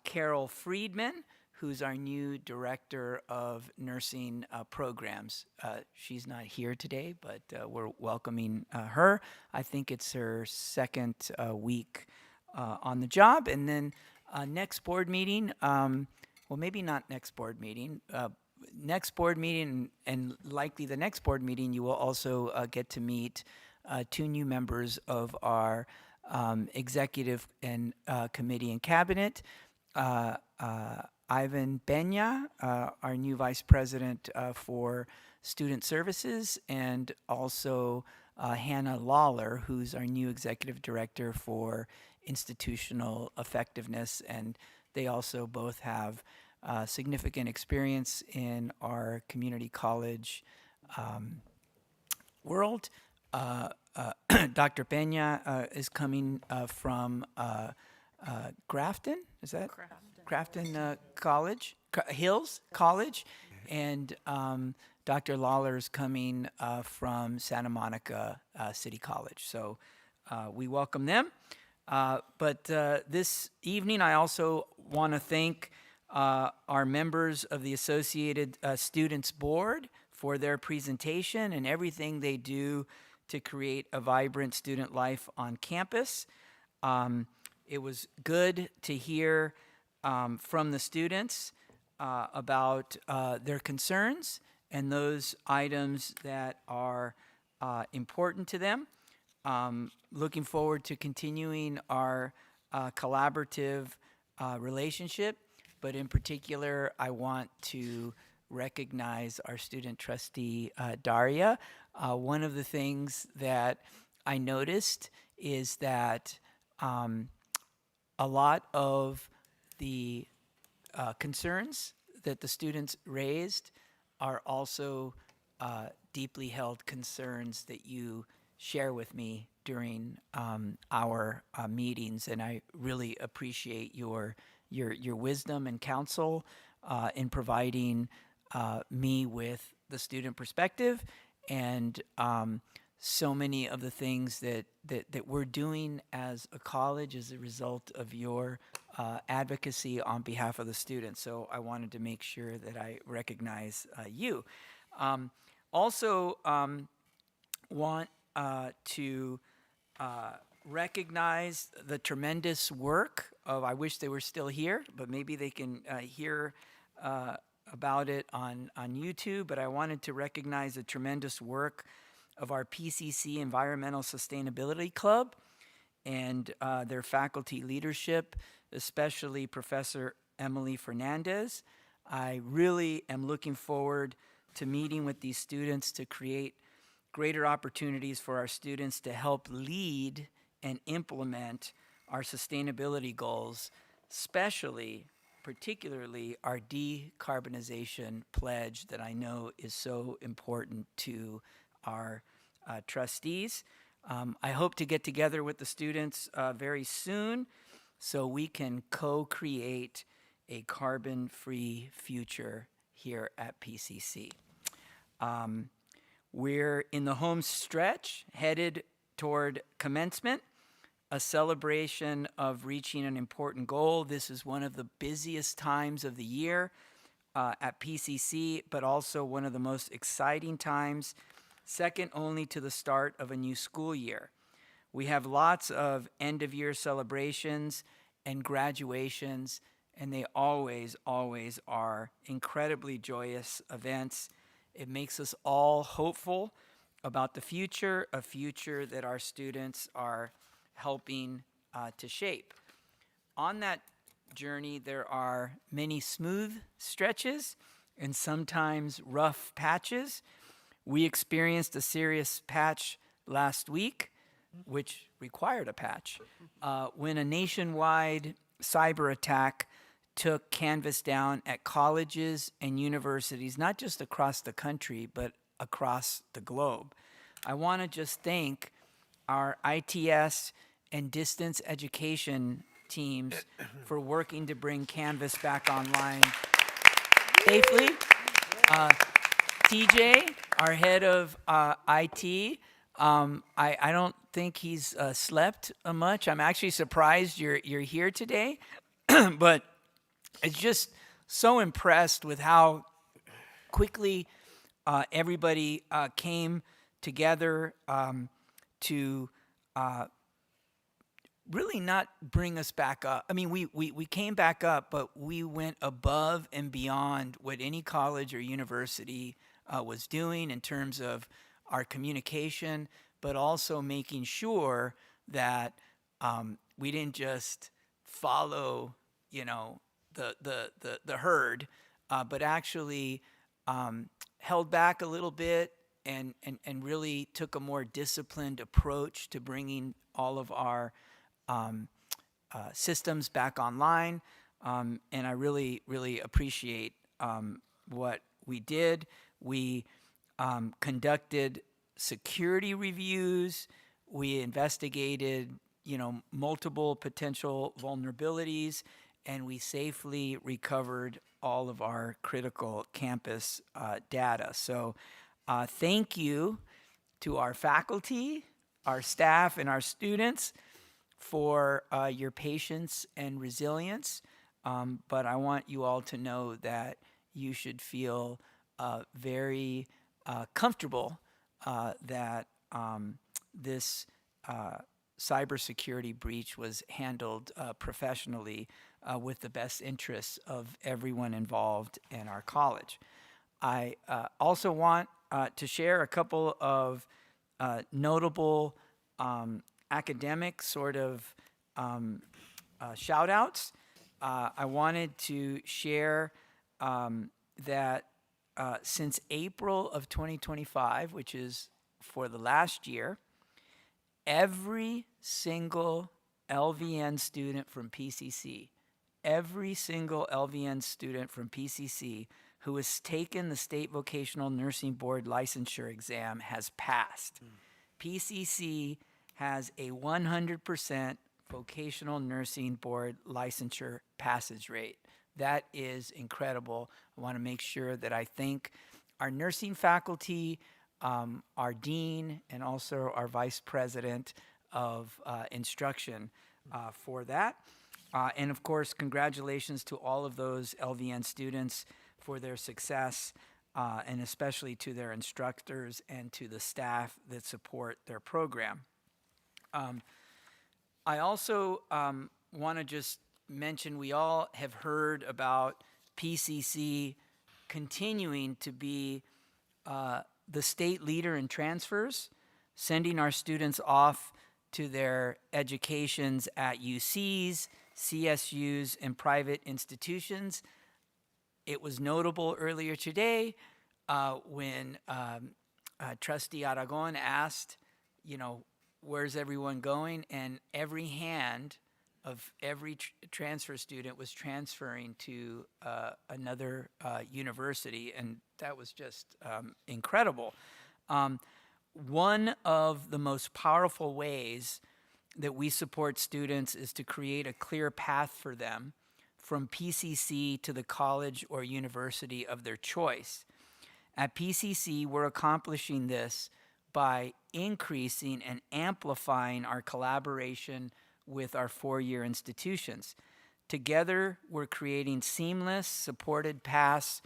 Carol Friedman, who's our new director of nursing programs. She's not here today, but we're welcoming her. I think it's her second week on the job. And then next board meeting, well, maybe not next board meeting, next board meeting, and likely the next board meeting, you will also get to meet 2 new members of our executive and committee and cabinet. Ivan Benya, our new vice president for student services, and also Hannah Lawler, who's our new executive director for institutional effectiveness. And they also both have significant experience in our community college world. Dr. Pena is coming from Grafton, is that? Grafton College, Hills College, and Dr. Lawler is coming from Santa Monica City College. So we welcome them. But this evening, I also want to thank our members of the Associated Students Board for their presentation and everything they do to create a vibrant student life on campus. It was good to hear from the students about their concerns and those items that are important to them. Looking forward to continuing our collaborative relationship, but in particular, I want to recognize our student trustee, Daria. One of the things that I noticed is that a lot of the concerns that the students raised are also deeply held concerns that you share with me during our meetings, and I really appreciate your wisdom and counsel in providing me with the student perspective and so many of the things that we're doing as a college as a result of your advocacy on behalf of the students. So I wanted to make sure that I recognize you. Also want to recognize the tremendous work of, I wish they were still here, but maybe they can hear about it on YouTube, but I wanted to recognize the tremendous work of our PCC Environmental Sustainability Club and their faculty leadership, especially Professor Emily Fernandez. I really am looking forward to meeting with these students to create greater opportunities for our students to help lead and implement our sustainability goals, particularly our decarbonization pledge that I know is so important to our trustees. I hope to get together with the students very soon so we can co-create a carbon-free future here at PCC. We're in the home stretch, headed toward commencement, a celebration of reaching an important goal. This is one of the busiest times of the year at PCC, but also one of the most exciting times, second only to the start of a new school year. We have lots of end-of-year celebrations and graduations, and they always are incredibly joyous events. It makes us all hopeful about the future, a future that our students are helping to shape. On that journey, there are many smooth stretches and sometimes rough patches. We experienced a serious patch last week, which required a patch, when a nationwide cyber attack took Canvas down at colleges and universities, not just across the country, but across the globe. I want to just thank our ITS and distance education teams for working to bring Canvas back online safely. TJ, our head of IT, I don't think he's slept much. I'm actually surprised you're here today, but it's just so impressed with how quickly everybody came together to really not bring us back up. I mean, we came back up, but we went above and beyond what any college or university was doing in terms of our communication, but also making sure that we didn't just follow, the herd, but actually held back a little bit and really took a more disciplined approach to bringing all of our systems back online. And I really appreciate what we did. We conducted security reviews. We investigated, multiple potential vulnerabilities, and we safely recovered all of our critical campus data. So thank you to our faculty, our staff, and our students for your patience and resilience. But I want you all to know that you should feel very comfortable that this cybersecurity breach was handled professionally with the best interests of everyone involved in our college. I also want to share a couple of notable academic sort of shout outs. I wanted to share that since April of 2025, which is for the last year, every single LVN student from PCC, who has taken the State Vocational Nursing Board licensure exam has passed. PCC has a 100% vocational nursing board licensure passage rate. That is incredible. I want to make sure that I thank our nursing faculty, our dean, and also our vice president of instruction for that. And of course, congratulations to all of those LVN students for their success, and especially to their instructors and to the staff that support their program. I also want to just mention, we all have heard about PCC continuing to be the state leader in transfers, sending our students off to their educations at UCs, CSUs, and private institutions. It was notable earlier today when Trustee Aragon asked, where's everyone going? And every hand of every transfer student was transferring to another university, and that was just incredible. One of the most powerful ways that we support students is to create a clear path for them from PCC to the college or university of their choice. At PCC, we're accomplishing this by increasing and amplifying our collaboration with our four-year institutions. Together, we're creating seamless, supported paths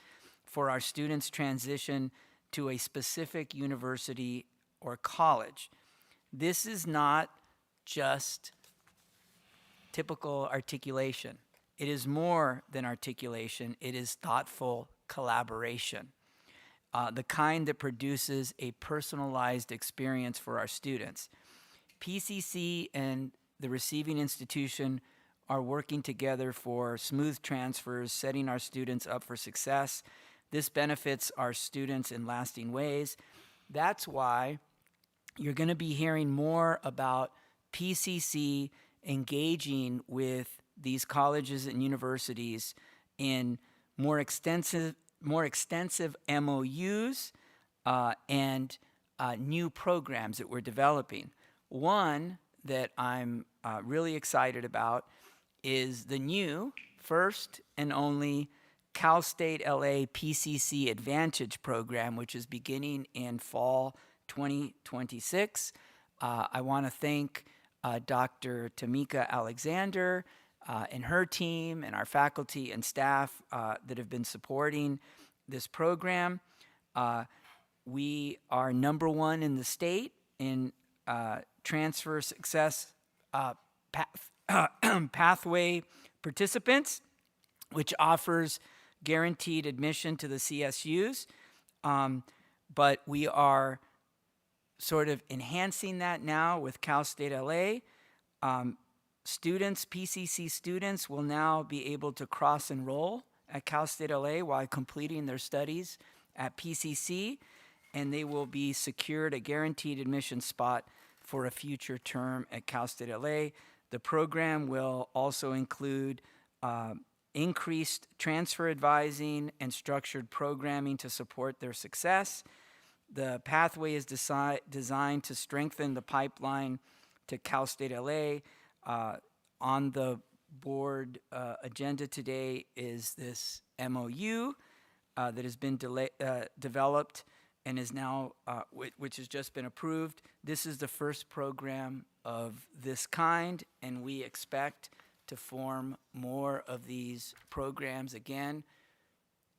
for our students' transition to a specific university or college. This is not just typical articulation. It is more than articulation. It is thoughtful collaboration, the kind that produces a personalized experience for our students. PCC and the receiving institution are working together for smooth transfers, setting our students up for success. This benefits our students in lasting ways. That's why you're going to be hearing more about PCC engaging with these colleges and universities in more extensive MOUs and new programs that we're developing. One that I'm really excited about is the new, first and only Cal State LA PCC Advantage program, which is beginning in fall 2026. I want to thank Dr. Tamika Alexander and her team and our faculty and staff that have been supporting this program. We are #1 in the state in transfer success pathway participants, which offers guaranteed admission to the CSUs. But we are sort of enhancing that now with Cal State LA. Students, PCC students, will now be able to cross-enroll at Cal State LA while completing their studies at PCC, and they will be secured a guaranteed admission spot for a future term at Cal State LA. The program will also include increased transfer advising and structured programming to support their success. The pathway is designed to strengthen the pipeline to Cal State LA. On the board agenda today is this MOU that has been developed and is now, which has just been approved. This is the first program of this kind, and we expect to form more of these programs, again,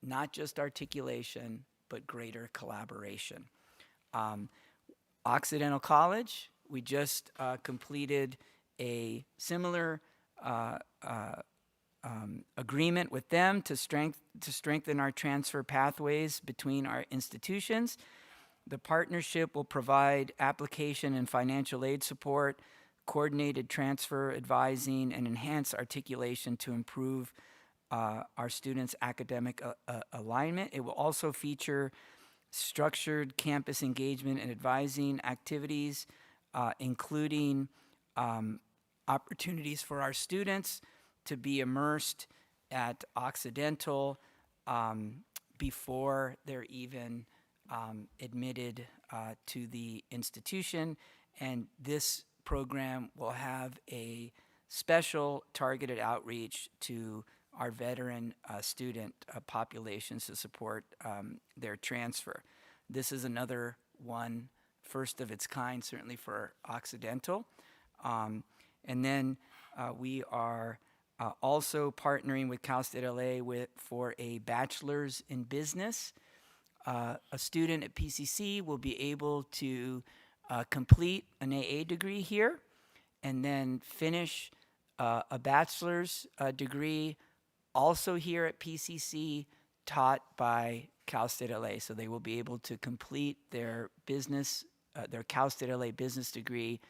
not just articulation, but greater collaboration. Occidental College, we just completed a similar agreement with them to strengthen our transfer pathways between our institutions. The partnership will provide application and financial aid support, coordinated transfer advising, and enhanced articulation to improve our students' academic alignment. It will also feature structured campus engagement and advising activities, including opportunities for our students to be immersed at Occidental before they're even admitted to the institution. And this program will have a special targeted outreach to our veteran student populations to support their transfer. This is another one, first of its kind, certainly for Occidental. And then we are also partnering with Cal State LA for a bachelor's in business. A student at PCC will be able to complete an AA degree here and then finish a bachelor's degree also here at PCC, taught by Cal State LA. So they will be able to complete their business, their Cal State LA business degree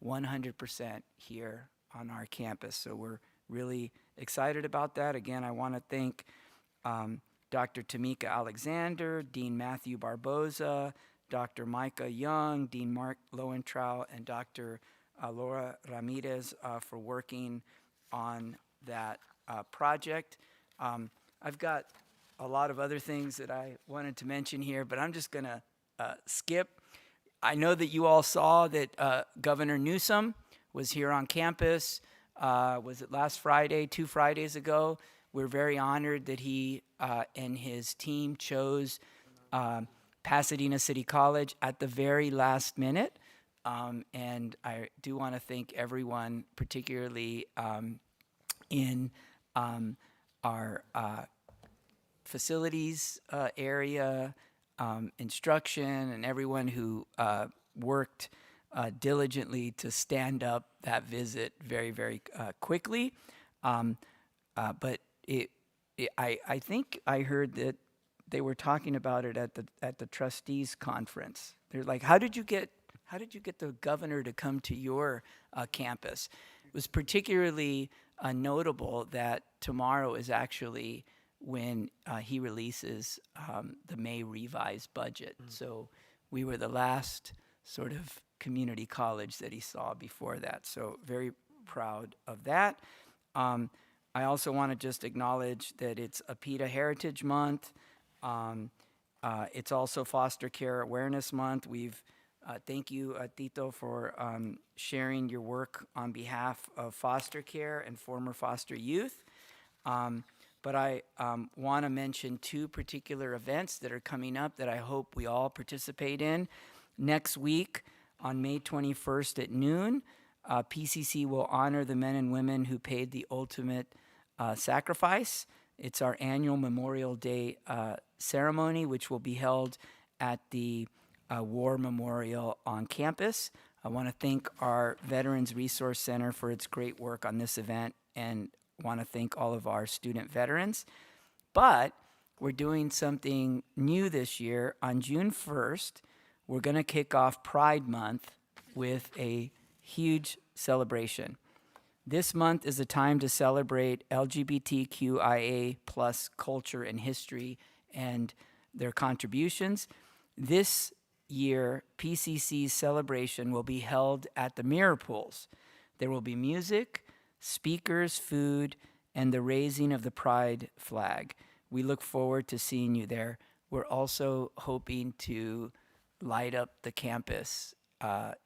100% here on our campus. So we're really excited about that. Again, I want to thank Dr. Tamika Alexander, Dean Matthew Barboza, Dr. Micah Young, Dean Mark Lowentrow, and Dr. Laura Ramirez for working on that project. I've got a lot of other things that I wanted to mention here, but I'm just going to skip. I know that you all saw that Governor Newsom was here on campus. Was it last Friday, 2 Fridays ago? We're very honored that he and his team chose Pasadena City College at the very last minute. And I do want to thank everyone, particularly in our facilities area, instruction, and everyone who worked diligently to stand up that visit very, very quickly. But I think I heard that they were talking about it at the trustees conference. They're like, how did you get the governor to come to your campus? It was particularly notable that tomorrow is actually when he releases the May revised budget. So we were the last sort of community college that he saw before that. So very proud of that. I also want to just acknowledge that it's APITA Heritage Month. It's also Foster Care Awareness Month. Thank you, Tito, for sharing your work on behalf of foster care and former foster youth. But I want to mention 2 particular events that are coming up that I hope we all participate in. Next week, on May 21st at noon, PCC will honor the men and women who paid the ultimate sacrifice. It's our annual Memorial Day ceremony, which will be held at the War Memorial on campus. I want to thank our Veterans Resource Center for its great work on this event, and want to thank all of our student veterans. But we're doing something new this year. On June 1st, we're going to kick off Pride Month with a huge celebration. This month is a time to celebrate LGBTQIA plus culture and history and their contributions. This year, PCC's celebration will be held at the Mirror Pools. There will be music, speakers, food, and the raising of the Pride flag. We look forward to seeing you there. We're also hoping to light up the campus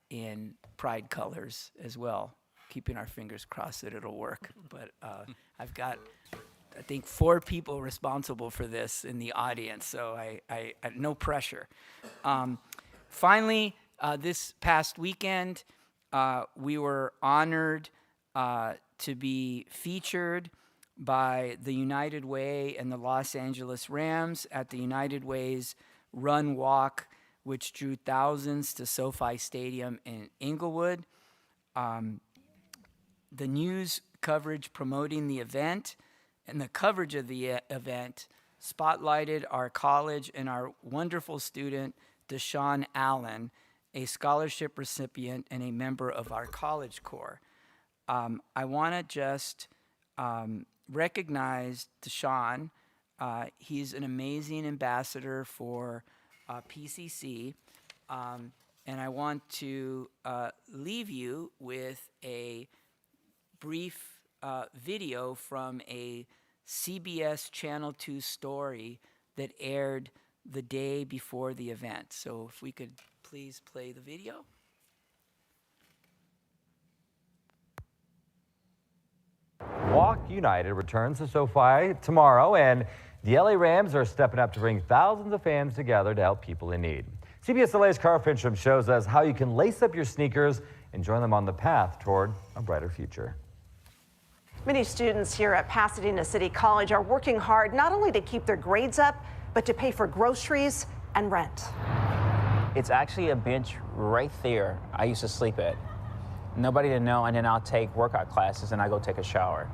in Pride colors as well, keeping our fingers crossed that it'll work. But I've got, I think, 4 people responsible for this in the audience, so I no pressure. Finally, this past weekend, we were honored to be featured by the United Way and the Los Angeles Rams at the United Way's Run Walk, which drew thousands to SoFi Stadium in Inglewood. The news coverage promoting the event and the coverage of the event spotlighted our college and our wonderful student, Deshaun Allen, a scholarship recipient and a member of our College Corps. I want to just recognize Deshaun. He's an amazing ambassador for PCC, and I want to leave you with a brief video from a CBS Channel 2 story that aired the day before the event. So if we could please play the video. United returns to SoFi tomorrow, and the LA Rams are stepping up to bring thousands of fans together to help people in need. CBS LA's Cara Fincham shows us how you can lace up your sneakers and join them on the path toward a brighter future. Many students here at Pasadena City College are working hard not only to keep their grades up, but to pay for groceries and rent. It's actually a bench right there I used to sleep at. Nobody to know, and then I'll take workout classes and I go take a shower.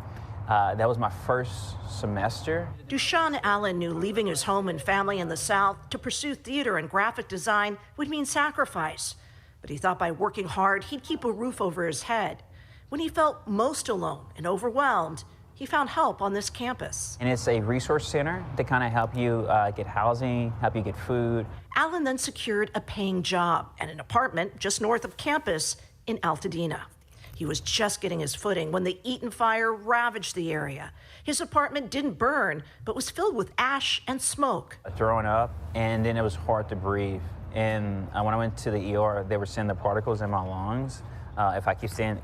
That was my first semester. Dushawn Allen knew leaving his home and family in the South to pursue theater and graphic design would mean sacrifice. But he thought by working hard, he'd keep a roof over his head. When he felt most alone and overwhelmed, he found help on this campus. And it's a resource center to kind of help you get housing, help you get food. Allen then secured a paying job and an apartment just north of campus in Altadena. He was just getting his footing when the Eaton fire ravaged the area. His apartment didn't burn, but was filled with ash and smoke. Throwing up, and then it was hard to breathe. And when I went to the ER, they were seeing the particles in my lungs. If I continue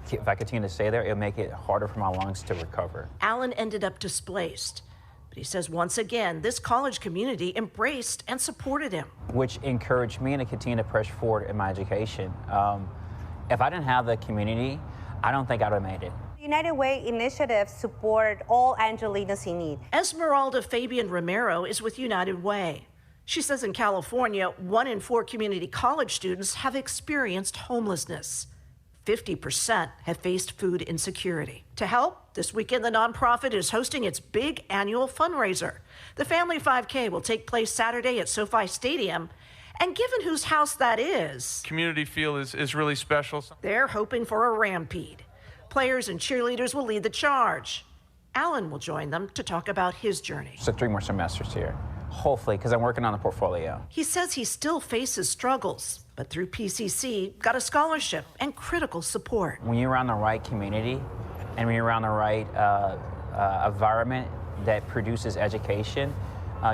to stay there, it'll make it harder for my lungs to recover. Allen ended up displaced, but he says once again, this college community embraced and supported him. Which encouraged me to continue to push forward in my education. If I didn't have the community, I don't think I would have made it. United Way initiatives support all Angelinos in need. Esmeralda Fabian Romero is with United Way. She says in California, 1 in 4 community college students have experienced homelessness. 50% have faced food insecurity. To help, this weekend the nonprofit is hosting its big annual fundraiser. The Family 5K will take place Saturday at SoFi Stadium. And given whose house that is, community feel is really special. They're hoping for a rampede. Players and cheerleaders will lead the charge. Allen will join them to talk about his journey. So 3 more semesters here, hopefully, because I'm working on the portfolio. He says he still faces struggles, but through PCC, got a scholarship and critical support. When you're around the right community and when you're around the right environment that produces education,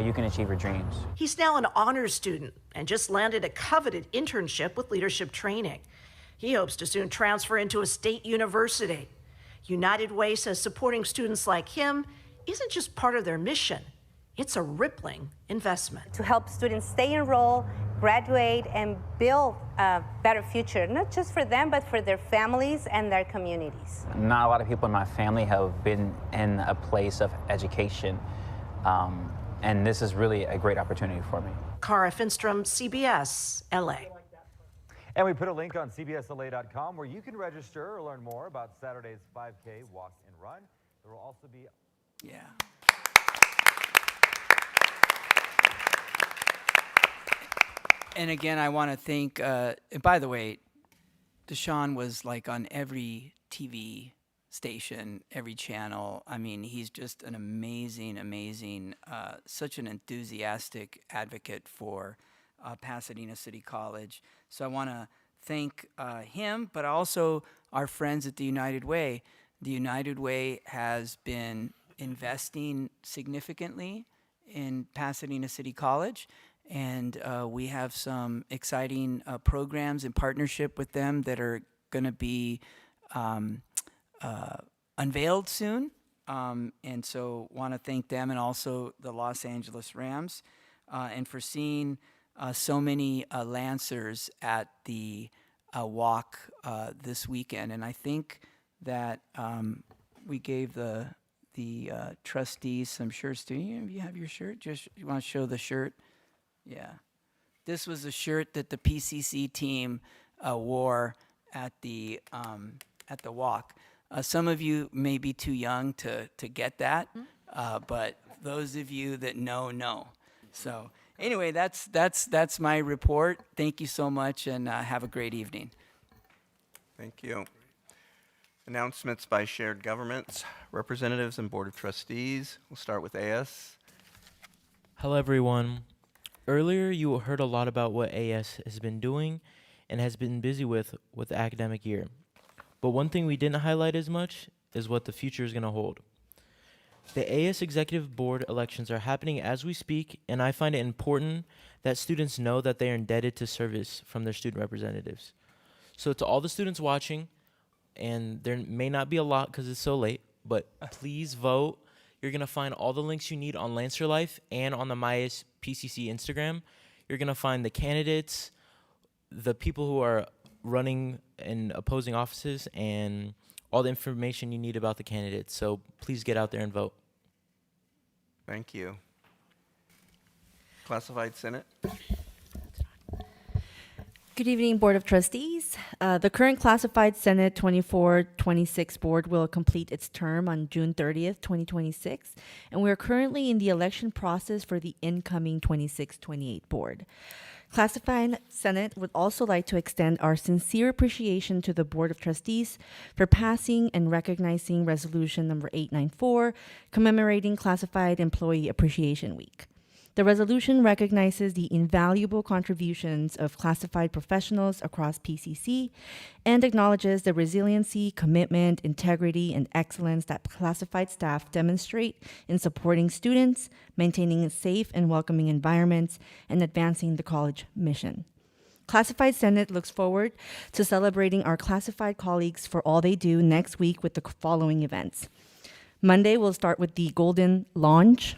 you can achieve your dreams. He's now an honors student and just landed a coveted internship with leadership training. He hopes to soon transfer into a state university. United Way says supporting students like him isn't just part of their mission, it's a rippling investment. To help students stay enrolled, graduate, and build a better future, not just for them, but for their families and their communities. Not a lot of people in my family have been in a place of education. And this is really a great opportunity for me. Cara Fincham, CBS, LA. And we put a link on cbsla.com where you can register or learn more about Saturday's 5K Walk and Run. There will also be... Yeah. And again, I want to thank, and by the way, Dushawn was like on every TV station, every channel. I mean, he's just an amazing, such an enthusiastic advocate for Pasadena City College. So I want to thank him, but also our friends at the United Way. The United Way has been investing significantly in Pasadena City College, and we have some exciting programs in partnership with them that are going to be unveiled soon, and so want to thank them and also the Los Angeles Rams, and for seeing so many Lancers at the walk this weekend. And I think that we gave the trustees some shirts. Do you have your shirt? You want to show the shirt? Yeah. This was a shirt that the PCC team wore at the walk. Some of you may be too young to get that, but those of you that know. So anyway, that's my report. Thank you so much, and have a great evening. Thank you. Announcements by shared governments, representatives, and Board of Trustees. We'll start with AS. Hello, everyone. Earlier, you heard a lot about what AS has been doing and has been busy with the academic year. But one thing we didn't highlight as much is what the future is going to hold. The AS Executive Board elections are happening as we speak, and I find it important that students know that they are indebted to service from their student representatives. So to all the students watching, and there may not be a lot because it's so late, but please vote. You're going to find all the links you need on Lancer Life and on the MyS PCC Instagram. You're going to find the candidates, the people who are running and opposing offices, and all the information you need about the candidates. So please get out there and vote. Thank you. Classified Senate. Good evening, Board of Trustees. The current Classified Senate 24-26 board will complete its term on June 30th, 2026, and we are currently in the election process for the incoming 26-28 board. Classified Senate would also like to extend our sincere appreciation to the Board of Trustees for passing and recognizing Resolution number 894, commemorating Classified Employee Appreciation Week. The resolution recognizes the invaluable contributions of classified professionals across PCC and acknowledges the resiliency, commitment, integrity, and excellence that classified staff demonstrate in supporting students, maintaining safe and welcoming environments, and advancing the college mission. Classified Senate looks forward to celebrating our classified colleagues for all they do next week with the following events. Monday, we'll start with the Golden Launch.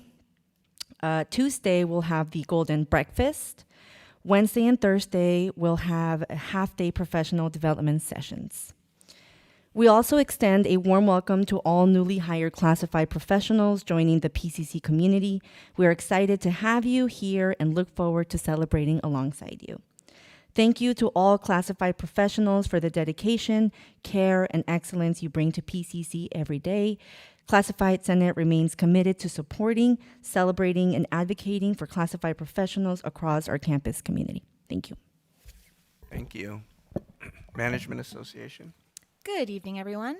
Tuesday, we'll have the Golden Breakfast. Wednesday and Thursday, we'll have a half-day professional development sessions. We also extend a warm welcome to all newly hired classified professionals joining the PCC community. We are excited to have you here and look forward to celebrating alongside you. Thank you to all classified professionals for the dedication, care, and excellence you bring to PCC every day. Classified Senate remains committed to supporting, celebrating, and advocating for classified professionals across our campus community. Thank you. Thank you. Management Association. Good evening, everyone.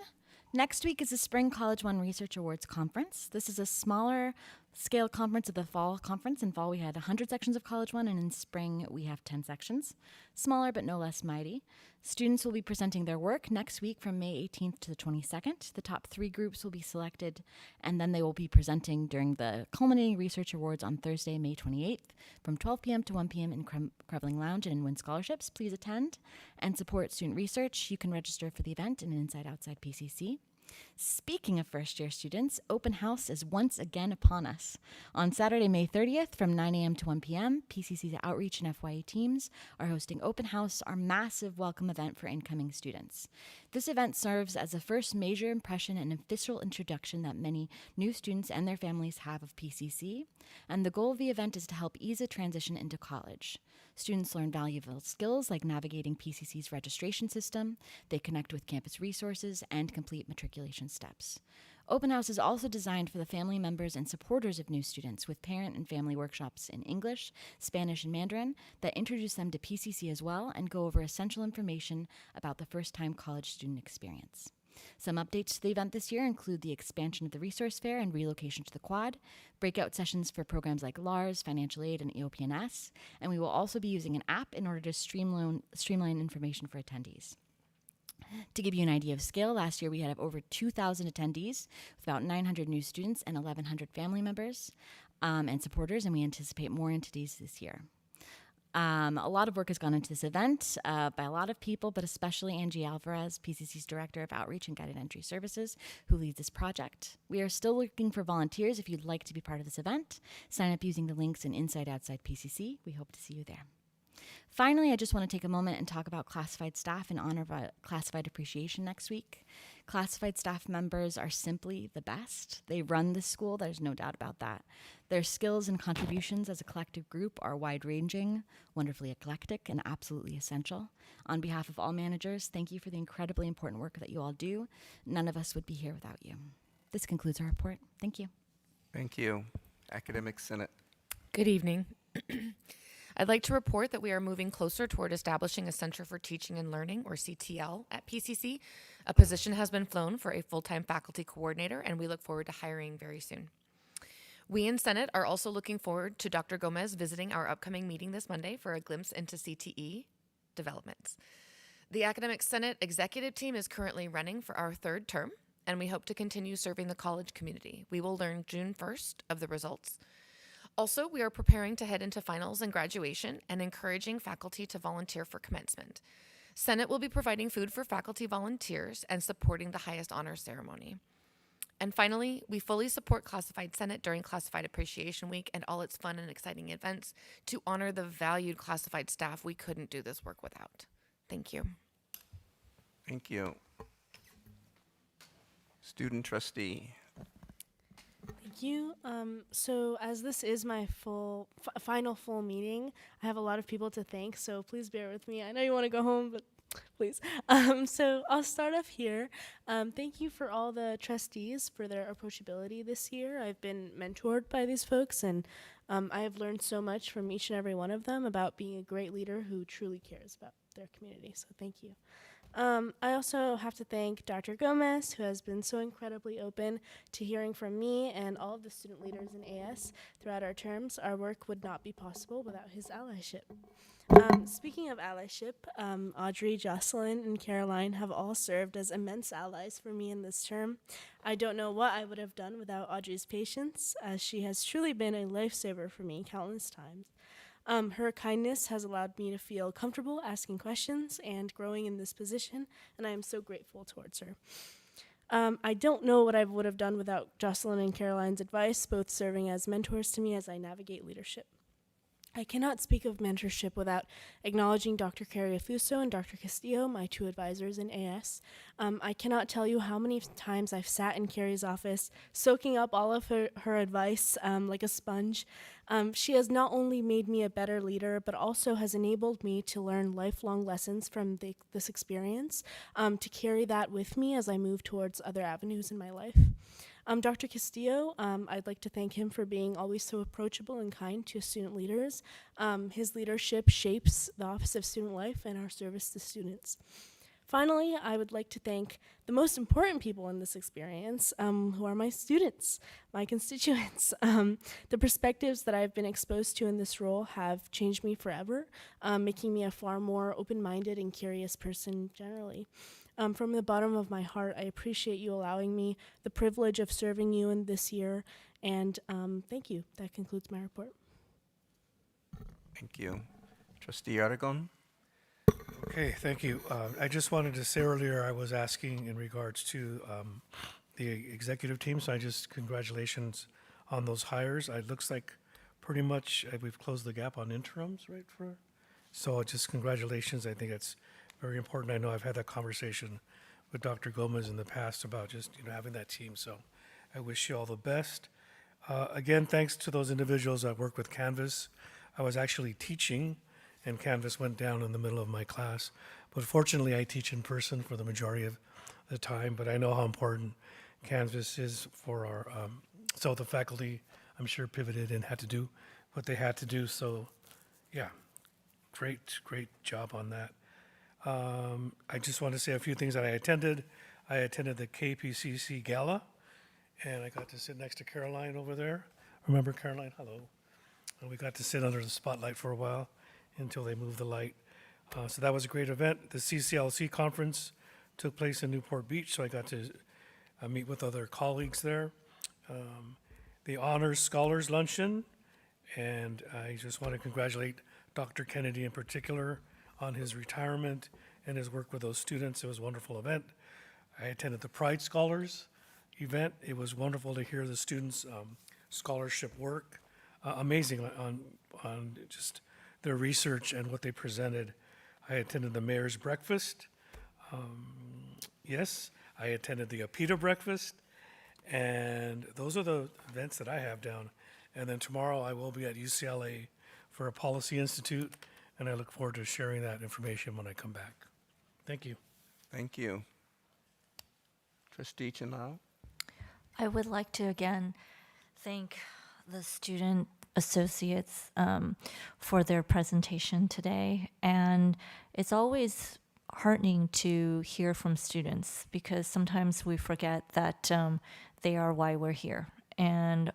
Next week is the Spring College One Research Awards Conference. This is a smaller scale conference of the fall conference. In fall, we had 100 sections of College One, and in spring, we have 10 sections. Smaller, but no less mighty. Students will be presenting their work next week from May 18th to the 22nd. The top 3 groups will be selected, and then they will be presenting during the Culminating Research Awards on Thursday, May 28th, from 12 p.m. to 1 p.m. in Krebling Lounge and win scholarships. Please attend and support student research. You can register for the event in Inside Outside PCC. Speaking of first-year students, Open House is once again upon us. On Saturday, May 30th, from 9 a.m. to 1 p.m., PCC's Outreach and FYE teams are hosting Open House, our massive welcome event for incoming students. This event serves as the first major impression and official introduction that many new students and their families have of PCC, and the goal of the event is to help ease a transition into college. Students learn valuable skills like navigating PCC's registration system, they connect with campus resources, and complete matriculation steps. Open House is also designed for the family members and supporters of new students with parent and family workshops in English, Spanish, and Mandarin that introduce them to PCC as well and go over essential information about the first-time college student experience. Some updates to the event this year include the expansion of the resource fair and relocation to the quad, breakout sessions for programs like LARS, financial aid, and EOP&S, and we will also be using an app in order to streamline information for attendees. To give you an idea of scale, last year we had over 2,000 attendees with about 900 new students and 1,100 family members and supporters, and we anticipate more attendees this year. A lot of work has gone into this event by a lot of people, but especially Angie Alvarez, PCC's Director of Outreach and Guided Entry Services, who leads this project. We are still looking for volunteers if you'd like to be part of this event. Sign up using the links in Inside Outside PCC. We hope to see you there. Finally, I just want to take a moment and talk about classified staff in honor of Classified Appreciation next week. Classified staff members are simply the best. They run this school, there's no doubt about that. Their skills and contributions as a collective group are wide-ranging, wonderfully eclectic, and absolutely essential. On behalf of all managers, thank you for the incredibly important work that you all do. None of us would be here without you. This concludes our report. Thank you. Thank you. Academic Senate. Good evening. I'd like to report that we are moving closer toward establishing a Center for Teaching and Learning, or CTL, at PCC. A position has been flown for a full-time faculty coordinator, and we look forward to hiring very soon. We in Senate are also looking forward to Dr. Gomez visiting our upcoming meeting this Monday for a glimpse into CTE developments. The Academic Senate executive team is currently running for our 3rd term, and we hope to continue serving the college community. We will learn June 1st of the results. Also, we are preparing to head into finals and graduation and encouraging faculty to volunteer for commencement. Senate will be providing food for faculty volunteers and supporting the highest honor ceremony. And finally, we fully support Classified Senate during Classified Appreciation Week and all its fun and exciting events to honor the valued classified staff we couldn't do this work without. Thank you. Thank you. Student trustee. Thank you. So as this is my final full meeting, I have a lot of people to thank, so please bear with me. I know you want to go home, but please. So I'll start off here. Thank you for all the trustees for their approachability this year. I've been mentored by these folks, and I have learned so much from each and every one of them about being a great leader who truly cares about their community, so thank you. I also have to thank Dr. Gomez, who has been so incredibly open to hearing from me and all of the student leaders in AS throughout our terms. Our work would not be possible without his allyship. Speaking of allyship, Audrey, Jocelyn, and Caroline have all served as immense allies for me in this term. I don't know what I would have done without Audrey's patience, as she has truly been a lifesaver for me countless times. Her kindness has allowed me to feel comfortable asking questions and growing in this position, and I am so grateful towards her. I don't know what I would have done without Jocelyn and Caroline's advice, both serving as mentors to me as I navigate leadership. I cannot speak of mentorship without acknowledging Dr. Carriafuso and Dr. Castillo, my two advisors in AS. I cannot tell you how many times I've sat in Carrie's office, soaking up all of her advice like a sponge. She has not only made me a better leader, but also has enabled me to learn lifelong lessons from this experience, to carry that with me as I move towards other avenues in my life. Dr. Castillo, I'd like to thank him for being always so approachable and kind to student leaders. His leadership shapes the Office of Student Life and our service to students. Finally, I would like to thank the most important people in this experience, who are my students, my constituents. The perspectives that I've been exposed to in this role have changed me forever, making me a far more open-minded and curious person generally. From the bottom of my heart, I appreciate you allowing me the privilege of serving you in this year, and thank you. That concludes my report. Thank you. Trustee Aragon. Okay, thank you. I just wanted to say earlier, I was asking in regards to the executive team, so congratulations on those hires. It looks like pretty much we've closed the gap on interims, right? So just congratulations. I think it's very important. I know I've had that conversation with Dr. Gomez in the past about just having that team, so I wish you all the best. Again, thanks to those individuals that work with Canvas. I was actually teaching, and Canvas went down in the middle of my class. But fortunately, I teach in person for the majority of the time, but I know how important Canvas is for our, so the faculty, I'm sure, pivoted and had to do what they had to do. So yeah, great job on that. I just want to say a few things that I attended. I attended the KPCC Gala, and I got to sit next to Caroline over there. Remember Caroline? Hello. And we got to sit under the spotlight for a while until they moved the light. So that was a great event. The CCLC conference took place in Newport Beach, so I got to meet with other colleagues there. The Honors Scholars Luncheon, and I just want to congratulate Dr. Kennedy in particular on his retirement and his work with those students. It was a wonderful event. I attended the Pride Scholars event. It was wonderful to hear the students' scholarship work. Amazing on just their research and what they presented. I attended the Mayor's Breakfast. Yes, I attended the APITA Breakfast. And those are the events that I have down. And then tomorrow I will be at UCLA for a Policy Institute, and I look forward to sharing that information when I come back. Thank you. Thank you. Trustee Chenal. I would like to again thank the student associates for their presentation today. And it's always heartening to hear from students because sometimes we forget that they are why we're here. And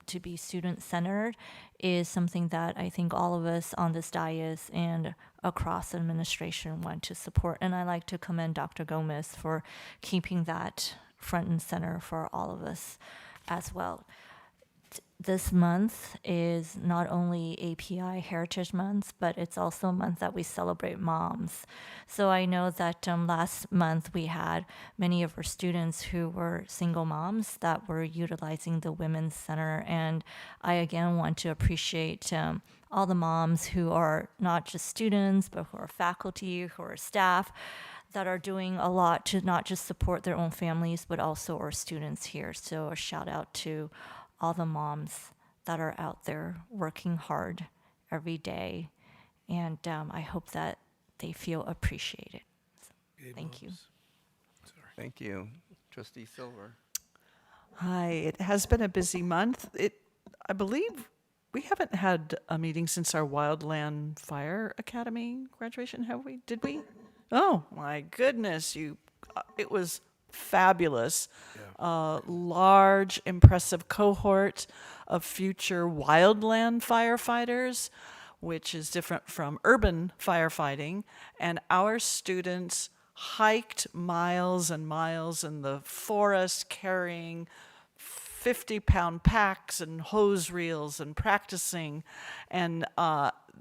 to be student-centered is something that I think all of us on this dais and across administration want to support. And I like to commend Dr. Gomez for keeping that front and center for all of us as well. this month is not only API Heritage Month, but it's also a month that we celebrate moms. So I know that last month we had many of our students who were single moms that were utilizing the Women's Center. And I again want to appreciate all the moms who are not just students, but who are faculty, who are staff, that are doing a lot to not just support their own families, but also our students here. So a shout out to all the moms that are out there working hard every day. And I hope that they feel appreciated. So, thank you. Thank you. Trustee Silver. Hi, it has been a busy month. I believe we haven't had a meeting since our Wildland Fire Academy graduation, have we? Did we? Oh my goodness, it was fabulous. Large, impressive cohort of future wildland firefighters, which is different from urban firefighting. And our students hiked miles and miles in the forest carrying 50-pound packs and hose reels and practicing. And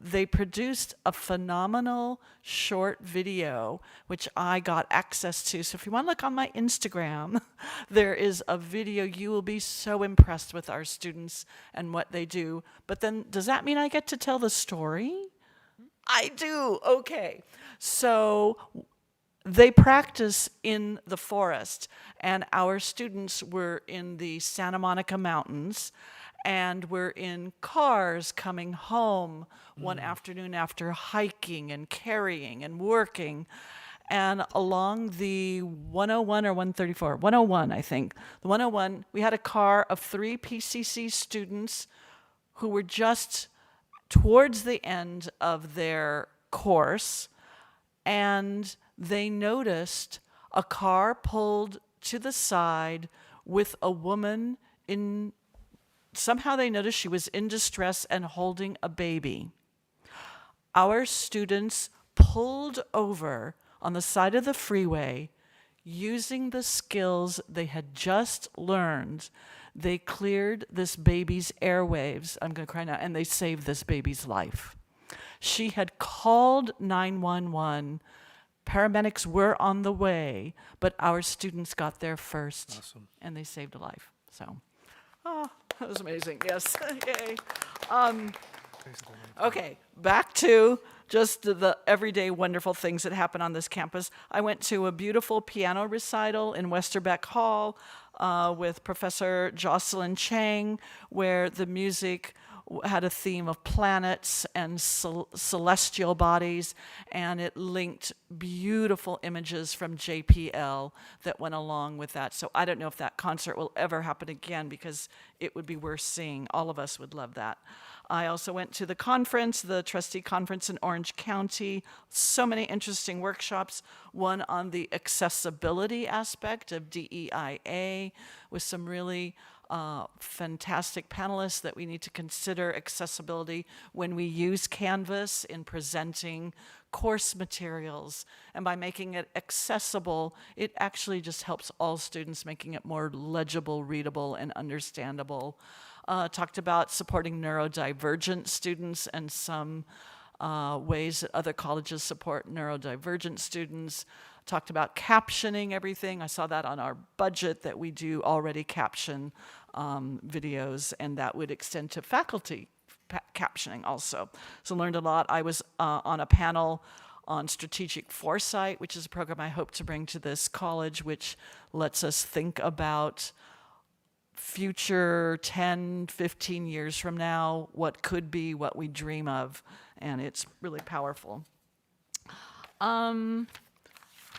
they produced a phenomenal short video, which I got access to. So if you want to look on my Instagram, there is a video. You will be so impressed with our students and what they do. But then, does that mean I get to tell the story? I do. Okay. So they practice in the forest, and our students were in the Santa Monica Mountains, and we're in cars coming home one afternoon after hiking and carrying and working. And along the 101 or 134, 101, I think, the 101, we had a car of 3 PCC students who were just towards the end of their course, and they noticed a car pulled to the side with a woman in. Somehow they noticed she was in distress and holding a baby. Our students pulled over on the side of the freeway using the skills they had just learned. They cleared this baby's airwaves. I'm going to cry now. And they saved this baby's life. She had called 911. Paramedics were on the way, but our students got there first. Awesome. And they saved a life. So, that was amazing. Yes. Yay. Okay, back to just the everyday wonderful things that happen on this campus. I went to a beautiful piano recital in Westerbeck Hall with Professor Jocelyn Chang, where the music had a theme of planets and celestial bodies, and it linked beautiful images from JPL that went along with that. So I don't know if that concert will ever happen again, because it would be worth seeing. All of us would love that. I also went to the conference, the trustee conference in Orange County. So many interesting workshops. One on the accessibility aspect of DEIA with some really fantastic panelists that we need to consider accessibility when we use Canvas in presenting course materials. And by making it accessible, it actually just helps all students, making it more legible, readable, and understandable. Talked about supporting neurodivergent students and some ways that other colleges support neurodivergent students. Talked about captioning everything. I saw that on our budget that we do already caption videos, and that would extend to faculty captioning also. So learned a lot. I was on a panel on strategic foresight, which is a program I hope to bring to this college, which lets us think about future 10, 15 years from now, what could be, what we dream of, and it's really powerful.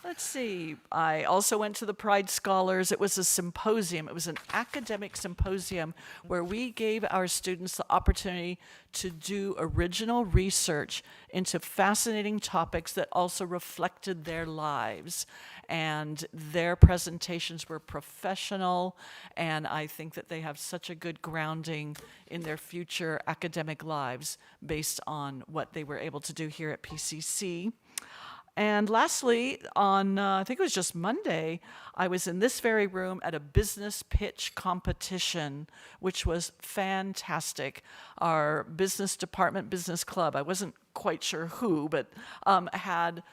Let's see, I also went to the Pride Scholars. It was a symposium. It was an academic symposium where we gave our students the opportunity to do original research into fascinating topics that also reflected their lives. And their presentations were professional, and I think that they have such a good grounding in their future academic lives based on what they were able to do here at PCC. And lastly, on I think it was just Monday, I was in this very room at a business pitch competition, which was fantastic. Our business department, business club, I wasn't quite sure who, but had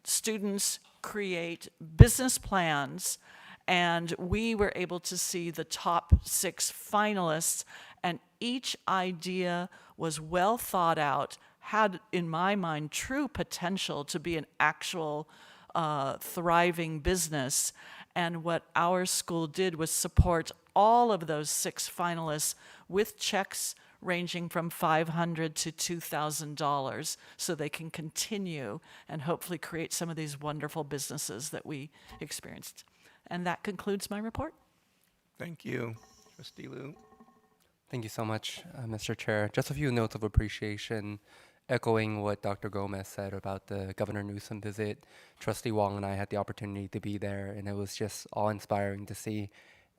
students create business plans, and we were able to see the top 6 finalists, and each idea was well thought out, had, in my mind, true potential to be an actual thriving business. And what our school did was support all of those 6 finalists with checks ranging from $500 to $2,000 so they can continue and hopefully create some of these wonderful businesses that we experienced. And that concludes my report. Thank you. Trustee Liu? Thank you so much, Mr. Chair. Just a few notes of appreciation. Echoing what Dr. Gomez said about the Governor Newsom visit, Trustee Wong and I had the opportunity to be there, and it was just awe-inspiring to see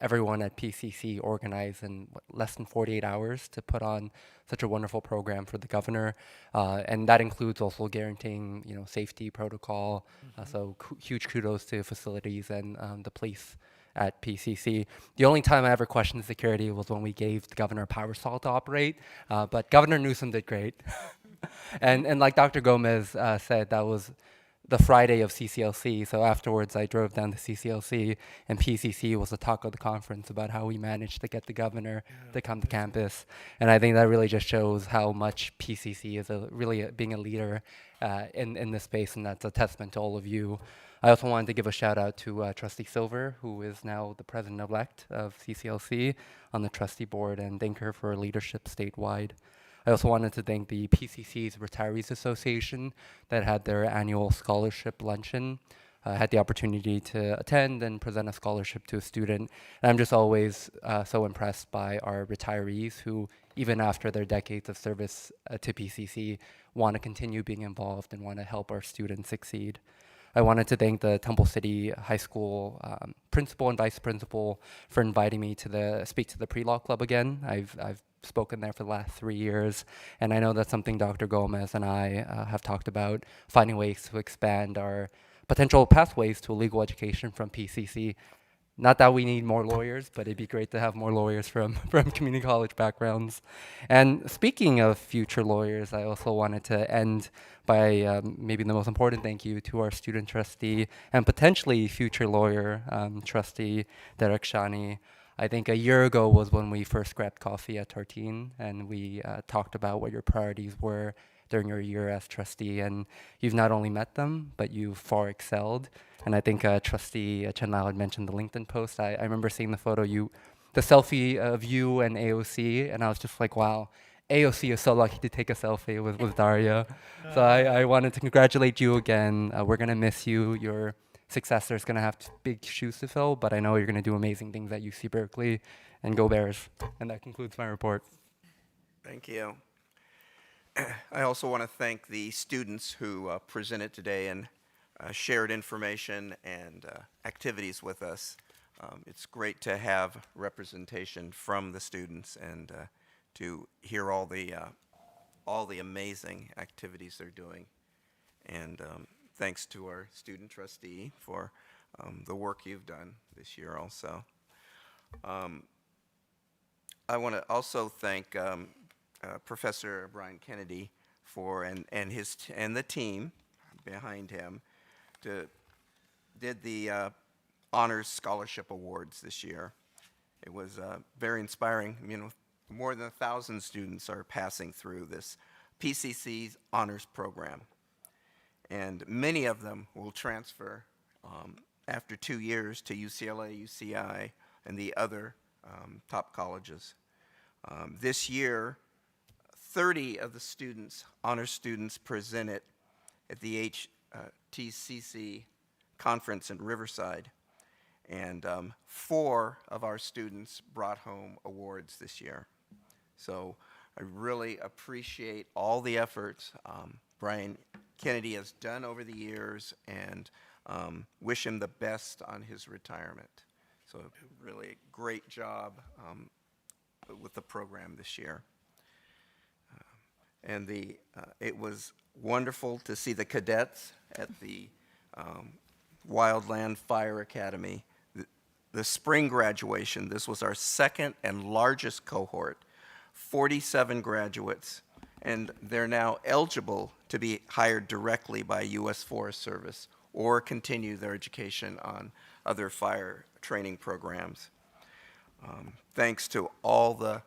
everyone at PCC organize in less than 48 hours to put on such a wonderful program for the governor, and that includes also guaranteeing, safety protocol. So huge kudos to facilities and the police at PCC. The only time I ever questioned security was when we gave the governor power saw to operate, but Governor Newsom did great. And like Dr. Gomez said, that was the Friday of CCLC. So afterwards, I drove down to CCLC, and PCC was the talk of the conference about how we managed to get the governor to come to campus. And I think that really just shows how much PCC is really being a leader in this space, and that's a testament to all of you. I also wanted to give a shout out to Trustee Silver, who is now the president-elect of CCLC on the trustee board, and thank her for her leadership statewide. I also wanted to thank the PCC's Retirees Association that had their annual scholarship luncheon. I had the opportunity to attend and present a scholarship to a student. And I'm just always so impressed by our retirees who, even after their decades of service to PCC, want to continue being involved and want to help our students succeed. I wanted to thank the Temple City High School principal and vice principal for inviting me to speak to the pre-law club again. I've spoken there for the last 3 years, and I know that's something Dr. Gomez and I have talked about, finding ways to expand our potential pathways to a legal education from PCC. Not that we need more lawyers, but it'd be great to have more lawyers from community college backgrounds. And speaking of future lawyers, I also wanted to end by maybe the most important thank you to our student trustee and potentially future lawyer, Trustee Derek Shani. I think a year ago was when we first grabbed coffee at Tartine, and we talked about what your priorities were during your year as trustee, and you've not only met them, but you've far excelled. And I think Trustee Chen Lau had mentioned the LinkedIn post. I remember seeing the photo, the selfie of you and AOC, and I was just like, wow, AOC is so lucky to take a selfie with Daria. So I wanted to congratulate you again. We're gonna miss you. Your successor is gonna have big shoes to fill, but I know you're gonna do amazing things at UC Berkeley, and go Bears. And that concludes my report. Thank you. I also want to thank the students who presented today and shared information and activities with us. It's great to have representation from the students and to hear all the amazing activities they're doing. And thanks to our student trustee for the work you've done this year also. I want to also thank Professor Brian Kennedy and the team behind him did the Honors Scholarship Awards this year. It was very inspiring. More than 1,000 students are passing through this PCC's honors program, and many of them will transfer after 2 years to UCLA, UCI, and the other top colleges. This year, 30 of the honors students presented at the HTCC conference in Riverside, and 4 of our students brought home awards this year. So I really appreciate all the efforts Brian Kennedy has done over the years, and wish him the best on his retirement. So really great job with the program this year. And it was wonderful to see the cadets at the Wildland Fire Academy. The spring graduation, this was our second and largest cohort, 47 graduates, and they're now eligible to be hired directly by U.S. Forest Service or continue their education on other fire training programs. Thanks to all the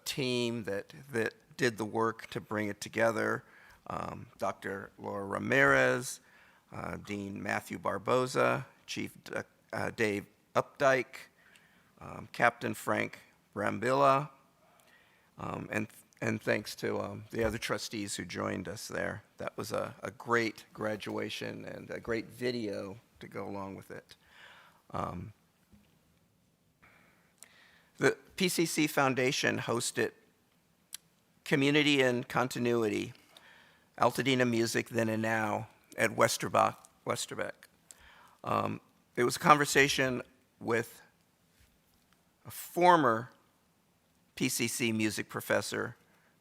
team that did the work to bring it together, Dr. Laura Ramirez, Dean Matthew Barboza, Chief Dave Updike, Captain Frank Brambilla, and thanks to the other trustees who joined us there. That was a great graduation and a great video to go along with it. The PCC Foundation hosted Community and Continuity, Altadena Music Then and Now at Westerbeck. It was a conversation with a former PCC music professor,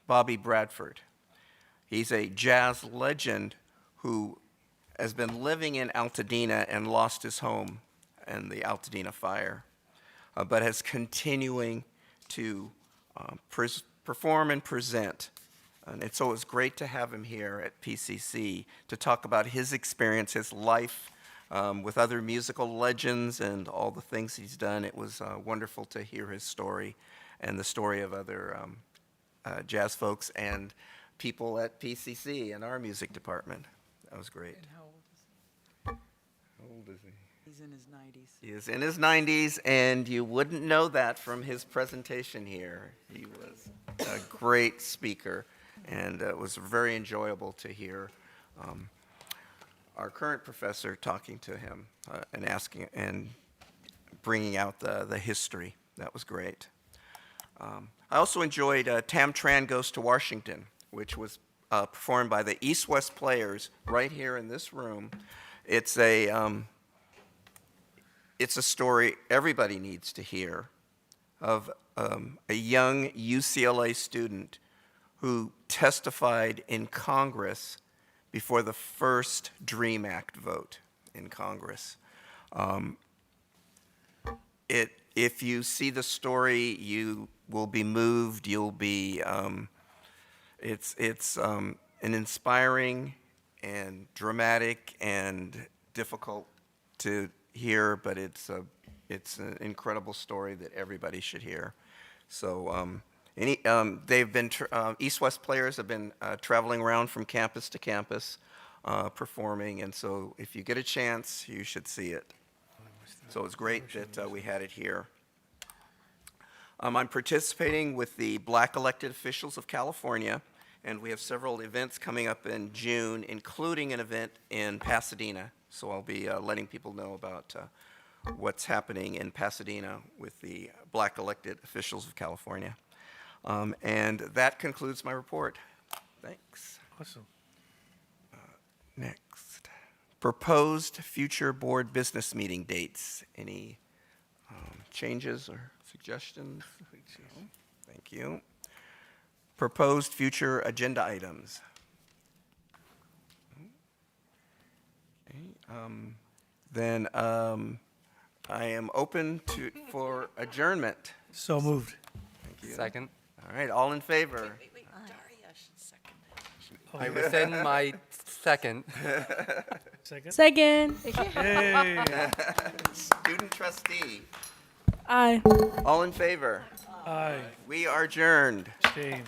Bobby Bradford. He's a jazz legend who has been living in Altadena and lost his home in the Altadena fire, but has continuing to perform and present. And so it was great to have him here at PCC to talk about his experience, his life with other musical legends and all the things he's done. It was wonderful to hear his story and the story of other jazz folks and people at PCC and our music department. That was great. And how old is he? How old is he? He's in his 90s. He is in his 90s, and you wouldn't know that from his presentation here. He was a great speaker, and it was very enjoyable to hear our current professor talking to him and asking and bringing out the history. That was great. I also enjoyed Tam Tran Goes to Washington, which was performed by the East-West Players right here in this room. It's a story everybody needs to hear of a young UCLA student who testified in Congress before the first DREAM Act vote in Congress. If you see the story, you will be moved. You'll be. It's an inspiring and dramatic and difficult to hear, but it's an incredible story that everybody should hear. So they've been East-West Players have been traveling around from campus to campus performing, and so if you get a chance, you should see it. So it's great that we had it here. I'm participating with the Black Elected Officials of California, and we have several events coming up in June, including an event in Pasadena. So I'll be letting people know about what's happening in Pasadena with the Black Elected Officials of California. And that concludes my report. Thanks. Awesome. Next. Proposed future board business meeting dates. Any changes or suggestions? No? Thank you. Proposed future agenda items. Okay. Then I am open for adjournment. So moved. Thank you. Second. All right, all in favor? Wait, Daria should second it. I rescind my second. Second? Second. Yay. Student trustee. Aye. All in favor? Aye. We are adjourned. Shame.